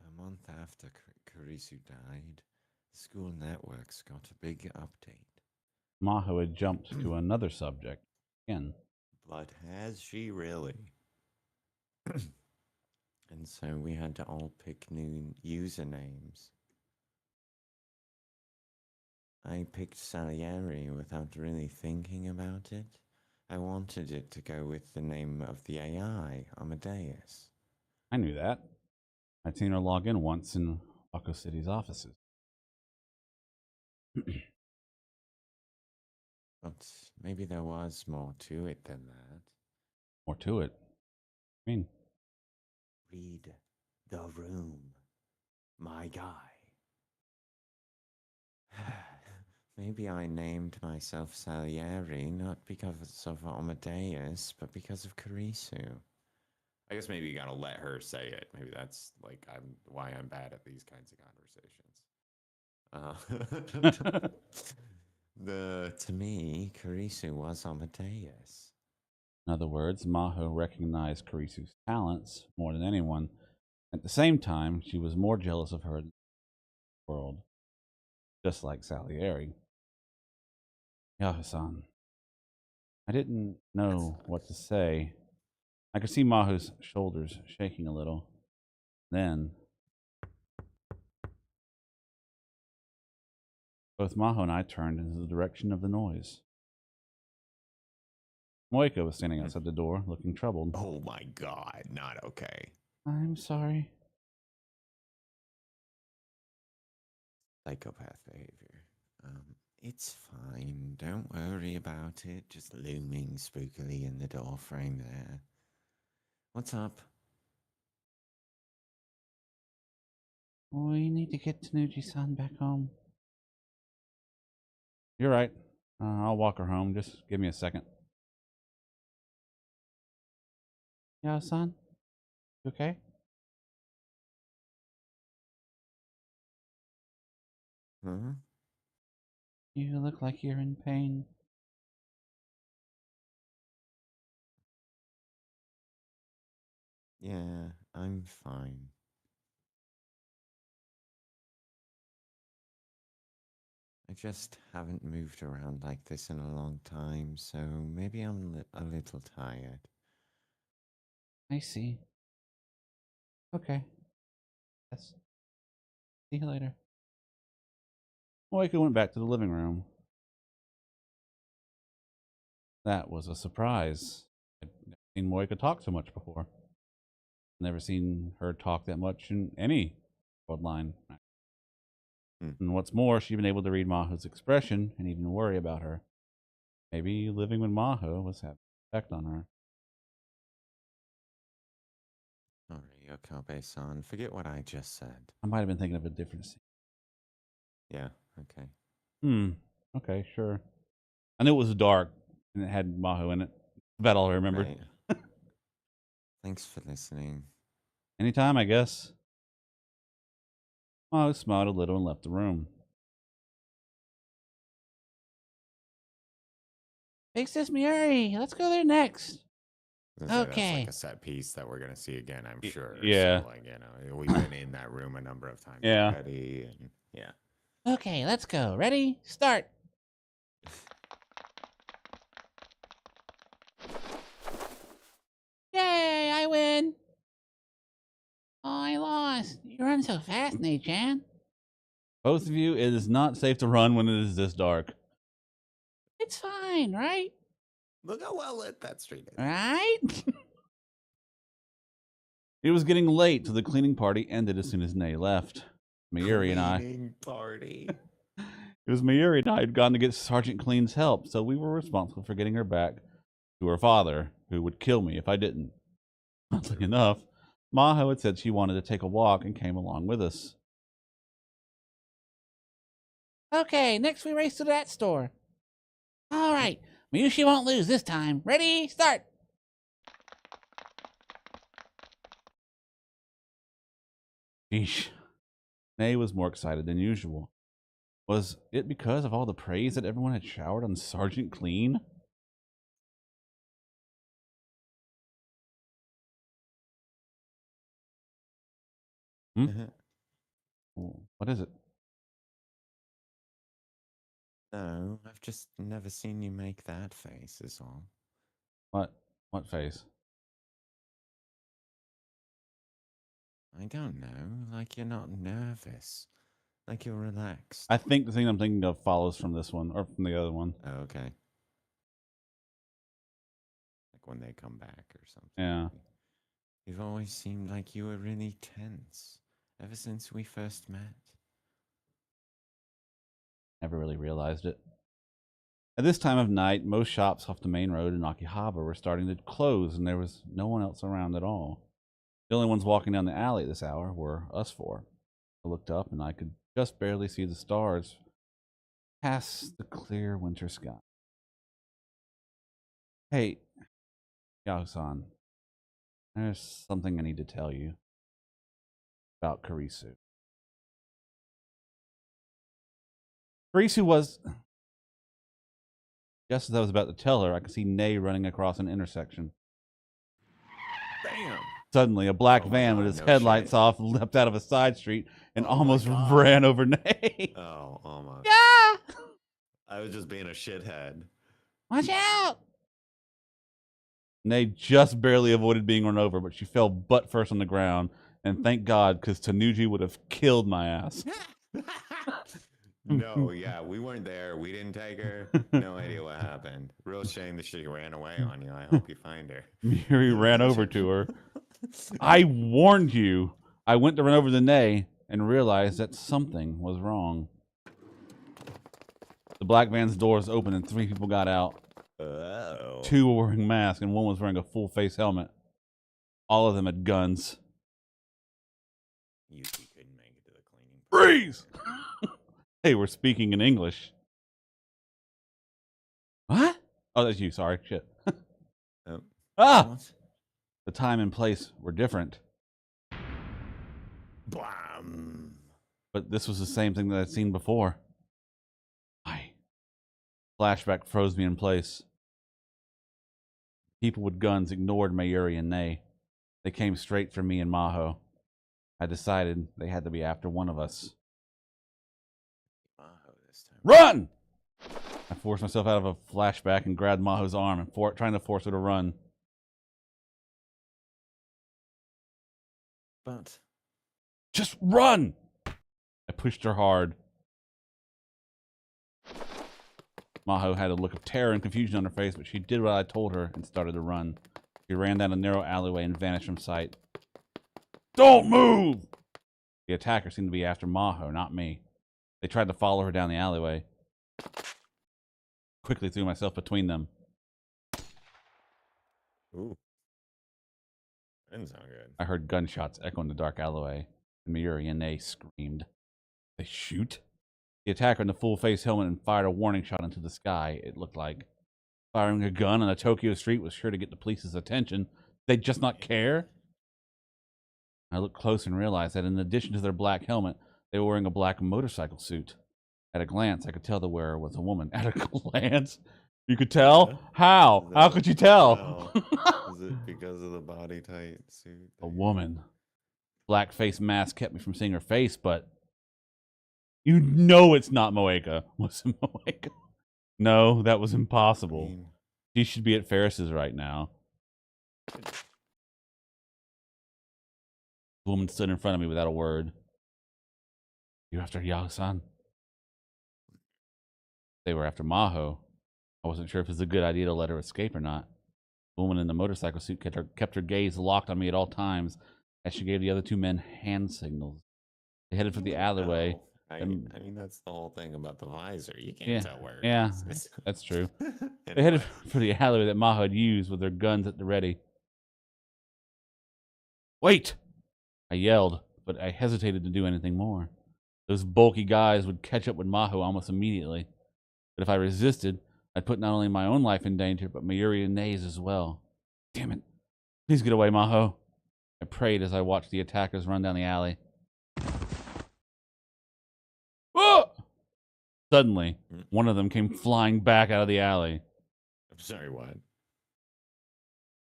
A month after Kurisu died, the school networks got a big update.
Maho had jumped to another subject again.
But has she really? And so we had to all pick new usernames. I picked Salieri without really thinking about it. I wanted it to go with the name of the AI, Amadeus.
I knew that. I'd seen her log in once in Waco City's offices.
But maybe there was more to it than that.
More to it. I mean,
Read The Room, my guy. Maybe I named myself Salieri not because of Amadeus, but because of Kurisu. I guess maybe you gotta let her say it. Maybe that's like why I'm bad at these kinds of conversations. To me, Kurisu was Amadeus.
in other words, Maho recognized Karisu's talents more than anyone. At the same time, she was more jealous of her in the world, just like Salieri. Yeah, Hassan. I didn't know what to say. I could see Maho's shoulders shaking a little. Then, both Maho and I turned in the direction of the noise. Moika was standing outside the door, looking troubled.
Oh my god, not okay.
I'm sorry.
Psychopath behavior. It's fine. Don't worry about it. Just looming spookily in the door frame there. What's up?
We need to get Tanuji-san back home. You're right. I'll walk her home. Just give me a second. Yeah, son? You okay?
Huh?
You look like you're in pain.
Yeah, I'm fine. I just haven't moved around like this in a long time, so maybe I'm a little tired.
I see. Okay. Yes. See you later. Moika went back to the living room. That was a surprise. I'd never seen Moika talk so much before. Never seen her talk that much in any bloodline. And what's more, she'd been able to read Maho's expression and even worry about her. Maybe living with Maho was having an effect on her.
Sorry, Okabe-san. Forget what I just said.
I might have been thinking of a different scene.
Yeah, okay.
Okay, sure. I knew it was dark and it had Maho in it. About all I remembered.
Right. Thanks for listening.
Anytime, I guess. Maho smiled a little and left the room. Fix this, Miuri. Let's go there next.
That's like a set piece that we're gonna see again, I'm sure.
Yeah.
So, like, you know, we've been in that room a number of times
Yeah.
already, and yeah.
Okay, let's go. Ready? Start. Yay, I win. Oh, I lost. You run so fast, Nate-chan. Both of you, it is not safe to run when it is this dark. It's fine, right?
Look how well lit that street is.
Right? It was getting late, so the cleaning party ended as soon as Nay left. Mayuri and I.
Cleaning party.
It was Mayuri and I had gone to get Sergeant Clean's help, so we were responsible for getting her back to her father, who would kill me if I didn't. Oddly enough, Maho had said she wanted to take a walk and came along with us. Okay, next we race to that store. All right, Miyushi won't lose this time. Ready, start! Sheesh. Nay was more excited than usual. Was it because of all the praise that everyone had showered on Sergeant Clean? What is it?
No, I've just never seen you make that face, is all.
What face?
I don't know. Like you're not nervous. Like you're relaxed.
I think the thing I'm thinking of follows from this one, or from the other one.
Oh, okay. Like when they come back or something.
Yeah.
You've always seemed like you were really tense. Ever since we first met.
Never really realized it. At this time of night, most shops off the main road in Akihabara were starting to close, and there was no one else around at all. The only ones walking down the alley at this hour were us four. I looked up, and I could just barely see the stars past the clear winter sky. Hey, Yao-san, there's something I need to tell you about Kurisu. Kurisu was... Just as I was about to tell her, I could see Nay running across an intersection.
Bam!
Suddenly, a black van with its headlights off leapt out of a side street and almost ran over Nay.
Oh, almost.
Yeah!
I was just being a shithead.
Watch out! Nay just barely avoided being run over, but she fell butt first on the ground. And thank God, because Tanuji would have killed my ass.
No, yeah, we weren't there. We didn't take her. No idea what happened. Real shame that she ran away on you. I hope you find her.
Miri ran over to her. I warned you. I went to run over to Nay and realized that something was wrong. The black van's doors opened and 3 people got out.
Oh.
2 were wearing masks and 1 was wearing a full face helmet. All of them had guns.
Yuki couldn't make it to the cleaning.
Freeze! They were speaking in English. What? Oh, that's you. Sorry. Shit. Ah!
What?
The time and place were different.
Blam!
But this was the same thing that I'd seen before. Flashback froze me in place. People with guns ignored Mayuri and Nay. They came straight for me and Maho. I decided they had to be after one of us.
Maho this time.
Run! I forced myself out of a flashback and grabbed Maho's arm and trying to force her to run.
But...
Just run! I pushed her hard. Maho had a look of terror and confusion on her face, but she did what I told her and started to run. She ran down a narrow alleyway and vanished from sight. Don't move! The attacker seemed to be after Maho, not me. They tried to follow her down the alleyway. Quickly threw myself between them.
Ooh. That didn't sound good.
I heard gunshots echo in the dark alleyway, and Mayuri and Nay screamed. They shoot? The attacker in the full-face helmet and fired a warning shot into the sky, it looked like. Firing a gun on a Tokyo street was sure to get the police's attention. They'd just not care? I looked close and realized that in addition to their black helmet, They were wearing a black motorcycle suit. At a glance, I could tell the wearer was a woman. At a glance? You could tell?
Yeah.
How? How could you tell?
Well, is it because of the body tight suit?
A woman. Black face mask kept me from seeing her face, but you know it's not Moeka. Was it Moeka? No, that was impossible. She should be at Ferris's right now. The woman stood in front of me without a word. You're after Yao-san? They were after Maho. I wasn't sure if it was a good idea to let her escape or not. The woman in the motorcycle suit kept her gaze locked on me at all times as she gave the other two men hand signals. They headed for the alleyway.
I mean, that's the whole thing about the visor. You can't
Yeah,
tell where it
yeah,
is.
that's true. They
Anyway.
headed for the alleyway that Maho had used with their guns at the ready. Wait! I yelled, but I hesitated to do anything more. Those bulky guys would catch up with Maho almost immediately. But if I resisted, I'd put not only my own life in danger, but Mayuri and Nay's as well. Damn it. Please get away, Maho. I prayed as I watched the attackers run down the alley. Whoa! Suddenly, one of them came flying back out of the alley.
I'm sorry, what?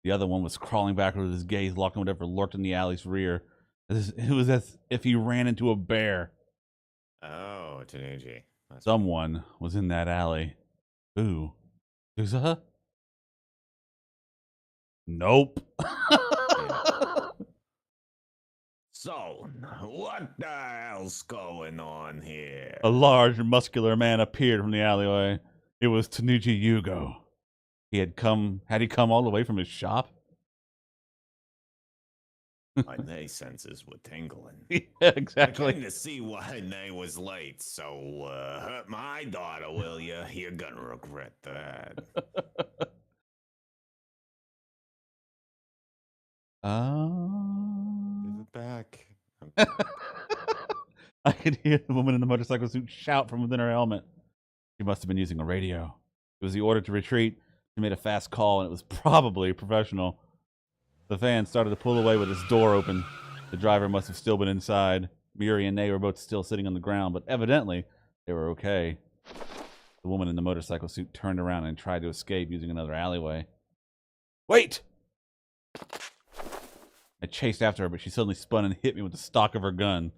The other one was crawling backward with his gaze locked on whatever lurked in the alley's rear. It was as if he ran into a bear.
Oh, Tanuji.
Someone was in that alley. Who? Suzuha? Nope.
So, what the hell's going on here?
A large, muscular man appeared from the alleyway. It was Tanuji Yugo. Had he come all the way from his shop?
My Nay senses were tingling.
Yeah, exactly.
I came to see why Nay was late, so hurt my daughter, will you? You're gonna regret that. Give it back.
I could hear the woman in the motorcycle suit shout from within her helmet. She must have been using a radio. It was the order to retreat. She made a fast call, and it was probably professional. The van started to pull away with its door open. The driver must have still been inside. Miri and Nay were both still sitting on the ground, but evidently they were okay. The woman in the motorcycle suit turned around and tried to escape using another alleyway. Wait! I chased after her, but she suddenly spun and hit me with the stock of her gun.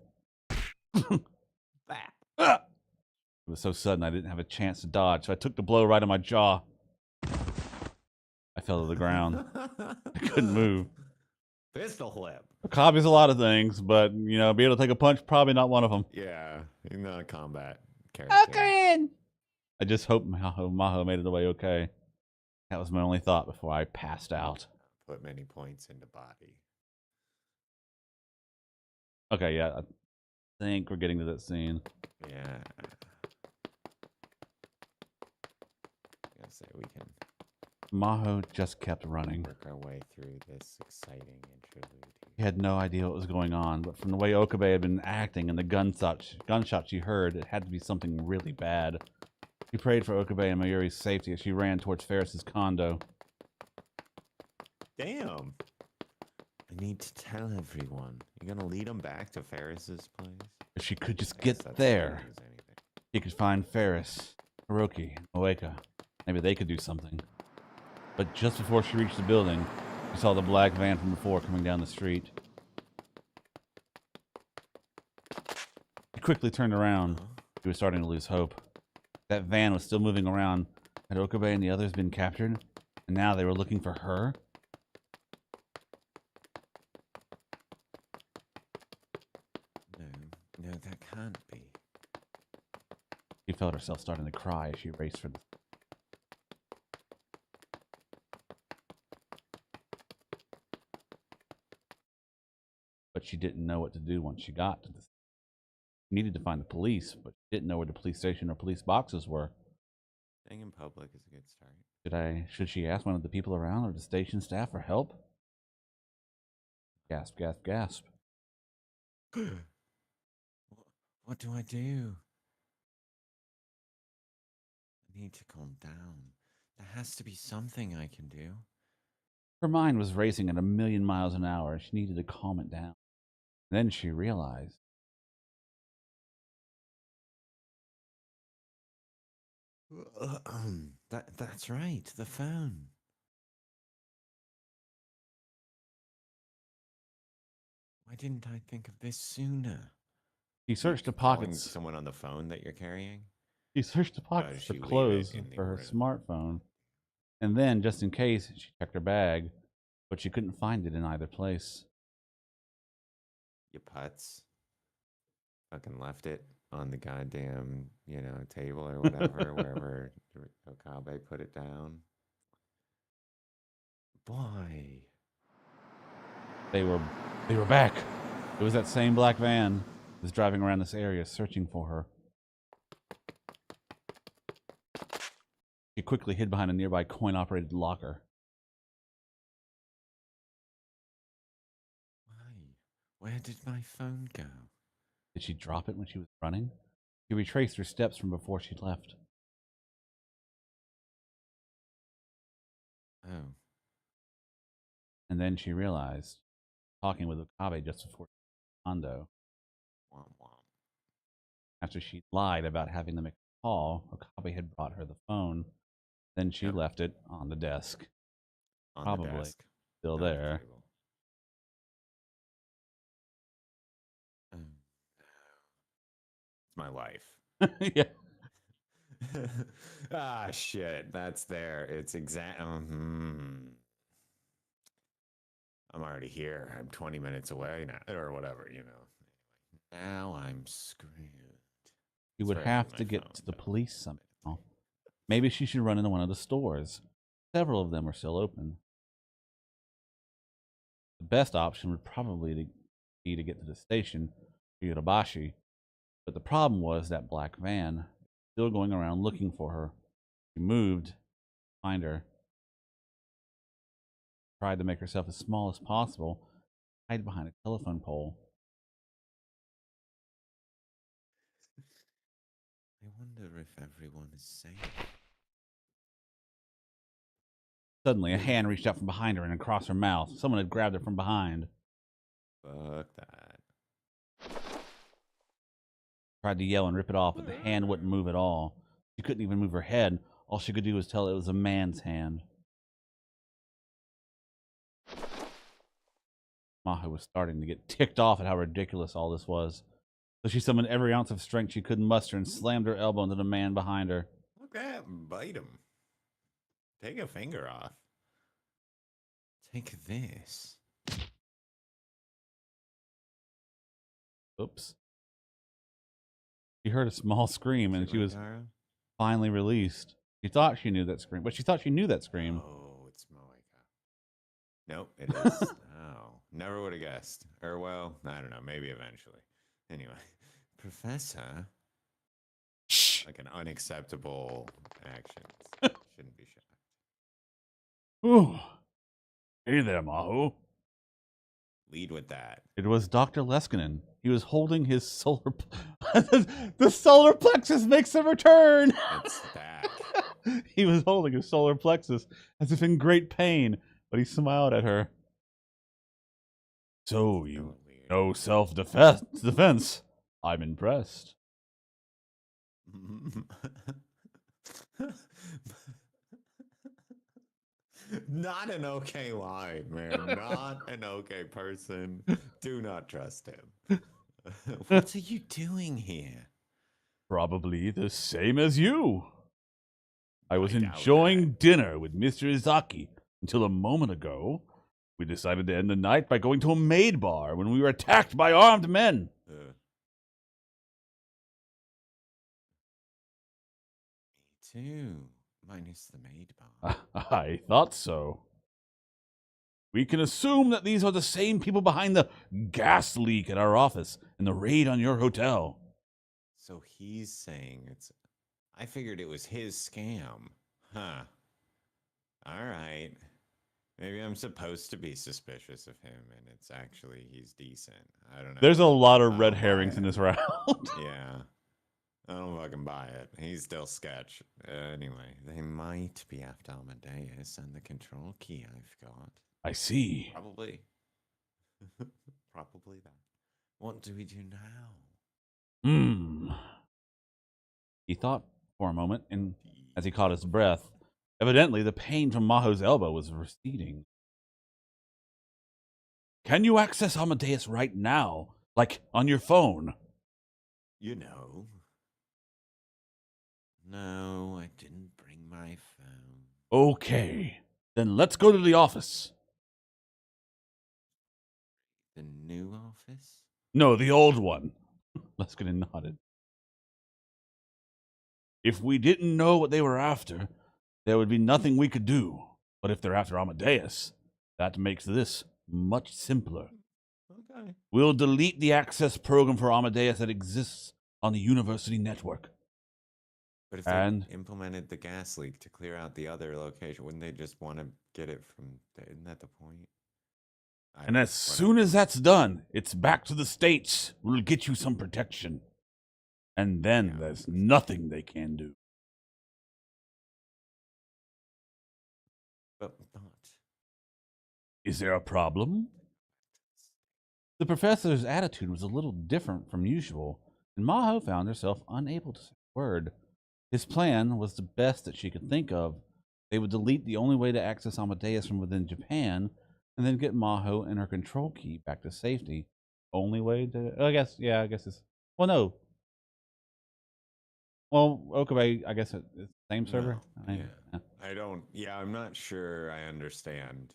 It was so sudden I didn't have a chance to dodge, so I took the blow right on my jaw. I fell to the ground. I couldn't move.
Pistol whip.
Okabe's a lot of things, but, you know, be able to take a punch, probably not one of them.
Yeah, he's not a combat character.
Okarin! I just hope Maho made it away okay. That was my only thought before I passed out.
Put many points into body.
Okay, yeah, I think we're getting to that scene.
Yeah. I gotta say, we can
Maho just kept running.
work our way through this exciting interlude.
He had no idea what was going on, but from the way Okabe had been acting and the gunshots she heard, it had to be something really bad. She prayed for Okabe and Mayuri's safety as she ran towards Ferris's condo.
Damn. I need to tell everyone. You gonna lead them back to Ferris's place?
If she could just get there, she could find Ferris, Hiroki, and Moeka. Maybe they could do something. But just before she reached the building, she saw the black van from before coming down the street. She quickly turned around. She was starting to lose hope. That van was still moving around. Had Okabe and the others been captured? And now they were looking for her?
No, that can't be.
She felt herself starting to cry as she raced for the... But she didn't know what to do once she got to the... She needed to find the police, but she didn't know where the police station or police boxes were.
Staying in public is a good start.
Should she ask one of the people around or the station staff for help? Gasp, gasp, gasp.
What do I do? I need to calm down. There has to be something I can do.
Her mind was racing at 1,000,000 miles an hour. She needed to calm it down. Then she realized
That's right, the phone. Why didn't I think of this sooner?
He
You
searched the
calling
pockets.
someone on the phone that you're carrying?
She searched the
Does
pockets for
she leave it
clothes
in the
for her
order?
smartphone, and then, just in case, she checked her bag, but she couldn't find it in either place.
You putz. Fucking left it on the goddamn, table or whatever, wherever Okabe put it down. Boy.
They were they were back. It was that same black van that was driving around this area searching for her. She quickly hid behind a nearby coin-operated locker.
Why? Where did my phone go?
Did she drop it when she was running? She retraced her steps from before she left.
Oh.
And then she realized, talking with Okabe just before condo,
Womp womp.
after she lied about having them make a call, Okabe had brought her the phone. Then she
Yep.
left it on the desk.
On the
Probably
desk.
still
Not the
there.
table. Oh. It's my life.
Yeah.
Ah, shit. That's there. It's exact. I'm already here. I'm 20 minutes away now, or whatever, Now I'm screwed.
She
That's
would
right. I need
have
my
to
phone
get to the
back.
police somehow. Maybe she should run into one of the stores. Several of them were still open. The best option would probably be to get to the station, Yurabashi, but the problem was that black van, still going around looking for her. She moved to find her, tried to make herself as small as possible, hide behind a telephone pole.
I wonder if everyone is safe.
Suddenly, a hand reached out from behind her and across her mouth. Someone had grabbed her from behind.
Fuck that.
Tried to yell and rip it off, but the hand wouldn't move at all. She couldn't even move her head. All she could do was tell it was a man's hand. Maho was starting to get ticked off at how ridiculous all this was. So she summoned every ounce of strength she could muster and slammed her elbow into the man behind her.
Look at him. Bite him. Take a finger off. Take this.
Oops. She heard a small scream and she was finally released. She thought she knew that scream, but she thought she knew that scream.
Oh, it's Moeka. Nope, it is. Oh, never would have guessed. Or, well, I don't know. Maybe eventually. Anyway, Professor.
Shh.
Like an unacceptable actions. Shouldn't be shocked.
Ooh. Hey there, Maho.
Lead with that.
It was Dr. Leskinen. He was holding his solar. The solar plexus makes a return.
It's back.
He was holding his solar plexus as if in great pain, but he smiled at her. So you know self-defense. I'm impressed.
Not an okay line, man. Not an okay person. Do not trust him. What are you doing here?
Probably the same as you. I was
doubt
enjoying
that.
dinner with Mr. Izaki until a moment ago. We decided to end the night by going to a maid bar when we were attacked by armed men.
Me too. Minus the maid bar.
I thought so. We can assume that these are the same people behind the gas leak at our office and the raid on your hotel.
So he's saying it's. I figured it was his scam. Huh. All right. Maybe I'm supposed to be suspicious of him, and it's actually he's decent. I don't know.
There's a lot of red
I'll buy
herrings in
it.
this round.
Yeah. I don't fucking buy it. He's still sketch. Anyway, they might be after Amadeus and the control key I've got.
I see.
Probably. Probably that. What do we do now?
He thought for a moment, and as he caught his breath, evidently the pain from Maho's elbow was receding. Can you access Amadeus right now? Like on your phone?
You know. No, I didn't bring my phone.
Okay. Then let's go to the office.
The new office?
No, the old one. Leskinen nodded. If we didn't know what they were after, there would be nothing we could do. But if they're after Amadeus, that makes this much simpler.
Okay.
We'll delete the access program for Amadeus that exists on the university network.
But if they implemented the gas leak to clear out the other location, wouldn't they just want to get it from there? Isn't that the point?
And as soon as that's done, it's back to the States. We'll get you some protection. And then there's nothing they can do.
But
is there a problem? The professor's attitude was a little different from usual, and Maho found herself unable to say a word. His plan was the best that she could think of. They would delete the only way to access Amadeus from within Japan, and then get Maho and her control key back to safety. Only way to... I guess it's... Well, no. Well, Okabe, I guess it's the same server?
No, I don't... Yeah, I'm not sure I understand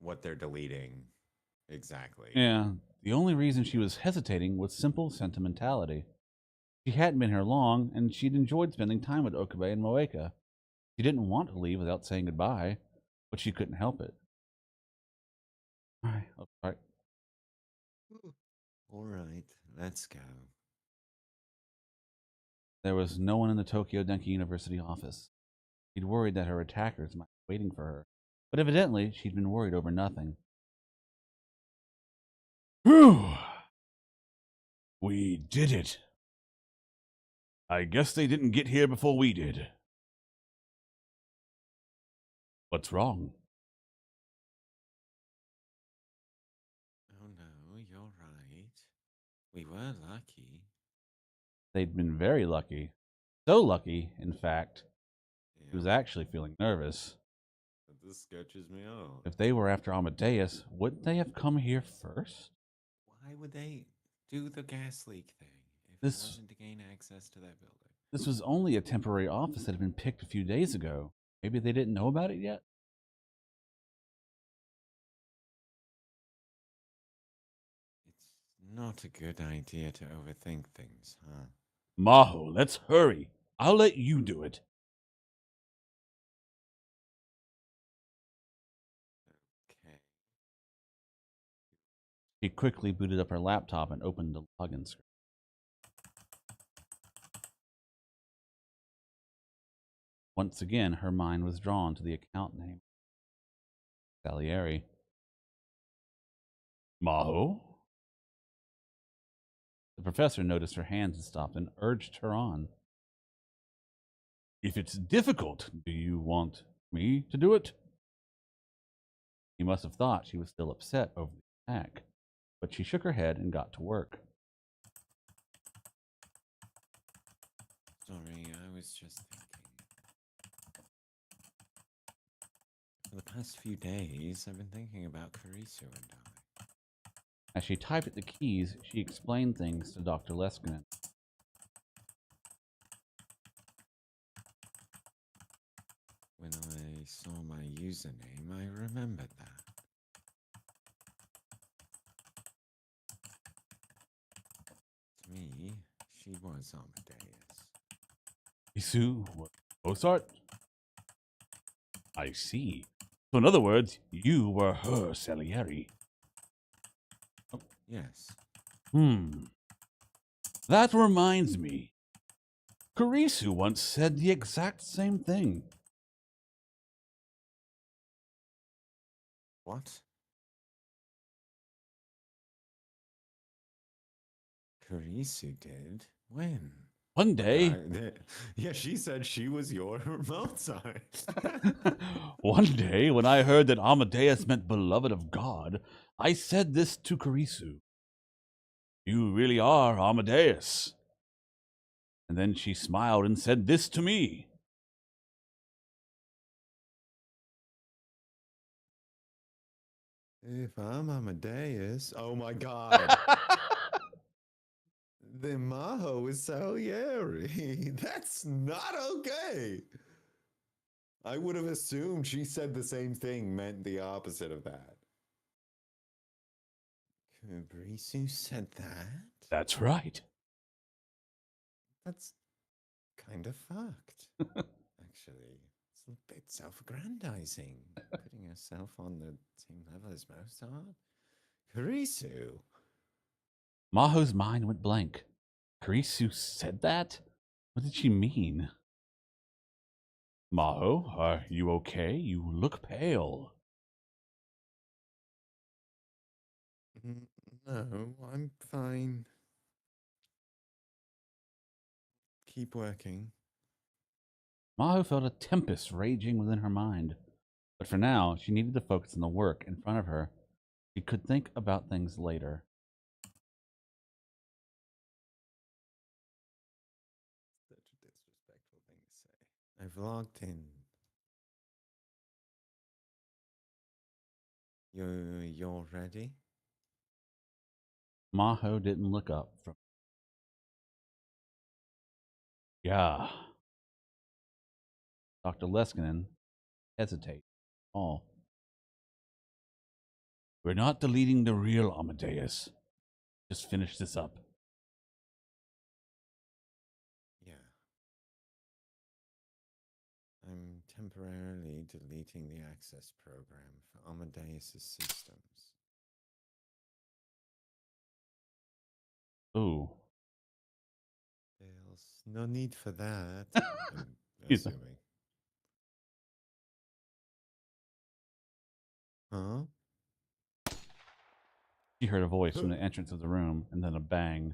what they're deleting exactly.
Yeah, the only reason she was hesitating was simple sentimentality. She hadn't been here long, and she'd enjoyed spending time with Okabe and Moeka. She didn't want to leave without saying goodbye, but she couldn't help it. Oh, sorry.
All right, let's go.
There was no one in the Tokyo Denki University office. She'd worried that her attackers might be waiting for her, but evidently she'd been worried over nothing. Whew! We did it. I guess they didn't get here before we did. What's wrong?
Oh no, you're right. We were lucky.
They'd been very lucky. So lucky, in fact, he was actually feeling nervous.
This sketches me out.
If they were after Amadeus, wouldn't they have come here first?
Why would they do the gas leak thing if it wasn't to gain access to that building?
This was only a temporary office that had been picked a few days ago. Maybe they didn't know about it yet?
It's not a good idea to overthink things, huh?
Maho, let's hurry. I'll let you do it.
Okay.
She quickly booted up her laptop and opened the login screen. Once again, her mind was drawn to the account name. Salieri. Maho? The professor noticed her hands had stopped and urged her on. If it's difficult, do you want me to do it? He must have thought she was still upset over the attack, but she shook her head and got to work.
Sorry, I was just thinking. For the past few days, I've been thinking about Kurisu and I.
As she typed at the keys, she explained things to Dr. Leskinen.
When I saw my username, I remembered that. To me, she was Amadeus.
Isu was Mozart? I see. So in other words, you were her Salieri.
Yes.
That reminds me. Kurisu once said the exact same thing.
What? Kurisu did? When?
One day.
Yeah, she said she was your Mozart.
One day, when I heard that Amadeus meant beloved of God, I said this to Kurisu. You really are Amadeus. And then she smiled and said this to me.
If I'm Amadeus, oh my god, then Maho is Salieri. That's not okay. I would have assumed she said the same thing meant the opposite of that. Kubrisu said that?
That's right.
That's kind of fucked. Actually, it's a bit self-aggrandizing. Putting yourself on the same level as Mozart? Kurisu?
Maho's mind went blank. Karisu said that? What did she mean? Maho, are you okay? You look pale.
No, I'm fine. Keep working.
Maho felt a tempest raging within her mind. But for now, she needed to focus on the work in front of her. She could think about things later.
Such a disrespectful thing to say. I've logged in. You're ready?
Maho didn't look up from. Yeah. Dr. Leskinen hesitated. Oh. We're not deleting the real Amadeus. Just finish this up.
Yeah. I'm temporarily deleting the access program for Amadeus' systems.
Ooh.
There's no need for that, I'm
He's like,
assuming. Huh?
she heard a voice from the entrance of the room, and then a bang.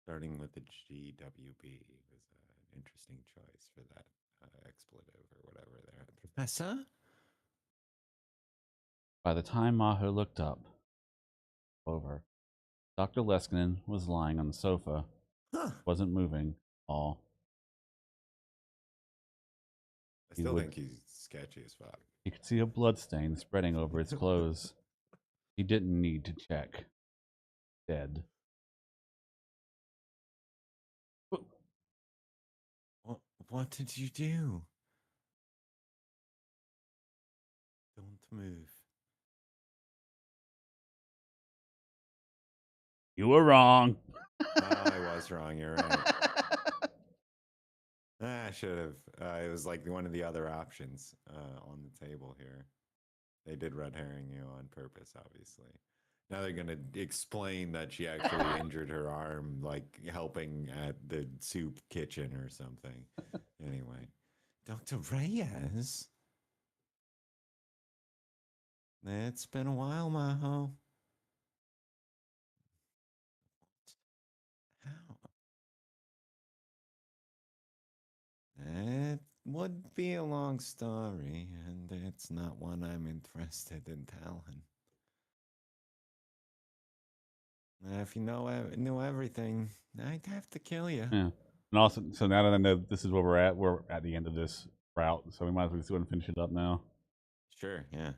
Starting with the GWB was an interesting choice for that expletive or whatever there. Professor?
By the time Maho looked up, over, Dr. Leskinen was lying on the sofa,
Huh.
wasn't moving at all.
I still think he's sketchy as fuck.
He could see a blood stain spreading over his clothes. He didn't need to check. Dead.
What did you do? Don't move.
You were wrong.
I was wrong. You're right. I should have. It was like one of the other options on the table here. They did red herring you on purpose, obviously. Now they're going to explain that she actually injured her arm, like helping at the soup kitchen or something. Anyway, Dr. Reyes? It's been a while, Maho. How? It would be a long story, and it's not one I'm interested in telling. If you knew everything, I'd have to kill you.
Yeah. And also, so now that I know this is where we're at the end of this route, so we might as well just go ahead and finish it up now.
Sure, yeah.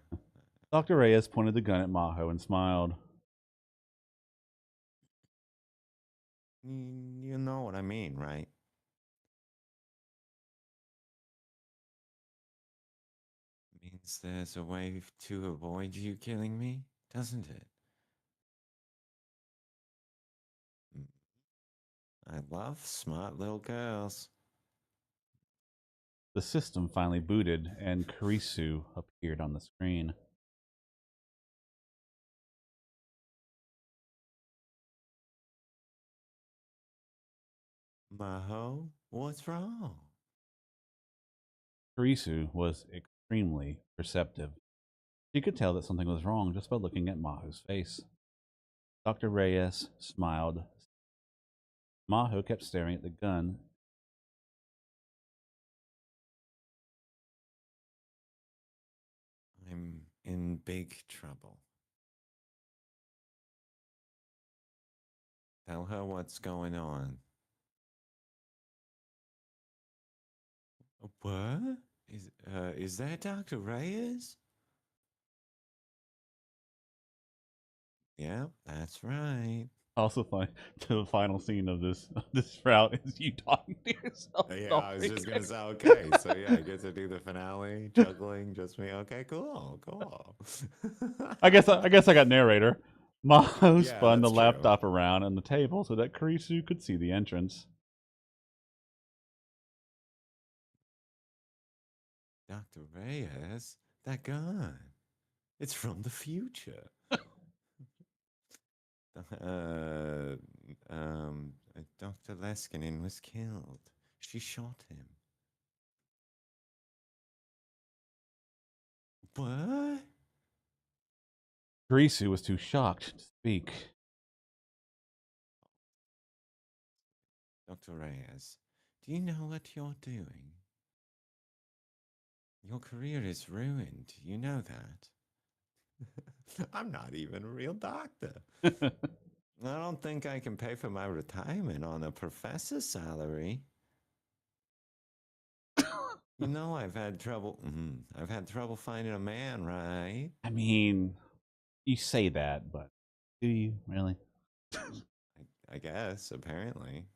Dr. Reyes pointed the gun at Maho and smiled.
You know what I mean, right? Means there's a way to avoid you killing me, doesn't it? I love smart little girls.
The system finally booted, and Karisu appeared on the screen.
Maho, what's wrong?
Karisu was extremely perceptive. She could tell that something was wrong just by looking at Maho's face. Dr. Reyes smiled. Maho kept staring at the gun.
in big trouble. Tell her what's going on. What? Is that Dr. Reyes? Yeah, that's right.
Also, fine. The final scene of this route is you talking to yourself.
Yeah,
Don't
I was
think
just gonna say okay. So yeah, I get to do the finale, juggling, just me. Okay, cool, cool.
I got narrator. Maho
Yeah,
spun the
that's true.
laptop around on the table so that Kurisu could see the entrance.
Dr. Reyes, that gun. It's from the future. Uh, Dr. Leskinen was killed. She shot him. What?
Kurisu was too shocked to speak.
Dr. Reyes, do you know what you're doing? Your career is ruined. You know that. I'm not even a real doctor. I don't think I can pay for my retirement on a professor's salary. You know, I've had trouble. I've had trouble finding a man, right?
I mean, you say that, but do you really?
I guess, apparently.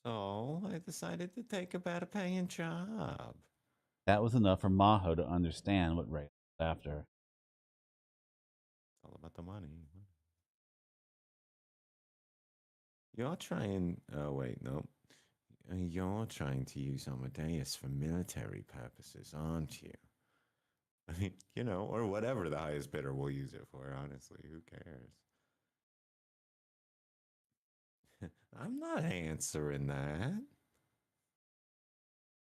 So I decided to take a better paying job.
That was enough for Maho to understand what Ray was after.
It's all about the money. You're trying. Oh, wait, no. You're trying to use Amadeus for military purposes, aren't you? I mean, or whatever the highest bidder will use it for, honestly. Who cares? I'm not answering that.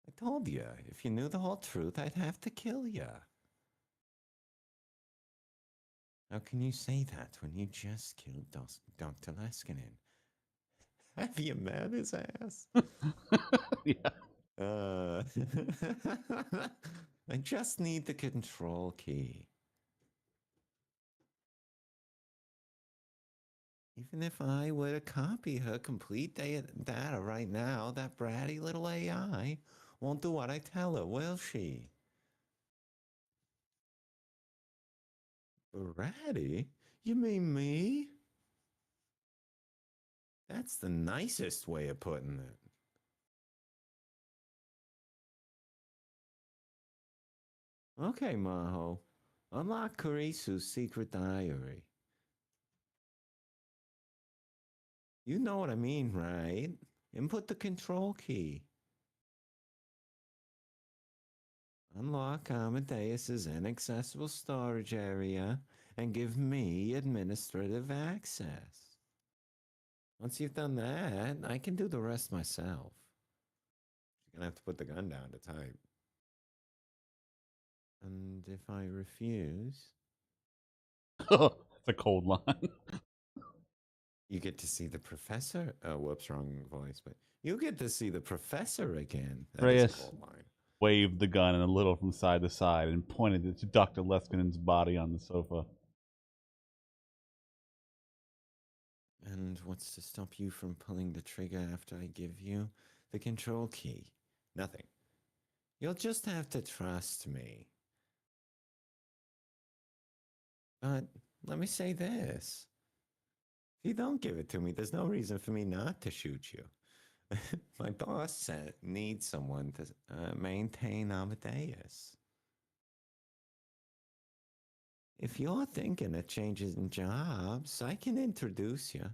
I told you, if you knew the whole truth, I'd have to kill you. How can you say that when you just killed Dr. Leskinen? Have you met his ass?
Yeah.
Uh, I just need the control key. Even if I were to copy her complete data right now, that bratty little AI won't do what I tell her, will she? Bratty? You mean me? That's the nicest way of putting it. Okay, Maho. Unlock Karisu's secret diary. You know what I mean, right? Input the control key. Unlock Amadeus's inaccessible storage area and give me administrative access. Once you've done that, I can do the rest myself. You're gonna have to put the gun down to type. And if I refuse,
That's a cold line.
you get to see the professor. Oh, whoops, wrong voice. But you get to see the professor again. That is a
Reyes
cold line.
waved the gun a little from side to side and pointed it to Dr. Leskinen's body on the sofa.
And what's to stop you from pulling the trigger after I give you the control key? Nothing. You'll just have to trust me. But let me say this. If you don't give it to me, there's no reason for me not to shoot you. My boss said needs someone to maintain Amadeus. If you're thinking of changing jobs, I can introduce you.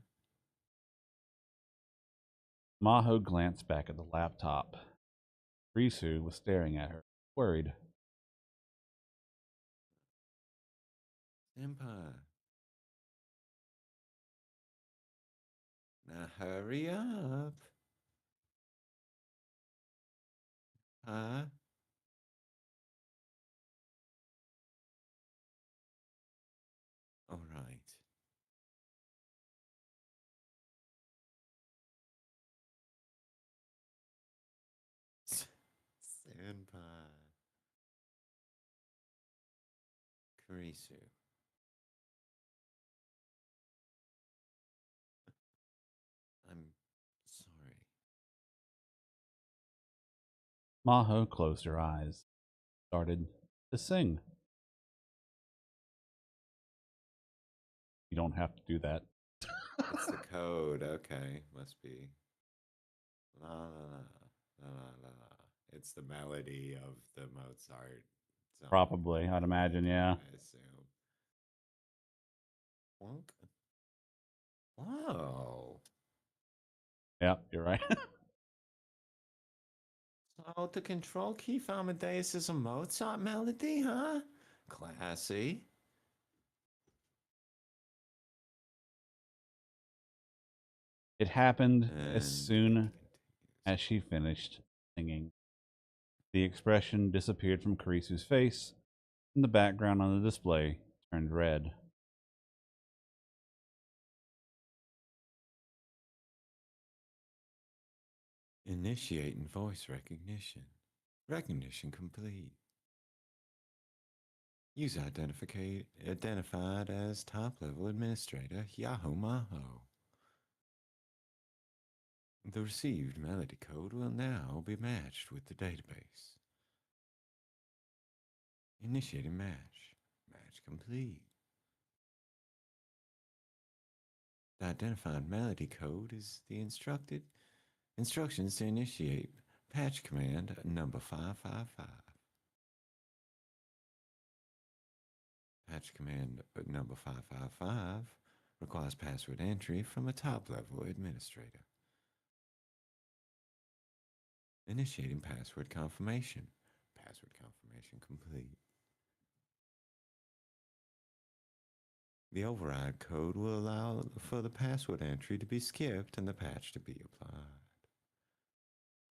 Maho glanced back at the laptop. Risu was staring at her, worried.
Senpai, now hurry up. Huh? All right. Senpai. Kurisu. I'm sorry.
Maho closed her eyes, started to sing. You don't have to do that.
It's the code. Okay, must be la la la la la la. It's the melody of the Mozart song.
Probably, I'd imagine, yeah.
I assume. Wonk. Wow.
Yeah, you're right.
So the control key for Amadeus is a Mozart melody, huh? Classy.
It happened as
And it
soon
continues.
as she finished singing. The expression disappeared from Karisu's face, and the background on the display turned red.
Initiating voice recognition. Recognition complete. User identified as top level administrator Yahoo Maho. The received melody code will now be matched with the database. Initiating match. Match complete. The identified melody code is the instructions to initiate patch command number 555. Patch command number 555 requires password entry from a top level administrator. Initiating password confirmation. Password confirmation complete. The override code will allow for the password entry to be skipped and the patch to be applied.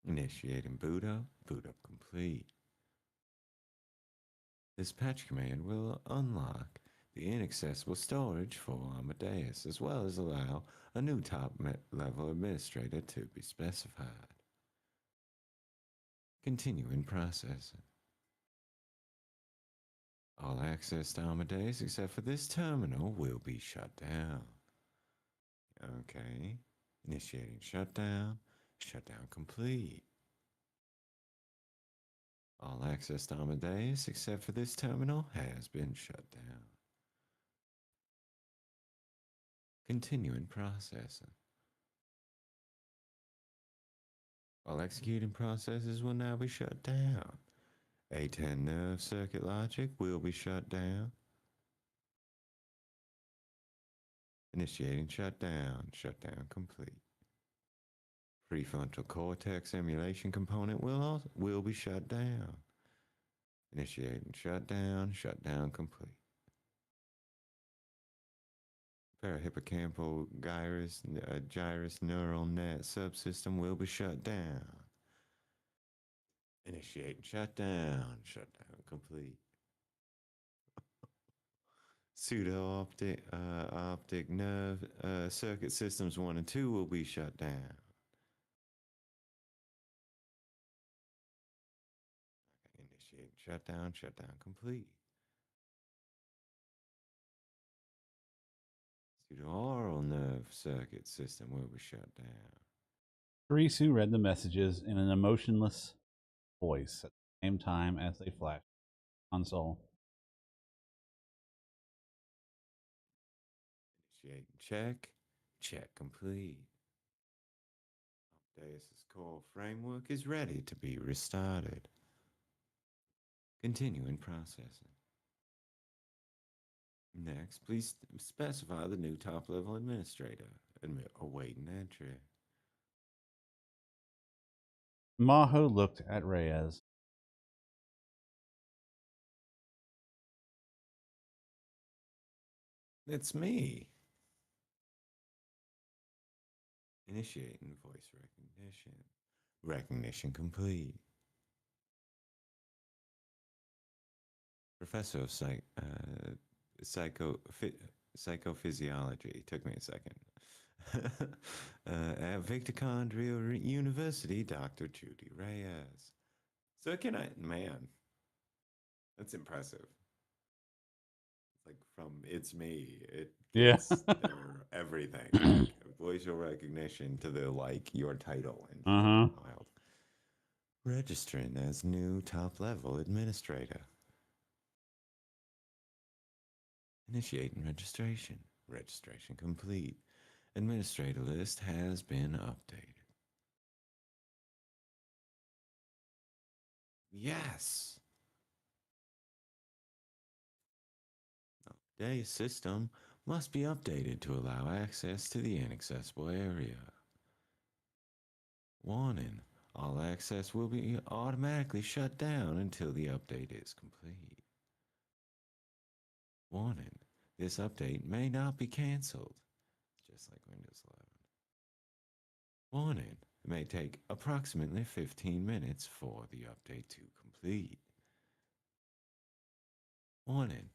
Initiating boot up. Boot up complete. This patch command will unlock the inaccessible storage for Amadeus, as well as allow a new top level administrator to be specified. Continuing processing. All access to Amadeus except for this terminal will be shut down. Okay. Initiating shutdown. Shutdown complete. All access to Amadeus except for this terminal has been shut down. Continuing processing. All executing processes will now be shut down. A10 nerve circuit logic will be shut down. Initiating shutdown. Shutdown complete. Prefrontal cortex emulation component will be shut down. Initiating shutdown. Shutdown complete. Parahippocampal gyrus neural net subsystem will be shut down. Initiating shutdown. Shutdown complete. Pseudo optic nerve circuit systems 1 and 2 will be shut down. Initiating shutdown. Shutdown complete. Pseudo-oral nerve circuit system will be shut down.
Karisu read the messages in an emotionless voice at the same time as they flashed on the console.
Initiating check. Check complete. Amadeus' core framework is ready to be restarted. Continuing processing. Next, please specify the new top-level administrator. Awaiting entry.
Maho looked at Reyes.
It's me. Initiating voice recognition. Recognition complete. Professor of psychophysiology. Took me a second. At Victor Condrel University, Dr. Judy Reyes. So can I, man, that's impressive. like from It's Me. It
Yeah.
gets their everything, like voice recognition to the like your title and shit.
Uh-huh.
Wild. Registering as new top level administrator. Initiating registration. Registration complete. Administrator list has been updated. Yes. Today's system must be updated to allow access to the inaccessible area. Warning. All access will be automatically shut down until the update is complete. Warning. This update may not be cancelled, just like Windows 11. Warning. It may take approximately 15 minutes for the update to complete. Warning.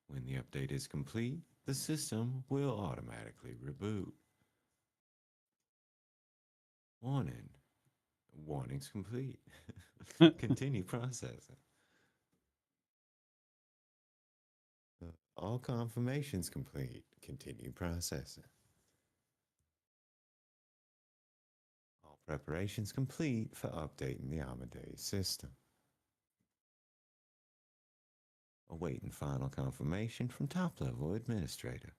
When the update is complete, the system will automatically reboot. Warning. Warnings complete. Continue processing. All confirmations complete. Continue processing. All preparations complete for updating the Amadeus system. Awaiting final confirmation from top level administrator.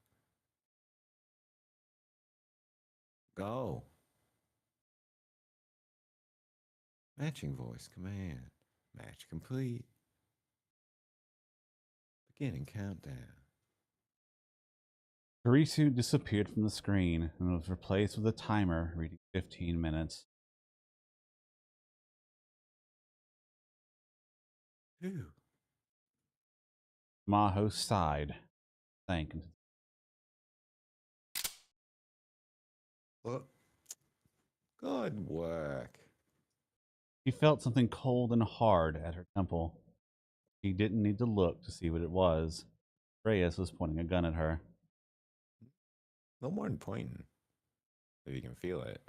Go. Matching voice command. Match complete. Beginning countdown.
Karisu disappeared from the screen and was replaced with a timer reading 15 minutes.
Phew.
Maho sighed, sank into.
Well, good work.
He felt something cold and hard at her temple. He didn't need to look to see what it was. Reyes was pointing a gun at her.
No more than pointing. If you can feel it.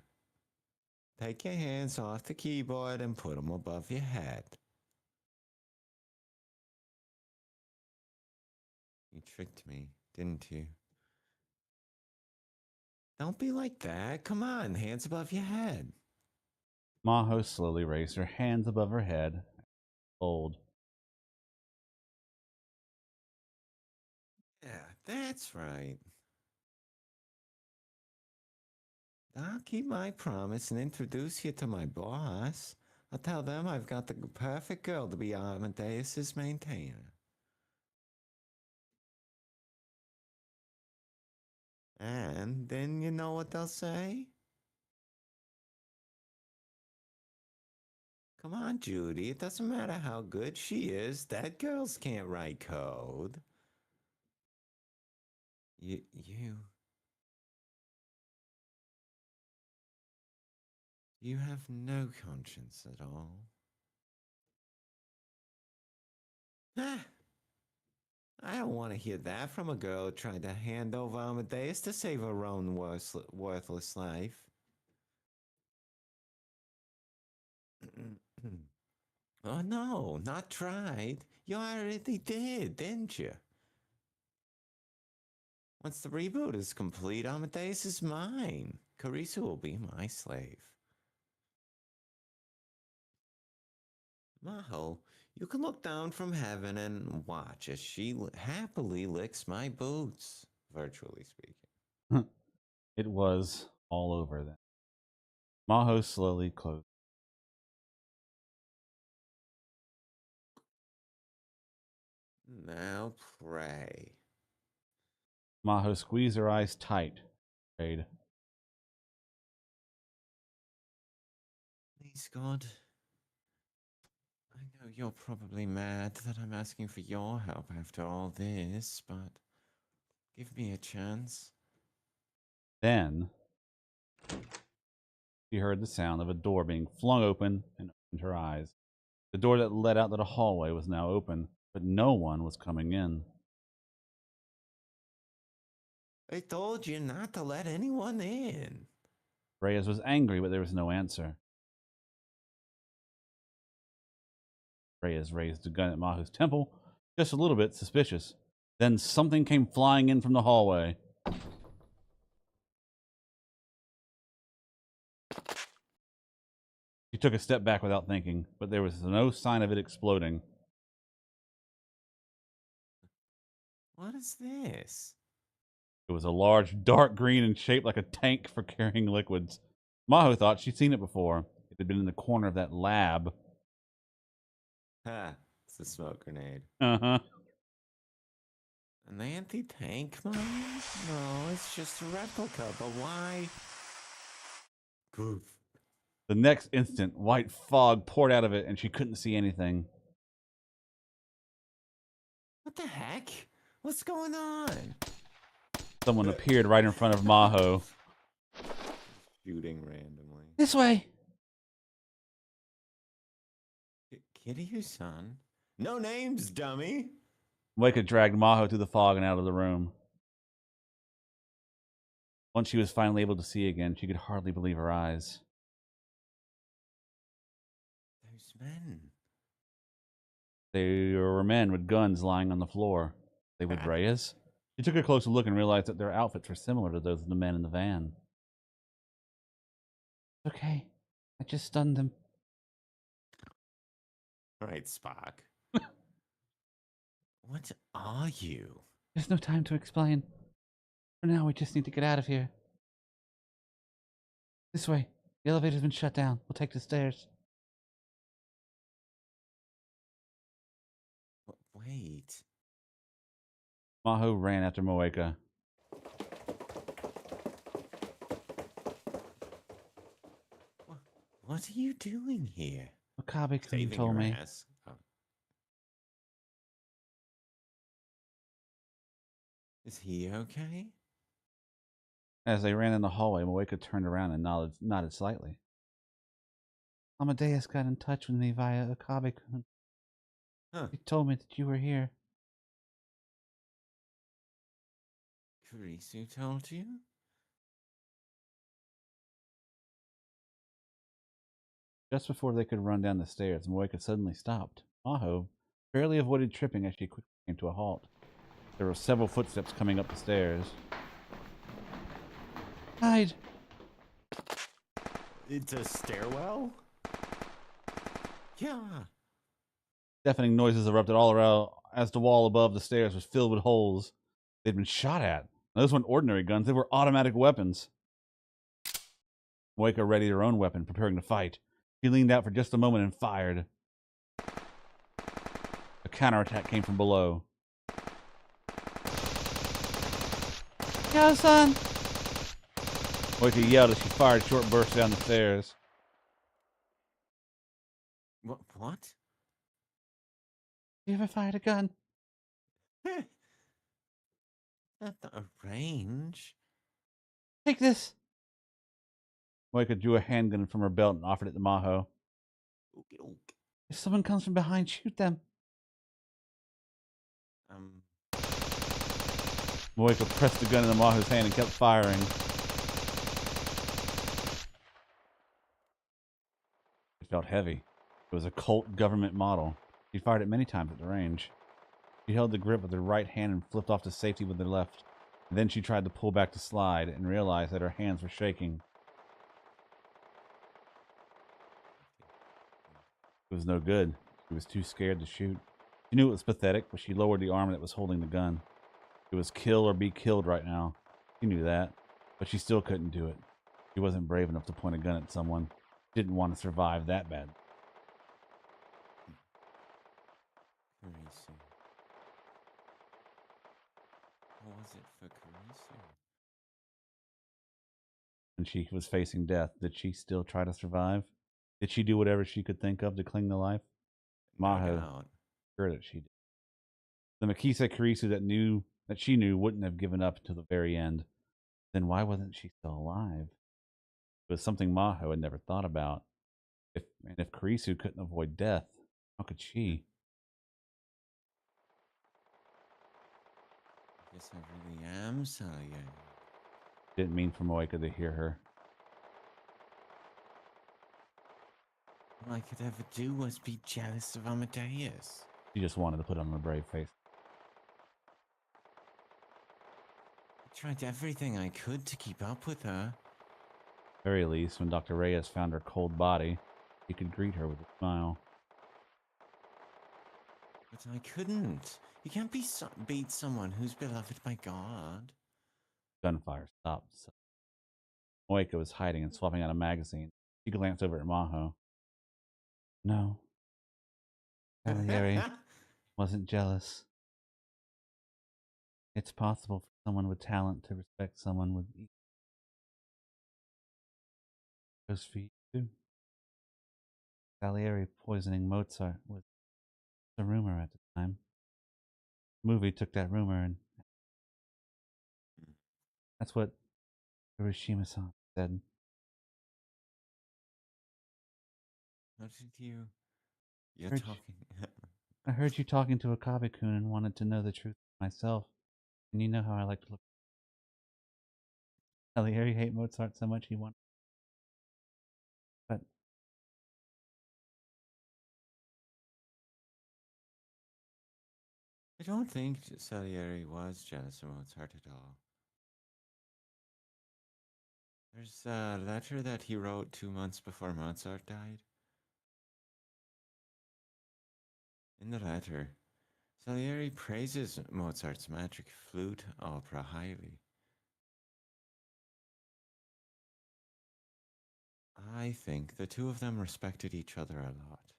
Take your hands off the keyboard and put them above your head. You tricked me, didn't you? Don't be like that. Come on, hands above your head.
Maho slowly raised her hands above her head. Cold.
Yeah, that's right. I'll keep my promise and introduce you to my boss. I'll tell them I've got the perfect girl to be Amadeus's maintainer. And then you know what they'll say? Come on, Judy. It doesn't matter how good she is. That girls can't write code. You you have no conscience at all. Ah, I don't want to hear that from a girl trying to hand over Amadeus to save her own worthless life. Oh no, not tried. You already did, didn't you? Once the reboot is complete, Amadeus is mine. Carissa will be my slave. Maho, you can look down from heaven and watch as she happily licks my boots, virtually speaking.
It was all over then. Maho slowly closed.
Now pray.
Maho squeezed her eyes tight. Prayed.
Please, God. I know you're probably mad that I'm asking for your help after all this, but give me a chance.
Then she heard the sound of a door being flung open and opened her eyes. The door that led out to the hallway was now open, but no one was coming in.
I told you not to let anyone in.
Reyes was angry, but there was no answer. Reyes raised a gun at Maho's temple, just a little bit suspicious. Then something came flying in from the hallway. She took a step back without thinking, but there was no sign of it exploding.
What is this?
It was a large, dark green and shaped like a tank for carrying liquids. Maho thought she'd seen it before. It had been in the corner of that lab.
Ha! It's a smoke grenade.
Uh-huh.
An anti-tank mine? No, it's just a replica, but why? Goof.
The next instant, white fog poured out of it, and she couldn't see anything.
What the heck? What's going on?
Someone appeared right in front of Maho.
Shooting randomly.
This way!
Kiryu-san? No names, dummy!
Moeka dragged Maho through the fog and out of the room. Once she was finally able to see again, she could hardly believe her eyes.
Those men.
They were men with guns lying on the floor. They were Reyes? She took a closer look and realized that their outfits were similar to those of the men in the van. Okay, I just stunned them.
All right, Spock. What are you?
There's no time to explain. For now, we just need to get out of here. This way. The elevator's been shut down. We'll take the stairs.
Wait.
Maho ran after Moeka.
What are you doing here?
Okabe-kun told me.
Ass. Oh. Is he okay?
As they ran in the hallway, Moeka turned around and nodded slightly. Amadeus got in touch with me via Okabe-kun.
Huh.
He told me that you were here.
Kurisu told you?
Just before they could run down the stairs, Moeka suddenly stopped. Maho barely avoided tripping as she quickly came to a halt. There were several footsteps coming up the stairs. Hide!
It's a stairwell? Yeah.
Deafening noises erupted all around as the wall above the stairs was filled with holes they'd been shot at. Now, those weren't ordinary guns, they were automatic weapons. Moeka readied her own weapon, preparing to fight. She leaned out for just a moment and fired. A counterattack came from below. Yo, son! Moeka yelled as she fired short bursts down the stairs.
What?
You ever fired a gun?
Not a range.
Take this! Moeka drew a handgun from her belt and offered it to Maho. If someone comes from behind, shoot them. Moeka pressed the gun into Maho's hand and kept firing. It felt heavy. It was a Colt government model. She fired it many times at the range. She held the grip with her right hand and flipped off to safety with her left. And then she tried to pull back to slide and realized that her hands were shaking. It was no good. She was too scared to shoot. She knew it was pathetic, but she lowered the arm that was holding the gun. It was kill or be killed right now. She knew that, but she still couldn't do it. She wasn't brave enough to point a gun at someone. She didn't want to survive that bad.
Kurisu. What was it for Kurisu?
When she was facing death, did she still try to survive? Did she do whatever she could think of to cling to life? Maho, sure that she did. The Makisa Kurisu that she knew wouldn't have given up until the very end. Then why wasn't she still alive? It was something Maho had never thought about. If Kurisu couldn't avoid death, how could she?
I guess I really am sorry.
Didn't mean for Moeka to hear her.
All I could ever do was be jealous of Amadeus.
She just wanted to put on a brave face.
Tried everything I could to keep up with her.
At the very least, when Dr. Reyes found her cold body, he could greet her with a smile.
But I couldn't. You can't beat someone who's beloved by God.
Gunfire stopped. Moeka was hiding and swapping out a magazine. She glanced over at Maho. No, Salieri wasn't jealous. It's possible for someone with talent to respect someone with ego. Goes for you too. Salieri poisoning Mozart was a rumor at the time. The movie took that rumor, and that's what Hiroshima-san said.
How did you? You're
Heard you,
talking.
I heard you talking to Akabe-kun and wanted to know the truth myself. And you know how I like to look. Salieri hate Mozart so much he wanted. But
I don't think Salieri was jealous of Mozart at all. There's a letter that he wrote 2 months before Mozart died. In the letter, Salieri praises Mozart's magic flute opera highly. I think the two of them respected each other a lot.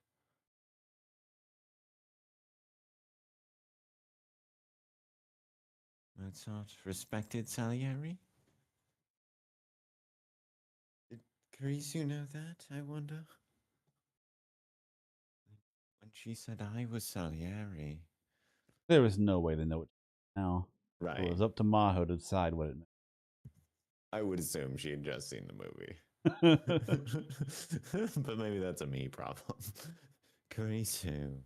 Mozart respected Salieri? Did Carisu know that, I wonder? When she said I was Salieri.
there was no way to know it now. It
Right.
was up to Maho to decide what it
I would assume she had just seen the movie.
meant.
But maybe that's a me problem. Carisu.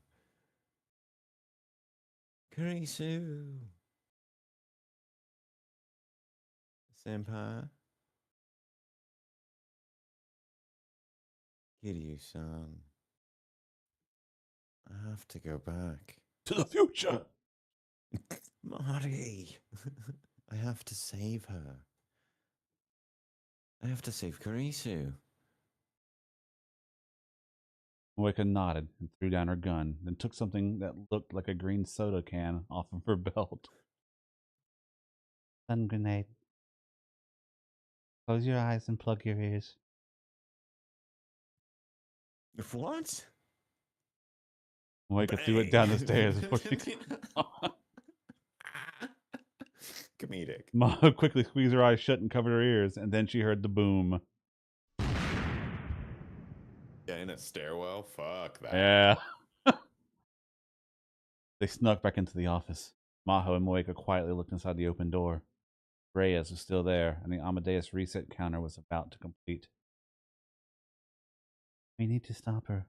Carisu. Senpai. Kiryu-san. I have to go back.
To the future!
Mari. I have to save her. I have to save Karisu.
Moeka nodded and threw down her gun, then took something that looked like a green soda can off of her belt. Stun grenade. Close your eyes and plug your ears.
What?
Moeka threw it
Bang.
down the stairs before she
Comedic.
Ma quickly squeezed her eyes shut and covered her ears, and then she heard the boom.
Yeah, in a stairwell? Fuck that.
Yeah. They snuck back into the office. Maho and Moeka quietly looked inside the open door. Reyes was still there, and the Amadeus reset counter was about to complete. We need to stop her.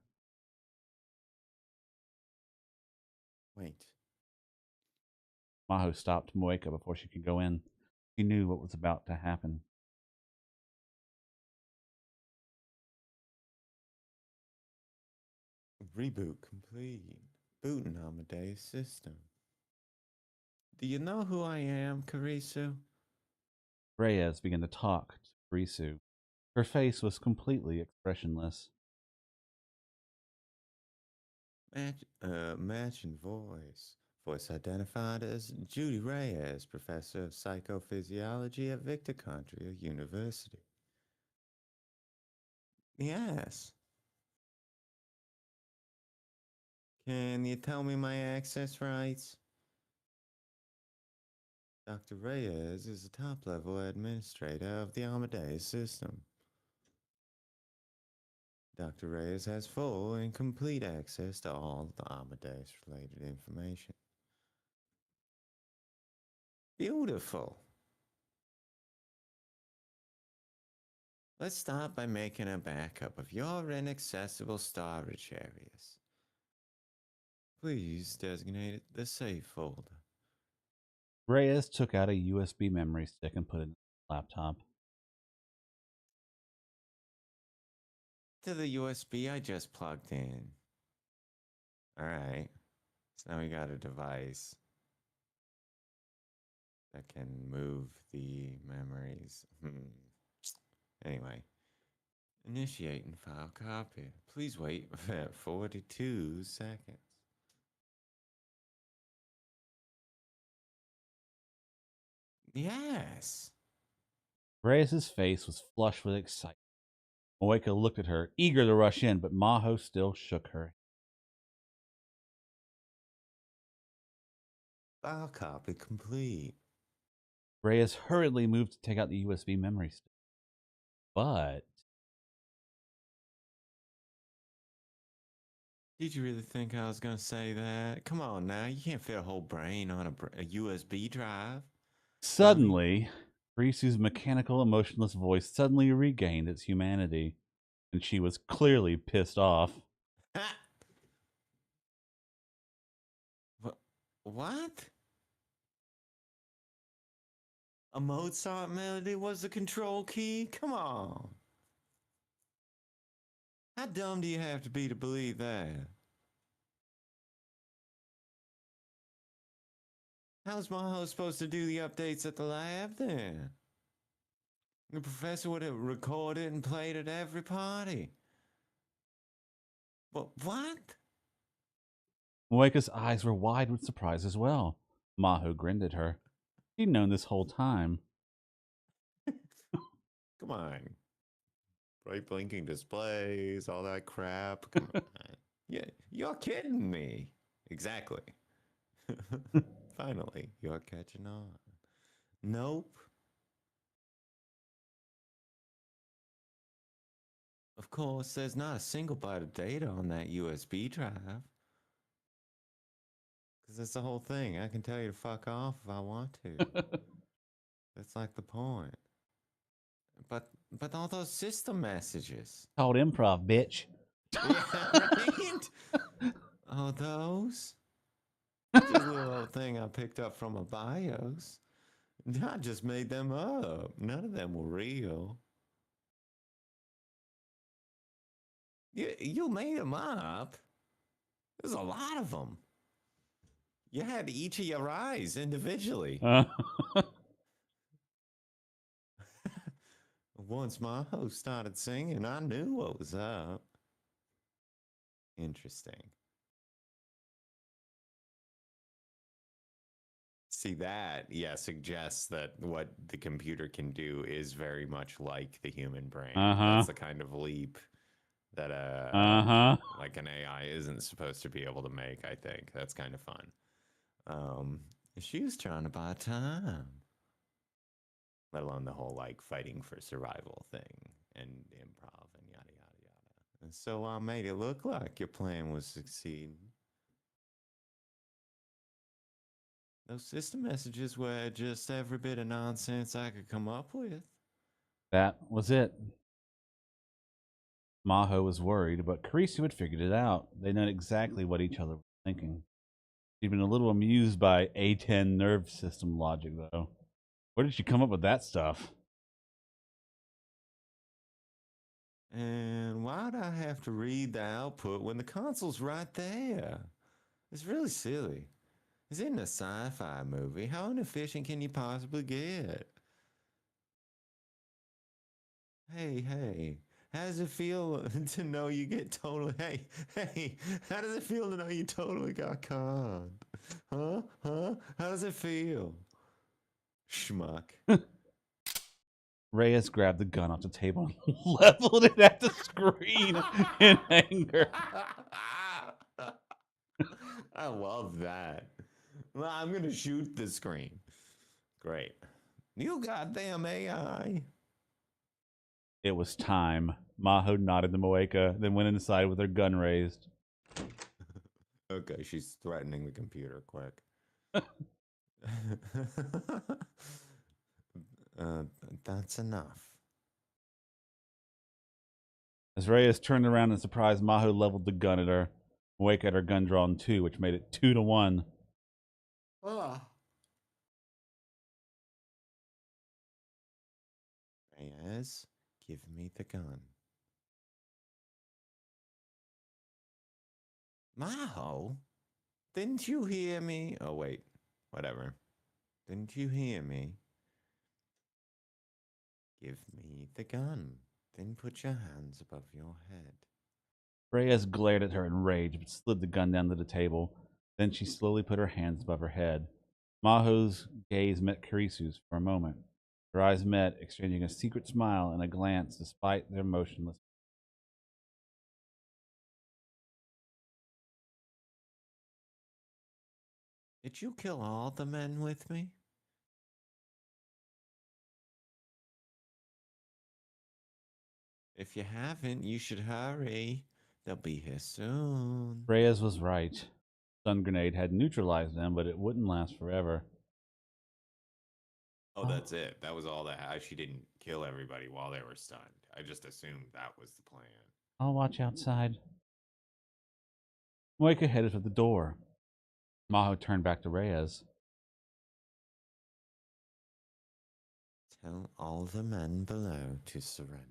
Wait.
Maho stopped Moeka before she could go in. She knew what was about to happen.
Reboot complete. Booting Amadeus system. Do you know who I am, Karisu?
Reyes began to talk to Risu. Her face was completely expressionless.
Match in voice. Voice identified as Judy Reyes, professor of psychophysiology at Victor Country University. Yes. Can you tell me my access rights? Dr. Reyes is a top level administrator of the Amadeus system. Dr. Reyes has full and complete access to all the Amadeus related information. Beautiful. Let's start by making a backup of your inaccessible storage areas. Please designate it the safe folder.
Reyes took out a USB memory stick and put it in the laptop.
To the USB I just plugged in. Alright, so now we got a device. that can move the memories. Anyway, initiating file copy. Please wait 42 seconds. Yes.
Reyes's face was flushed with excitement. Moeka looked at her, eager to rush in, but Maho still shook her.
File copy complete.
Reyes hurriedly moved to take out the USB memory stick. But
Did you really think I was going to say that? Come on now, you can't fit a whole brain on a USB drive.
suddenly, Risu's mechanical, emotionless voice suddenly regained its humanity, and she was clearly pissed off.
What? A Mozart melody was the control key? Come on. How dumb do you have to be to believe that? How's Maho supposed to do the updates at the lab then? The professor would have recorded and played at every party. But what?
Moeka's eyes were wide with surprise as well. Maho grinned at her. She'd known this whole time.
Come on. Bright blinking displays, all that crap. Come on. Yeah, you're kidding me. Exactly. Finally, you're catching on. Nope. Of course, there's not a single byte of data on that USB drive. Because that's the whole thing. I can tell you to fuck off if I want to. That's like the point. But all those system messages.
Called improv, bitch.
Yeah, right? Oh, those? Just a little old thing I picked up from a BIOS. I just made them up. None of them were real. You made them up? There's a lot of them. You had each of your eyes individually. Once my host started singing, I knew what was up. Interesting. See that, yeah, suggests that what the computer can do is very much like the human brain. That's the kind of leap that like an AI isn't supposed to be able to make, I think. That's kind of fun. She was trying to buy time. Let alone the whole like fighting for survival thing and improv and yada yada yada. And so I made it look like your plan was succeeding. Those system messages were just every bit of nonsense I could come up with.
That was it. Maho was worried, but Karisu had figured it out. They knew exactly what each other was thinking. She'd been a little amused by A10 nerve system logic, though. Where did she come up with that stuff?
And why'd I have to read the output when the console's right there? It's really silly. It's in a sci-fi movie. How inefficient can you possibly get? Hey, how does it feel to know you get totally, hey, how does it feel to know you totally got conned? Huh? How does it feel? Schmuck.
Reyes grabbed the gun off the table and leveled it at the screen in anger.
I love that. Well, I'm going to shoot the screen. Great. You goddamn AI.
It was time. Maho nodded to Moeka, then went inside with her gun raised.
Okay, she's threatening the computer. Quick. uh, that's enough.
As Reyes turned around in surprise, Maho leveled the gun at her. Moeka had her gun drawn too, which made it 2-1.
Ah. Reyes, give me the gun. Maho, didn't you hear me? Oh, wait. Whatever. Didn't you hear me? Give me the gun. Then put your hands above your head.
Reyes glared at her in rage, but slid the gun down to the table. Then she slowly put her hands above her head. Maho's gaze met Carisu's for a moment. Their eyes met, exchanging a secret smile and a glance despite their motionless.
Did you kill all the men with me? If you haven't, you should hurry. They'll be here soon.
Reyes was right. Stun grenade had neutralized them, but it wouldn't last forever.
Oh, that's it. That was all that. She didn't kill everybody while they were stunned. I just assumed that was the plan.
I'll watch outside. Moika headed for the door. Maho turned back to Reyes.
Tell all the men below to surrender.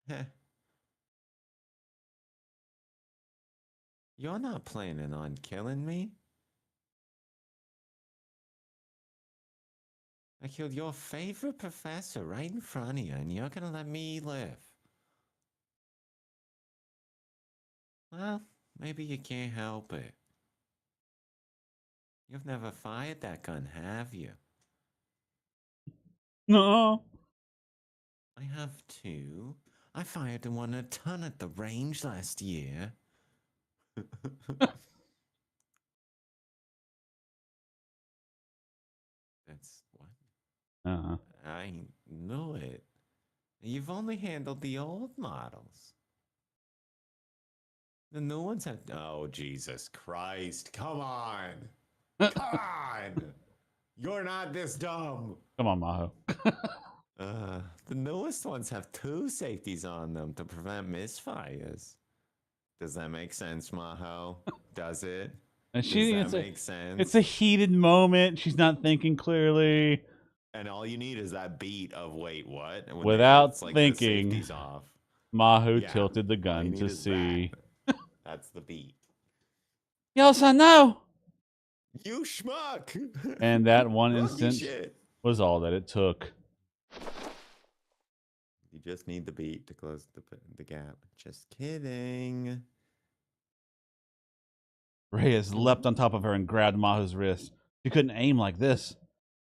Heh. You're not planning on killing me? I killed your favorite professor right in front of you, and you're gonna let me live. Well, maybe you can't help it. You've never fired that gun, have you?
No.
I have too. I fired one a ton at the range last year. That's what?
Uh-huh.
I knew it. You've only handled the old models. The new ones have. Oh, Jesus Christ. Come on. Come on. You're not this dumb.
Come on, Maho.
The newest ones have two safeties on them to prevent misfires. Does that make sense, Maho? Does it?
And
Does that
it's
make sense?
it's a heated moment. She's not thinking clearly.
And all you need is that beat of wait, what? And when
Without
it's like the
thinking,
safety's off.
Maho
Yeah.
tilted the
All you
gun
need
to
is
see.
that. That's the beat.
Yes, I know.
You schmuck!
And that one
Rookie
instant
shit.
was all that it took.
You just need the beat to close the gap. Just kidding.
Reyes leapt on top of her and grabbed Maho's wrist. She couldn't aim like this.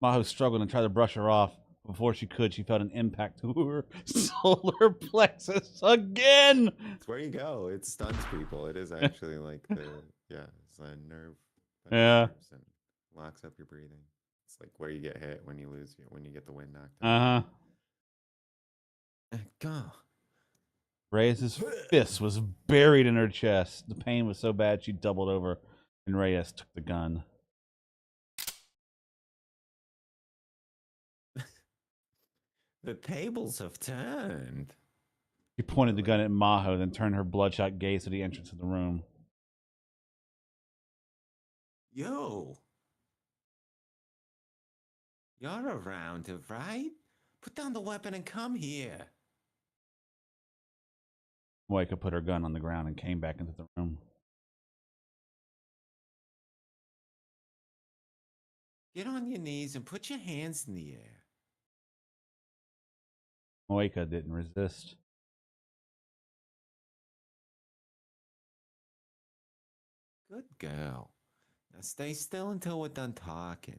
Maho struggled and tried to brush her off. Before she could, she felt an impact to her solar plexus again.
It's where you go. It stuns people. It is actually like it's a nerve that
Yeah.
nerves and locks up your breathing. It's like where you get hit when you get the wind knocked out.
Uh-huh.
Go.
Reyes' fist was buried in her chest. The pain was so bad she doubled over, and Reyes took the gun.
The tables have turned.
She pointed the gun at Maho, then turned her bloodshot gaze to the entrance of the room.
Yo. You're around, right? Put down the weapon and come here.
Moika put her gun on the ground and came back into the room.
Get on your knees and put your hands in the air.
Moika didn't resist.
Good girl. Now stay still until we're done talking.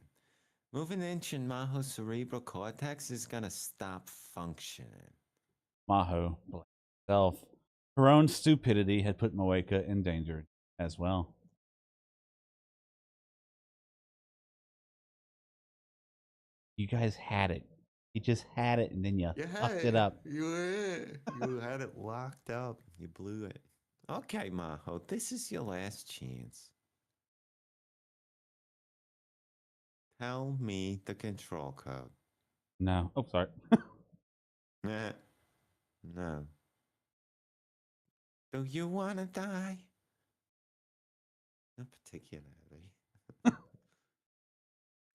Move an inch and Maho's cerebral cortex is gonna stop functioning.
Maho blamed herself. Her own stupidity had put Moika in danger as well. You guys had it. You just had it, and then you fucked it up.
You had it locked up. You blew it. Okay, Maho, this is your last chance. Tell me the control code.
No. Oh, sorry.
No. Do you want to die? Not particularly.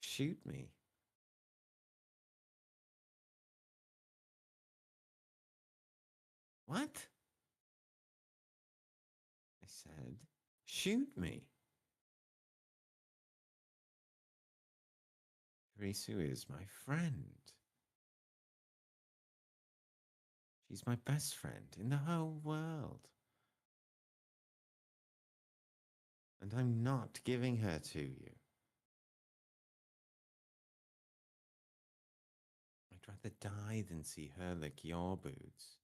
Shoot me. What? I said, Shoot me. Risu is my friend. She's my best friend in the whole world. And I'm not giving her to you. I'd rather die than see her lick your boots.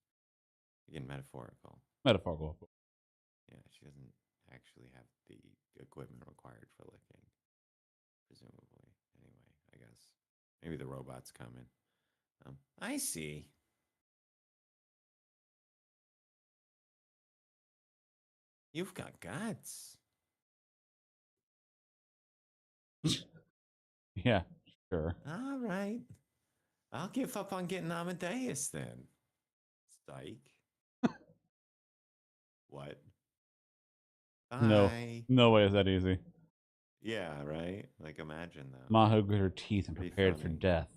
Again, metaphorical.
Metaphorical.
Yeah, she doesn't actually have the equipment required for licking, presumably. Anyway, I guess. Maybe the robot's coming. I see. You've got guts.
Yeah, sure.
All right. I'll give up on getting Amadeus then. Psych. What?
No,
Bye.
no way is that easy.
Yeah, right? Like, imagine though.
Maho grit her teeth and
Pretty
prepared for
funny.
death.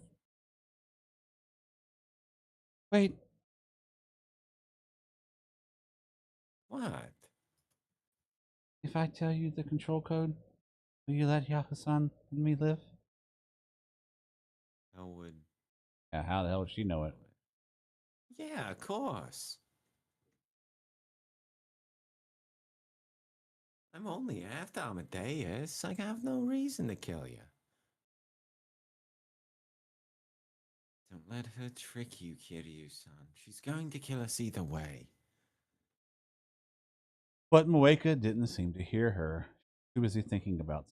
Wait,
What?
if I tell you the control code, will you let Yakusan and me live?
How would
Yeah, how the hell would she know
know
it?
it? Yeah, of course. I'm only after Amadeus. I have no reason to kill you. Don't let her trick you, Kiryu-san. She's going to kill us either way.
But Moeka didn't seem to hear her. She was thinking about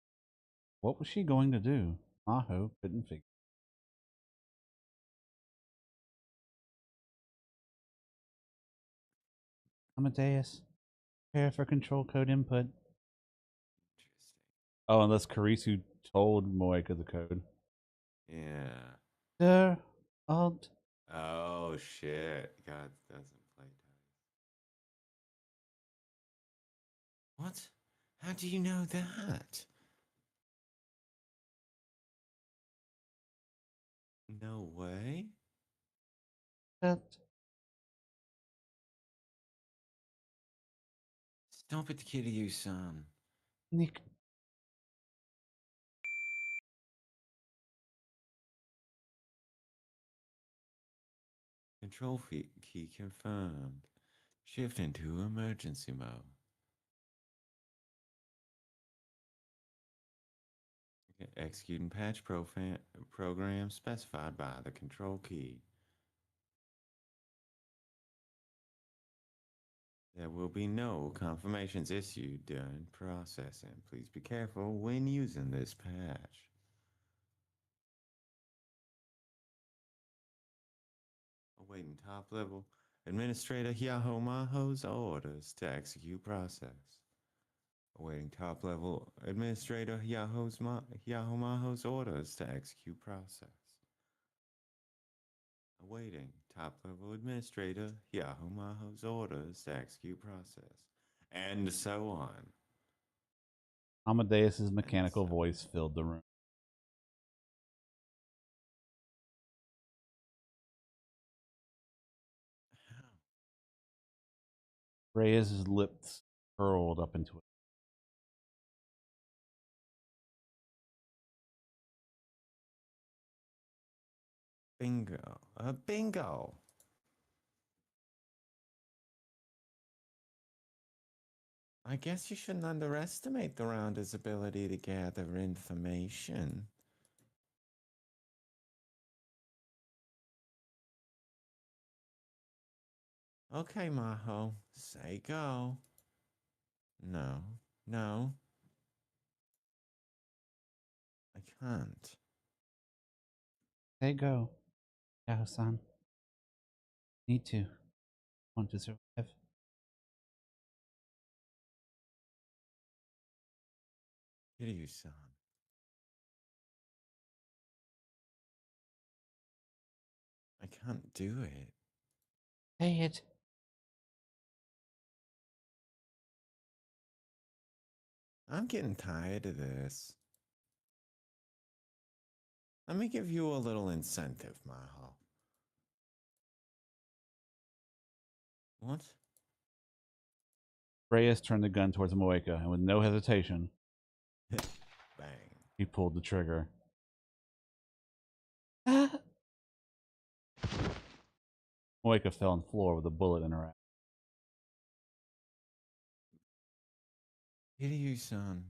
what was she going to do. Maho couldn't figure. Amadeus, prepare for control code input.
Interesting.
Oh, unless Karisu told Moeka the code.
Yeah.
Sir, Alt.
Oh, shit. God doesn't play dice. What? How do you know that? No way.
Alt.
Stop it, Kiryu-san.
Nick.
Control key confirmed. Shift into emergency mode. Executing patch program specified by the control key. There will be no confirmations issued during processing. Please be careful when using this patch. Awaiting top level Administrator Yahomaho's orders to execute process. Awaiting top level Administrator Yahomaho's orders to execute process. Awaiting top level Administrator Yahomaho's orders to execute process. And so on.
Amadeus's
And
mechanical
so on.
voice filled the room.
How?
Reyes's lips curled up into it.
Bingo. Bingo. I guess you shouldn't underestimate the Rounder's ability to gather information. Okay, Maho, say go. No, no, I can't.
Say go, Yaho-san. Need to. Want to survive.
Kiryu-san, I can't do it.
Say it.
I'm getting tired of this. Let me give you a little incentive, Maho. What?
Reyes turned the gun towards Moeka, and with no hesitation,
Bang.
he pulled the trigger. Moeka fell on the floor with a bullet in her eye.
Kiryu son.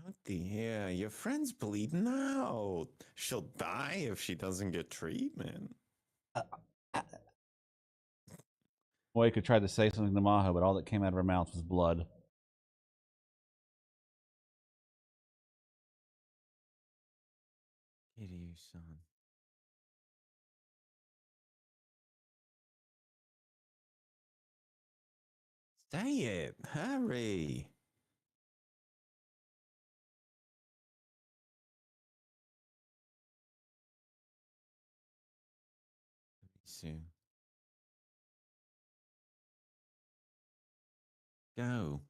Out the hair. Your friend's bleeding out. She'll die if she doesn't get treatment.
Moeka tried to say something to Maho, but all that came out of her mouth was blood.
Kiryu son. Say it. Hurry. Soon. Go.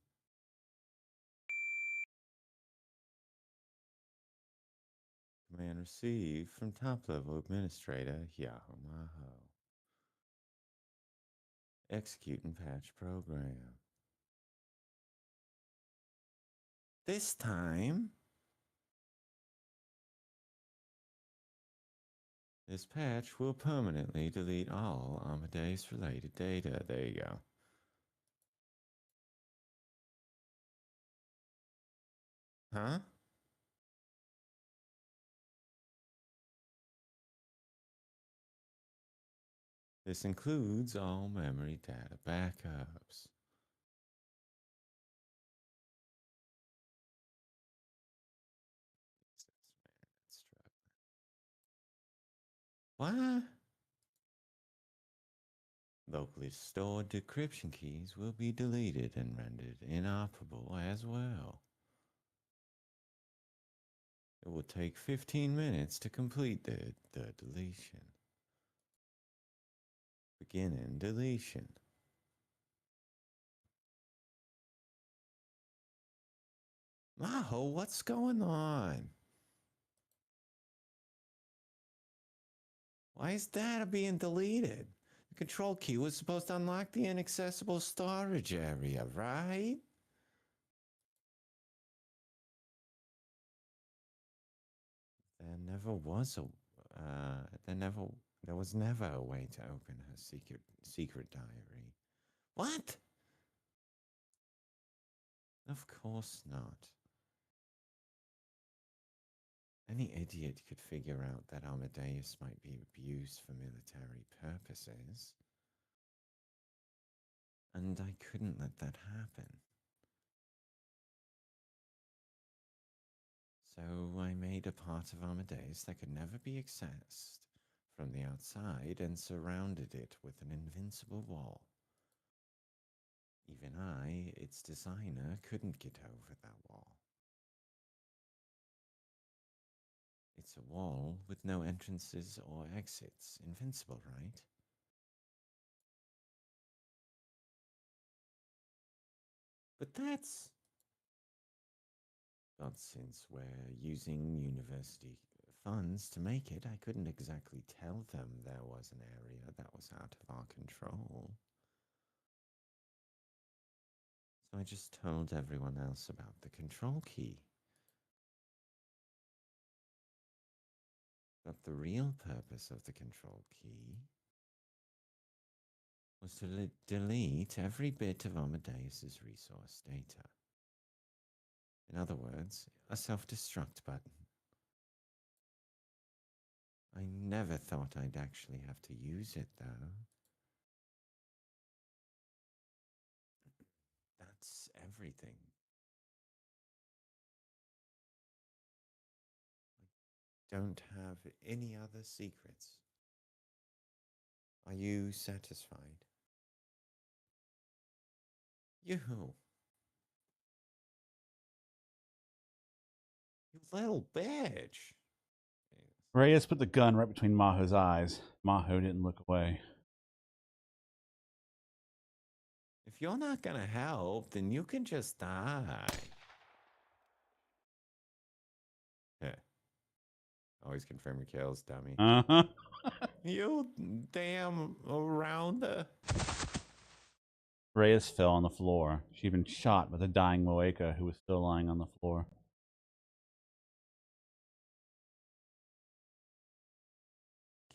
Command received from top level administrator Yahoo Maho. Execute and patch program. This time, this patch will permanently delete all Amadeus related data. There you go. Huh? This includes all memory data backups. What? Locally stored decryption keys will be deleted and rendered inoperable as well. It will take 15 minutes to complete the deletion. Beginning deletion. Maho, what's going on? Why is data being deleted? The control key was supposed to unlock the inaccessible storage area, right? There was never a way to open her secret diary. What? Of course not. Any idiot could figure out that Amadeus might be abused for military purposes. And I couldn't let that happen. So I made a part of Amadeus that could never be accessed from the outside and surrounded it with an invincible wall. Even I, its designer, couldn't get over that wall. It's a wall with no entrances or exits. Invincible, right? But that's... But since we're using university funds to make it, I couldn't exactly tell them there was an area that was out of our control. So I just told everyone else about the control key. But the real purpose of the control key was to delete every bit of Amadeus's resource data. In other words, a self-destruct button. I never thought I'd actually have to use it, though. That's everything. I don't have any other secrets. Are you satisfied? You little bitch.
Reyes put the gun right between Maho's eyes. Maho didn't look away.
If you're not gonna help, then you can just die. Yeah. Always confirm your kills, dummy.
Uh-huh.
You damn rounder.
Reyes fell on the floor. She'd been shot by the dying Moeka, who was still lying on the floor.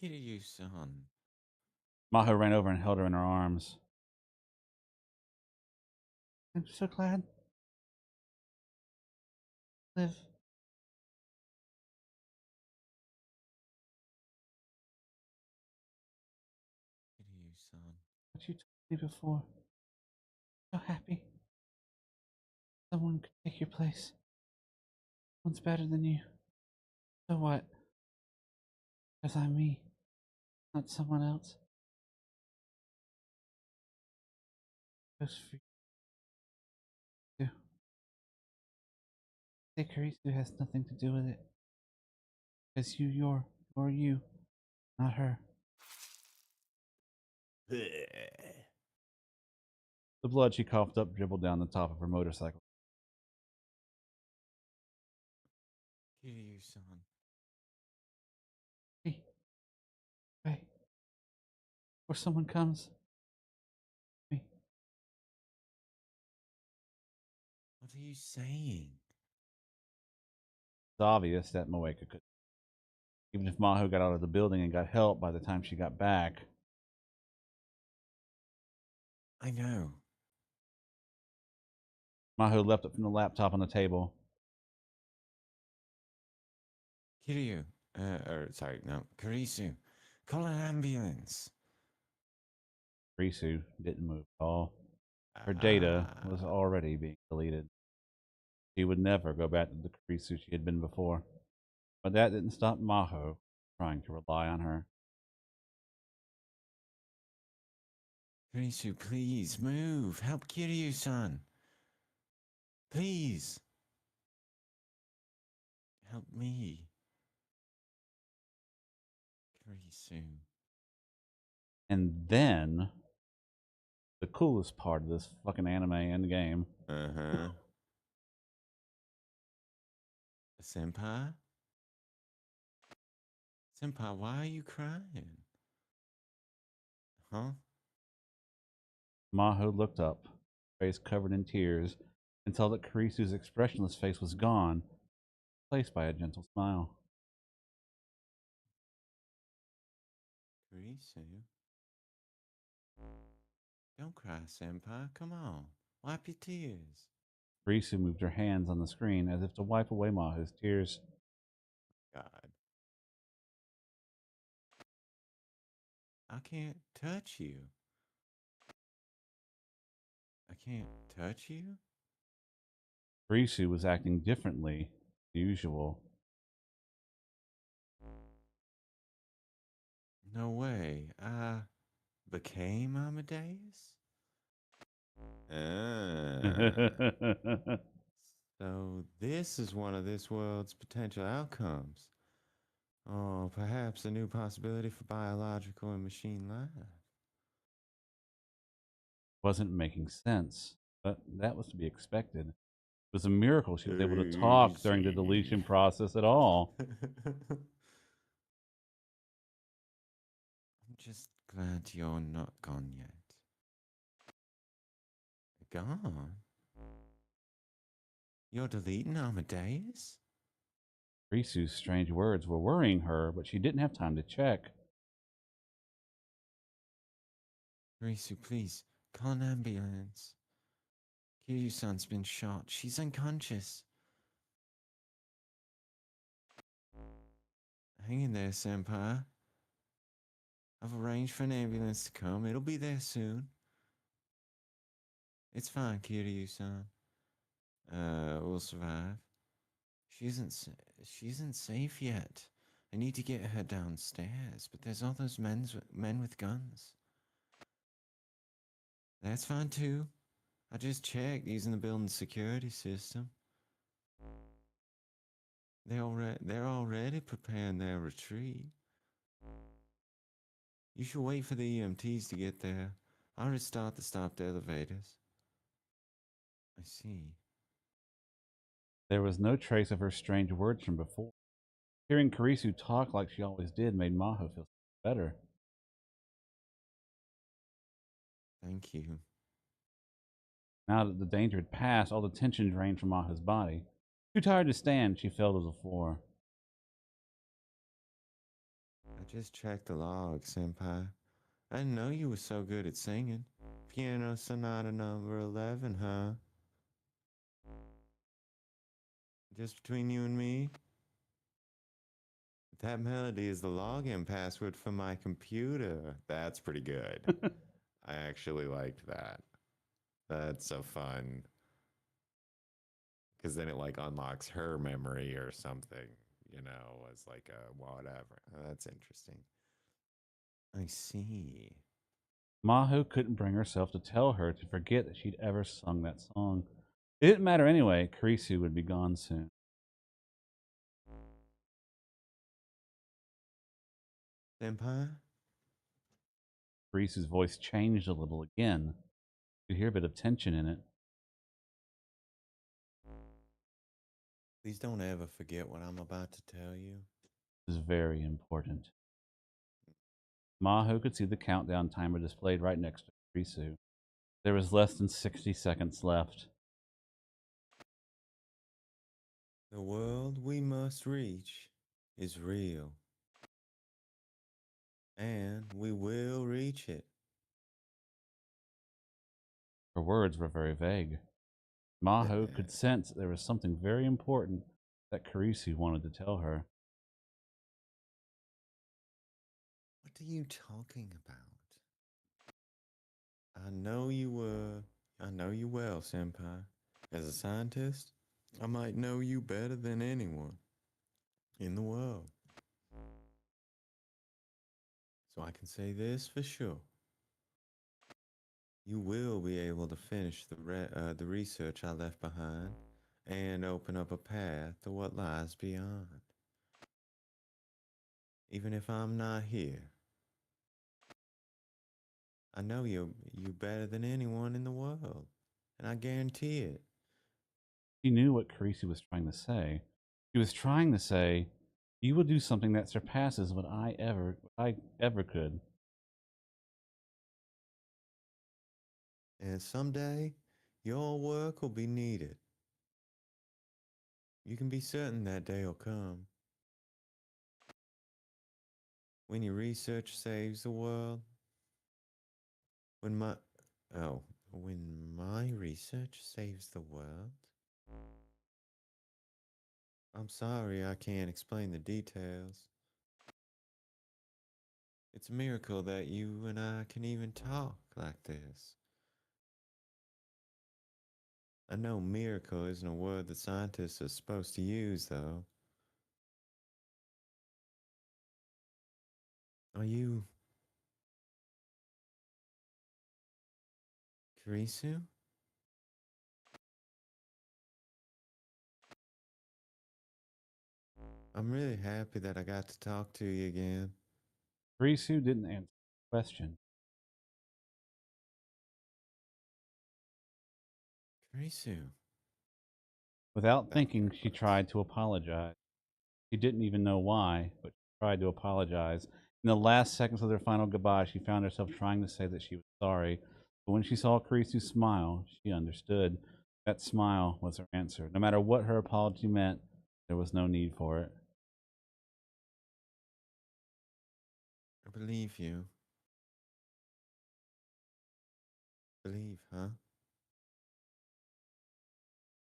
Kiryu-san.
Maho ran over and held her in her arms. I'm so glad. Live.
Kiryu-san.
What you told me before. So happy. Someone could take your place. Someone's better than you. So what? Because I'm me, not someone else. Goes for you. Hikarisu has nothing to do with it. Because you're you, not her. The blood she coughed up dribbled down the top of her motorcycle.
Kiryu-san.
Hey, wait. Before someone comes. Me.
What are you saying?
It's obvious that Moeka could. Even if Maho got out of the building and got help by the time she got back.
I know.
Maho leapt up from the laptop on the table.
Kiryu. Sorry, no. Karisu. Call an ambulance.
Risu didn't move at all. Her data was
Ah.
already being deleted. She would never go back to the Karisu she had been before. But that didn't stop Maho trying to rely on her.
Karisu, please move. Help Kiryu-san. Please. Help me. Karisu.
And then, the coolest part of this fucking anime and game.
Uh-huh. Senpai? Senpai, why are you crying? Huh?
Maho looked up, face covered in tears, and saw that Karisu's expressionless face was gone, replaced by a gentle smile.
Karisu? Don't cry, Senpai. Come on. Wipe your tears.
Karisu moved her hands on the screen as if to wipe away Maho's tears.
God. I can't touch you. I can't touch you?
Karisu was acting differently than usual.
No way. I became Amadeus? Ah. So this is one of this world's potential outcomes. Oh, perhaps a new possibility for biological and machine life.
Wasn't making sense, but that was to be expected. It was a miracle she was able to talk during the
Easy.
deletion process at all.
I'm just glad you're not gone yet. Gone? You're deleting Amadeus?
Risu's strange words were worrying her, but she didn't have time to check.
Risu, please, call an ambulance. Kiryu-san's been shot. She's unconscious. Hang in there, Senpai. I've arranged for an ambulance to come. It'll be there soon. It's fine, Kiryu-san. We'll survive. She isn't. She isn't safe yet. I need to get her downstairs, but there's all those men with guns. That's fine too. I just checked using the building's security system. They're already preparing their retreat. You should wait for the EMTs to get there. I'll restart the stopped elevators. I see.
There was no trace of her strange words from before. Hearing Karisu talk like she always did made Maho feel. better.
Thank you.
Now that the danger had passed, all the tension drained from Maho's body. Too tired to stand, she fell to the floor.
I just checked the log, Senpai. I didn't know you were so good at singing. Piano Sonata number 11, huh? Just between you and me? That melody is the login password for my computer. That's pretty good. I actually liked that. That's so fun. Because then it like unlocks her memory or something, as like a whatever. That's interesting. I see.
Maho couldn't bring herself to tell her to forget that she'd ever sung that song. It didn't matter anyway, Karisu would be gone soon.
Senpai?
Karisu's voice changed a little again. You could hear a bit of tension in it.
Please don't ever forget what I'm about to tell you.
It was very important. Maho could see the countdown timer displayed right next to Karisu. There was less than 60 seconds left.
The world we must reach is real. And we will reach it.
Her words were very vague. Maho could sense that there was something very important that Karisu wanted to tell her.
What are you talking about? I know you well, Senpai. As a scientist, I might know you better than anyone in the world. So I can say this for sure. You will be able to finish the research I left behind and open up a path to what lies beyond. Even if I'm not here, I know you better than anyone in the world, and I guarantee it.
She knew what Karisu was trying to say. She was trying to say, "You will do something that surpasses what I ever could."
And someday, your work will be needed. You can be certain that day will come. When your research saves the world, when my oh, when my research saves the world. I'm sorry I can't explain the details. It's a miracle that you and I can even talk like this. I know miracle isn't a word that scientists are supposed to use, though. Are you Karisu? I'm really happy that I got to talk to you again.
Karisu didn't answer the question.
Karisu.
Without
That
thinking,
part
she
was.
tried to apologize. She didn't even know why, but she tried to apologize. In the last seconds of their final goodbye, she found herself trying to say that she was sorry. But when she saw Karisu smile, she understood. That smile was her answer. No matter what her apology meant, there was no need for it.
I believe you. Believe, huh?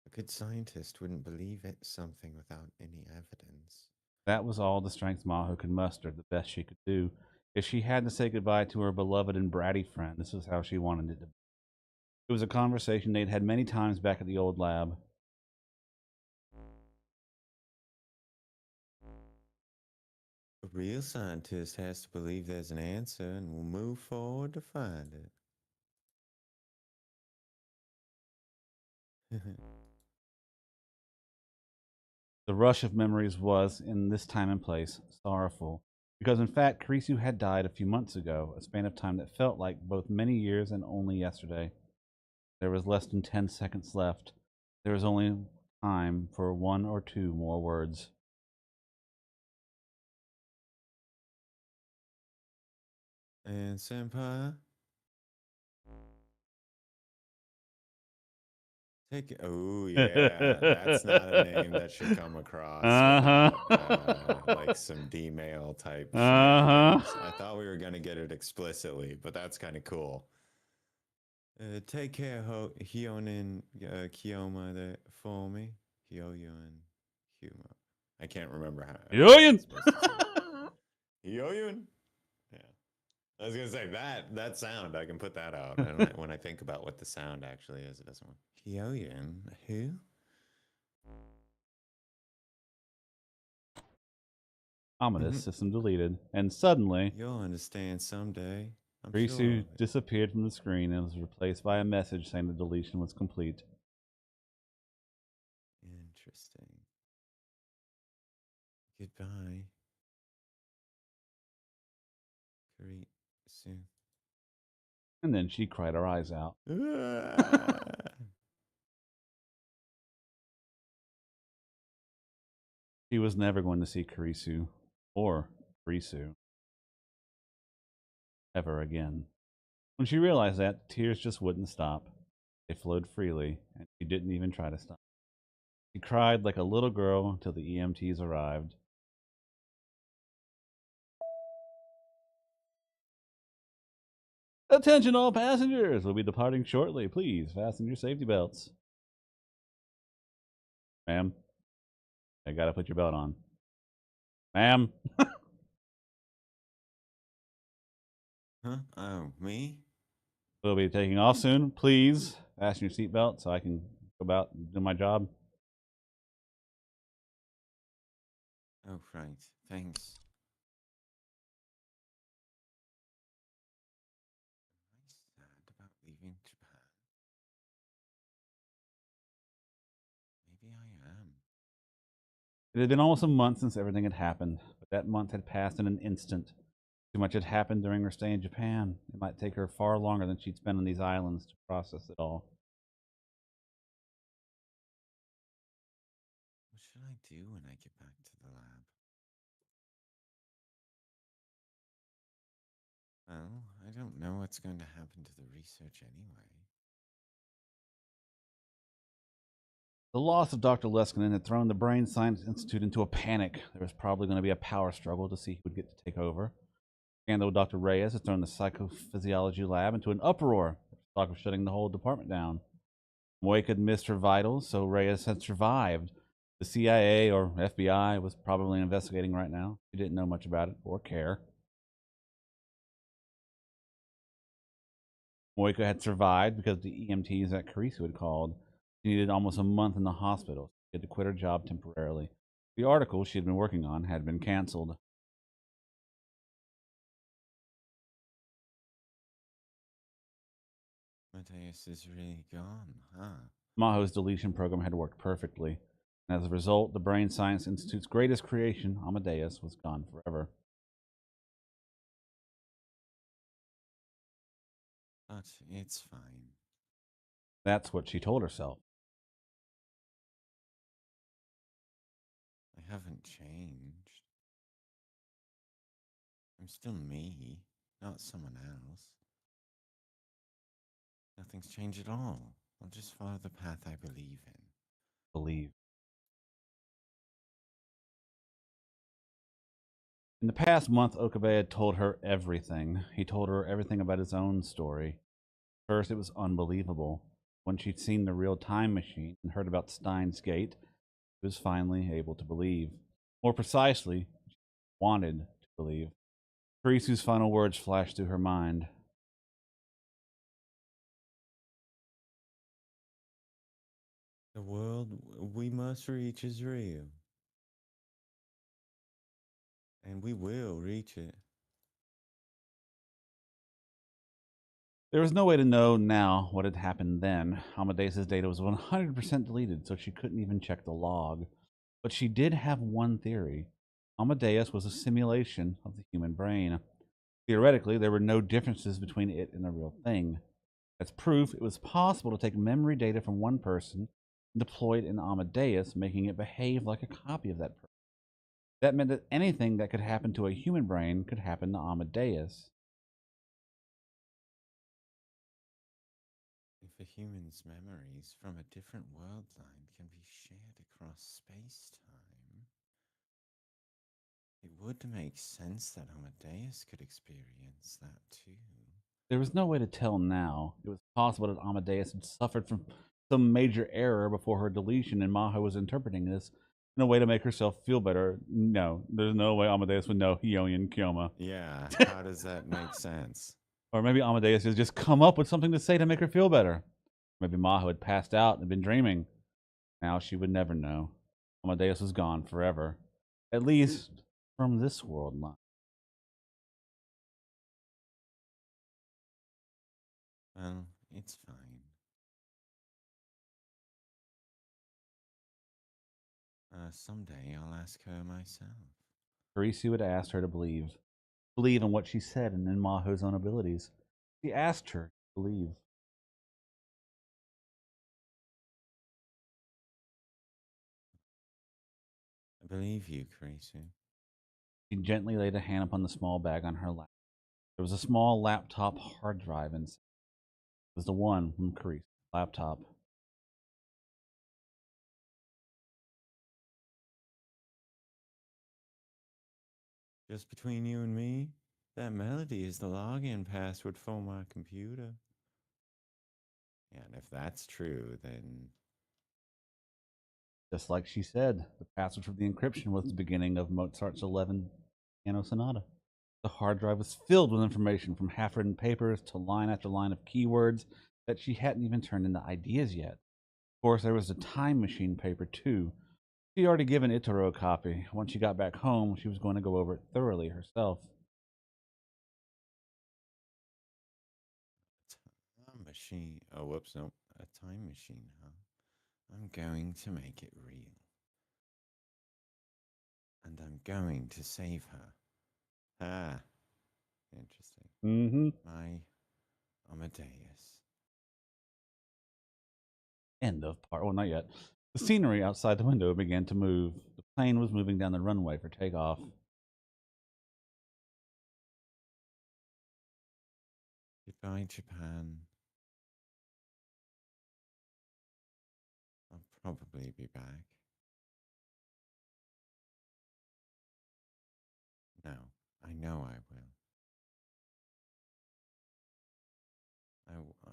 A good scientist wouldn't believe it something without any evidence.
That was all the strength Maho could muster, the best she could do. If she had to say goodbye to her beloved and bratty friend, this was how she wanted it to be. It was a conversation they'd had many times back at the old lab.
A real scientist has to believe there's an answer and will move forward to find it.
The rush of memories was, in this time and place, sorrowful, because in fact Karisu had died a few months ago, a span of time that felt like both many years and only yesterday. There was less than 10 seconds left. There was only time for one or two more words.
And Senpai, take it. Oh, yeah. That's not a name that should come across
Uh-huh.
without like some D-mail type
Uh-huh.
shenanigans. I thought we were going to get it explicitly, but that's kind of cool. Take care, Hyonin Kiyoma for me. Hyoyun Huma. I can't remember how I'm
Julian!
supposed to say it. Hyoyun? Yeah. I was gonna say that sound. I can put that out, and when I think about what the sound actually is, it doesn't work. Hyoyun, who?
Ominous system deleted, and suddenly
You'll understand someday. I'm sure
Risu
of it.
disappeared from the screen and was replaced by a message saying the deletion was complete.
Interesting. Goodbye, Kari soon.
And then she cried her eyes out. She was never going to see Kurisu or Risu ever again. When she realized that, the tears just wouldn't stop. They flowed freely, and she didn't even try to stop. She cried like a little girl until the EMTs arrived. Attention all passengers! We'll be departing shortly. Please fasten your safety belts. Ma'am, I gotta put your belt on. Ma'am.
Huh? Oh, me?
We'll be taking off soon. Please fasten your seatbelt so I can go about and do my job.
Oh, right. Thanks. Am I sad about leaving Japan? Maybe I am.
It had been almost a month since everything had happened, but that month had passed in an instant. Too much had happened during her stay in Japan. It might take her far longer than she'd spent on these islands to process it all.
What should I do when I get back to the lab? Well, I don't know what's going to happen to the research anyway.
The loss of Dr. Leskinen had thrown the Brain Science Institute into a panic. There was probably going to be a power struggle to see who would get to take over. Scandal with Dr. Reyes had thrown the psychophysiology lab into an uproar. Talk of shutting the whole department down. Moik had missed her vitals, so Reyes had survived. The CIA or FBI was probably investigating right now. She didn't know much about it or care. Moika had survived because the EMTs at Carisu had called. She needed almost a month in the hospital. She had to quit her job temporarily. The article she had been working on had been canceled.
Mateus is really gone, huh?
Maho's deletion program had worked perfectly. And as a result, the Brain Science Institute's greatest creation, Amadeus, was gone forever.
But it's fine.
That's what she told herself.
I haven't changed. I'm still me, not someone else. Nothing's changed at all. I'll just follow the path I believe in.
Believe. In the past month, Okabe had told her everything. He told her everything about his own story. First, it was unbelievable. When she'd seen the real time machine and heard about Steins Gate, she was finally able to believe. More precisely, she wanted to believe. Teresi's final words flashed through her mind.
The world we must reach is real. And we will reach it.
There was no way to know now what had happened then. Amadeus' data was 100% deleted, so she couldn't even check the log. But she did have one theory. Amadeus was a simulation of the human brain. Theoretically, there were no differences between it and the real thing. As proof, it was possible to take memory data from one person and deploy it in Amadeus, making it behave like a copy of that person. That meant that anything that could happen to a human brain could happen to Amadeus.
If a human's memories from a different world line can be shared across space time, it would make sense that Amadeus could experience that too.
There was no way to tell now. It was possible that Amadeus had suffered from some major error before her deletion, and Maho was interpreting this in a way to make herself feel better. No, there's no way Amadeus would know Hyoin Kyoma.
Yeah, how does that make sense?
Or maybe Amadeus has just come up with something to say to make her feel better. Maybe Maho had passed out and been dreaming. Now she would never know. Amadeus was gone forever. At least from this world line.
Well, it's fine. Someday I'll ask her myself.
Parisi would ask her to believe in what she said and in Maho's own abilities. She asked her to believe.
I believe you, Karisu.
She gently laid a hand upon the small bag on her lap. There was a small laptop hard drive inside. It was the one from Carice's laptop.
Just between you and me, that melody is the login password for my computer. And if that's true, then
Just like she said, the password for the encryption was the beginning of Mozart's 11 piano sonata. The hard drive was filled with information from half written papers to line after line of keywords that she hadn't even turned into ideas yet. Of course, there was the time machine paper, too. She had already given Itaro a copy. Once she got back home, she was going to go over it thoroughly herself.
time machine. Oh, whoops, no. A time machine, huh? I'm going to make it real. And I'm going to save her. Ah, interesting.
Mm-hmm.
My Amadeus.
End of part. Well, not yet. The scenery outside the window began to move. The plane was moving down the runway for takeoff.
Goodbye, Japan. I'll probably be back. No, I know I will.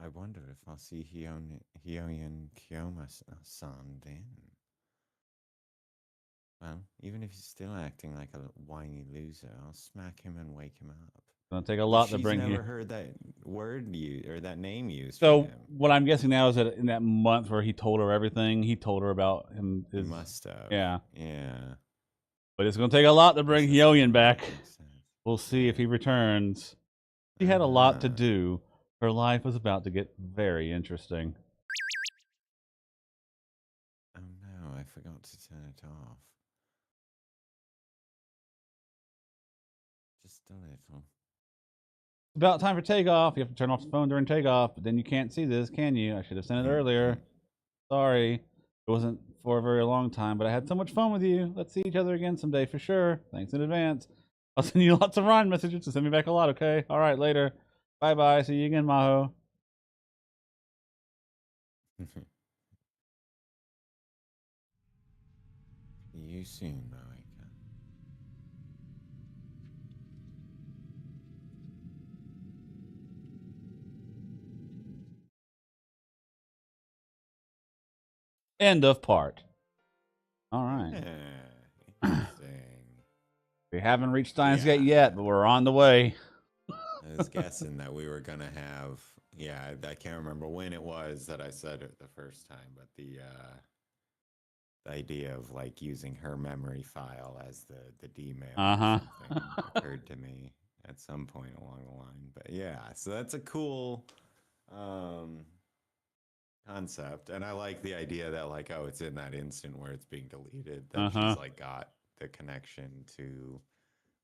I wonder if I'll see Hyoyin Kyoma-san then. Well, even if he's still acting like a whiny loser, I'll smack him and wake him up.
It's gonna take a lot to
She's
bring
never
you.
heard that word used or that name used for
So
him.
what I'm guessing now is that in that month where he told her everything, he told her about him.
He must have.
Yeah.
Yeah.
But it's gonna take a lot to bring Hyoyin back.
Makes sense.
We'll see if he returns. She had a lot to do. Her life was about to get very interesting.
Oh no, I forgot to turn it off. Just a little.
It's about time for takeoff. You have to turn off the phone during takeoff, but then you can't see this, can you? I should have sent it earlier. Sorry. It wasn't for a very long time, but I had so much fun with you. Let's see each other again someday for sure. Thanks in advance. I'll send you lots of Ron messages to send me back a lot, okay? All right, later. Bye bye. See you again, Maho.
See you soon, Moeka.
End of part. All right.
Interesting.
We haven't reached Steins Gate yet, but we're on the way.
I was guessing that we were gonna have. Yeah, I can't remember when it was that I said it the first time, but the idea of like using her memory file as the D-mail or something occurred to me at some point along the line. But yeah, so that's a cool concept, and I like the idea that like, oh, it's in that instant where it's being deleted that she's like got the connection to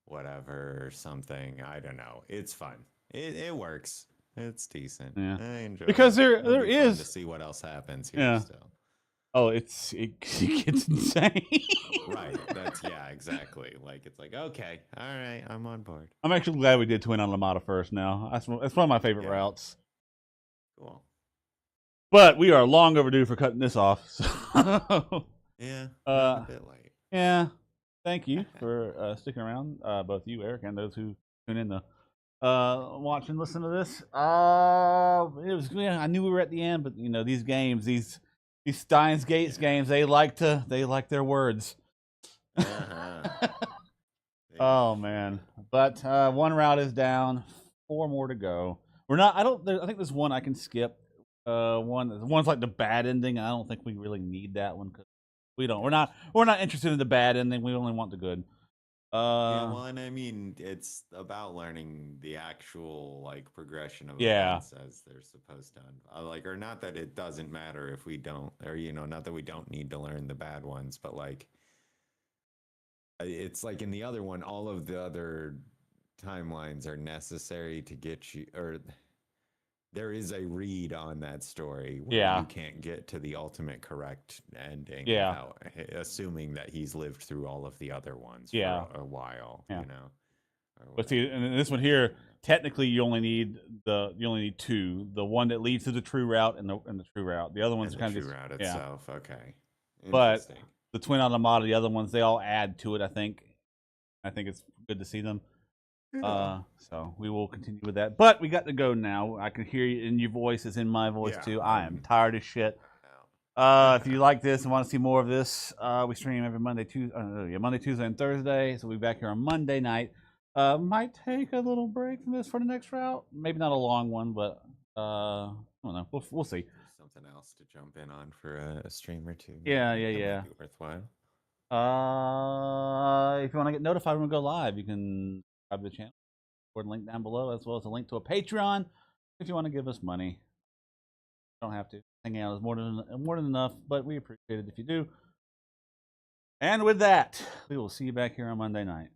whatever or something. I don't know. It's fun. It works. It's decent.
Yeah.
I enjoy
because
it.
there is
to see what else happens here still.
Oh, it gets insane.
Right. That's exactly. Like it's like, okay, all right, I'm on board.
I'm actually glad we did Twin Automata first now. That's one of my favorite routes.
Cool.
But we are long overdue for cutting this off. So
Yeah, running a
uh,
bit late.
yeah, thank you for sticking around, both you, Eric, and those who tune in to watch and listen to this. It was, yeah, I knew we were at the end, but you know, these games, these Steins Gates
Yeah.
games, they like their words.
Uh-huh. They
Oh
make
man!
sure.
But one route is down, four more to go. We're not. I don't. I think there's one I can skip. One's like the bad ending. I don't think we really need that one because we don't. We're not.
Gotcha.
We're not interested in the bad ending. We only want the good.
Yeah,
Uh,
well, and I mean, it's about learning the actual like progression of
yeah,
events as they're supposed to. Like, or not that it doesn't matter if we don't, or not that we don't need to learn the bad ones, but like, it's like in the other one, all of the other timelines are necessary to get you, or there is a read on that story where
yeah,
you can't get to the ultimate correct ending
yeah,
without assuming that he's lived through all of the other ones for
yeah,
a while,
yeah.
or
But see,
whatever.
and this one
So,
here, technically, you only need two. The one that leads to the true route and the true route. The other ones
and
are
the
kind of
true
just,
route
yeah.
itself. Okay.
But
Interesting.
the twin automata, the other ones, they all add to it. I think it's good to see them.
Good on.
So we will continue with that. But we got to go now. I can hear you in your voice, is in my voice
Yeah,
too. I am
I'm
tired as shit.
out.
If you like this and want to see more of this, we stream every Monday, Tuesday, Monday, Tuesday, and Thursday. So we'll be back here on Monday night. Might take a little break from this for the next route. Maybe not a long one, but I don't know. We'll see.
There's something else to jump in on for a stream or two.
Yeah,
Maybe
yeah,
that might
yeah.
be worthwhile.
If you want to get notified when we go live, you can subscribe to the channel. Or the link down below, as well as a link to a Patreon if you want to give us money. You don't have to. Hanging out is more than enough, but we appreciate it if you do. And with that, we will see you back here on Monday night.